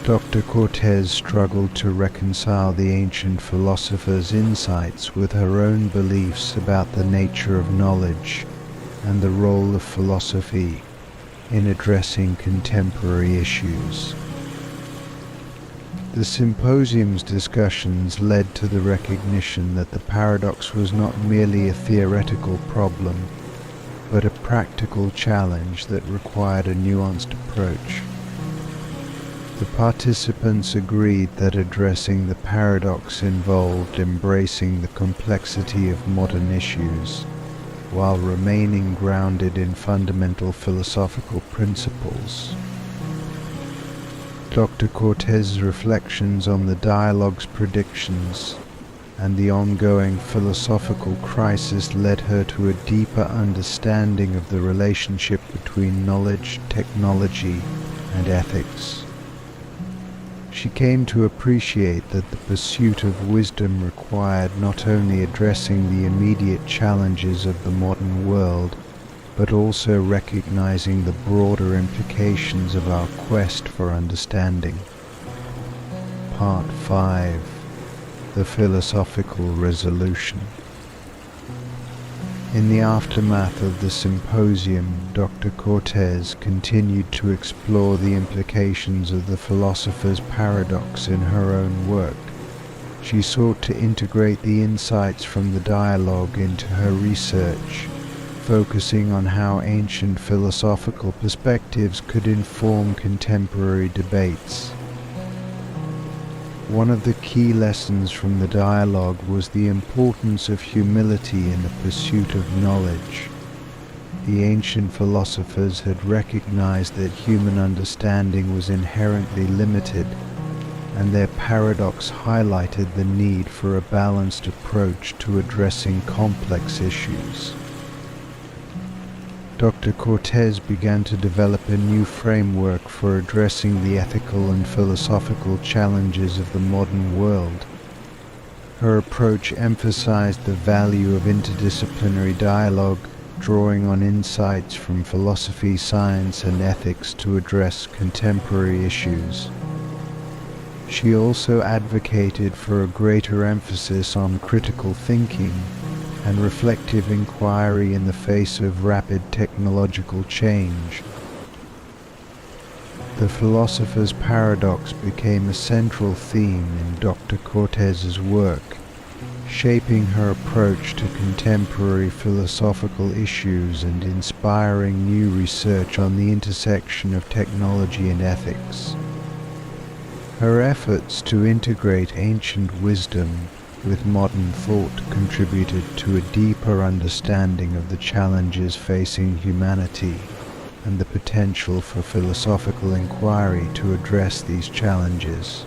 Dr. Cortez struggled to reconcile the ancient philosophers' insights with her own beliefs about the nature of knowledge and the role of philosophy in addressing contemporary issues. The symposium's discussions led to the recognition that the paradox was not merely a theoretical problem, but a practical challenge that required a nuanced approach. The participants agreed that addressing the paradox involved embracing the complexity of modern issues, while remaining grounded in fundamental philosophical principles. Dr. Cortez's reflections on the dialogue's predictions and the ongoing philosophical crisis led her to a deeper understanding of the relationship between knowledge, technology, and ethics. She came to appreciate that the pursuit of wisdom required not only addressing the immediate challenges of the modern world, but also recognizing the broader implications of our quest for understanding. Part 5. The Philosophical Resolution. In the aftermath of the symposium, Dr. Cortez continued to explore the implications of the philosopher's paradox in her own work. She sought to integrate the insights from the dialogue into her research, focusing on how ancient philosophical perspectives could inform contemporary debates. One of the key lessons from the dialogue was the importance of humility in the pursuit of knowledge. The ancient philosophers had recognized that human understanding was inherently limited, and their paradox highlighted the need for a balanced approach to addressing complex issues. Dr. Cortez began to develop a new framework for addressing the ethical and philosophical challenges of the modern world. Her approach emphasized the value of interdisciplinary dialogue, drawing on insights from philosophy, science, and ethics to address contemporary issues. She also advocated for a greater emphasis on critical thinking and reflective inquiry in the face of rapid technological change. The philosopher's paradox became a central theme in Dr. Cortez's work, shaping her approach to contemporary philosophical issues and inspiring new research on the intersection of technology and ethics. Her efforts to integrate ancient wisdom with modern thought contributed to a deeper understanding of the challenges facing humanity and the potential for philosophical inquiry to address these challenges.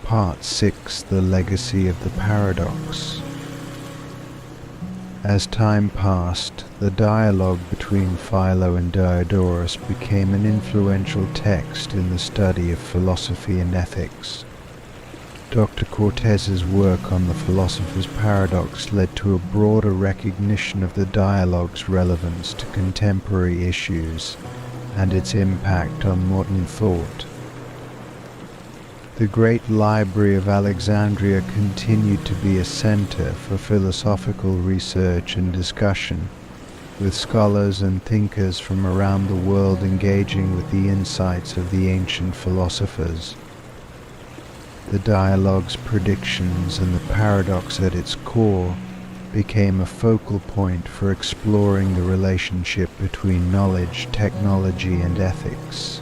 Part 6. The Legacy of the Paradox. As time passed, the dialogue between Philo and Diodorus became an influential text in the study of philosophy and ethics. Dr. Cortez's work on the philosopher's paradox led to a broader recognition of the dialogue's relevance to contemporary issues and its impact on modern thought. The Great Library of Alexandria continued to be a center for philosophical research and discussion, with scholars and thinkers from around the world engaging with the insights of the ancient philosophers. The dialogue's predictions and the paradox at its core became a focal point for exploring the relationship between knowledge, technology, and ethics.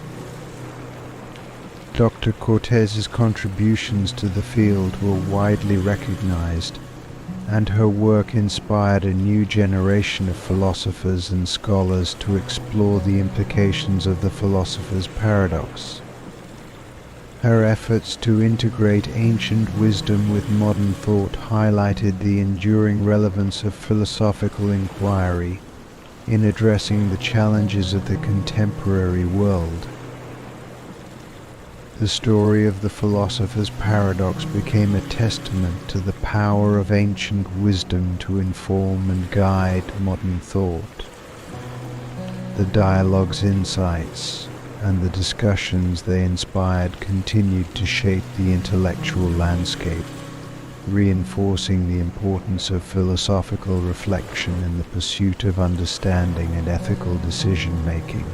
Dr. Cortez's contributions to the field were widely recognized, and her work inspired a new generation of philosophers and scholars to explore the implications of the philosopher's paradox. Her efforts to integrate ancient wisdom with modern thought highlighted the enduring relevance of philosophical inquiry in addressing the challenges of the contemporary world. The story of the philosopher's paradox became a testament to the power of ancient wisdom to inform and guide modern thought. The dialogue's insights and the discussions they inspired continued to shape the intellectual landscape, reinforcing the importance of philosophical reflection in the pursuit of understanding and ethical decision-making.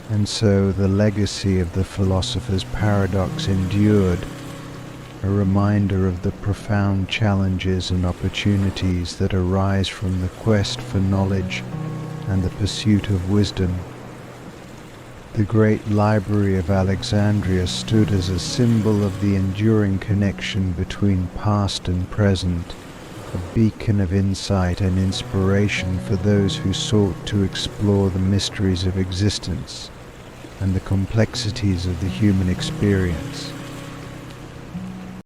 And so the legacy of the philosopher's paradox endured, a reminder of the profound challenges and opportunities that arise from the quest for knowledge and the pursuit of wisdom. The Great Library of Alexandria stood as a symbol of the enduring connection between past and present, a beacon of insight and inspiration for those who sought to explore the mysteries of existence and the complexities of the human experience.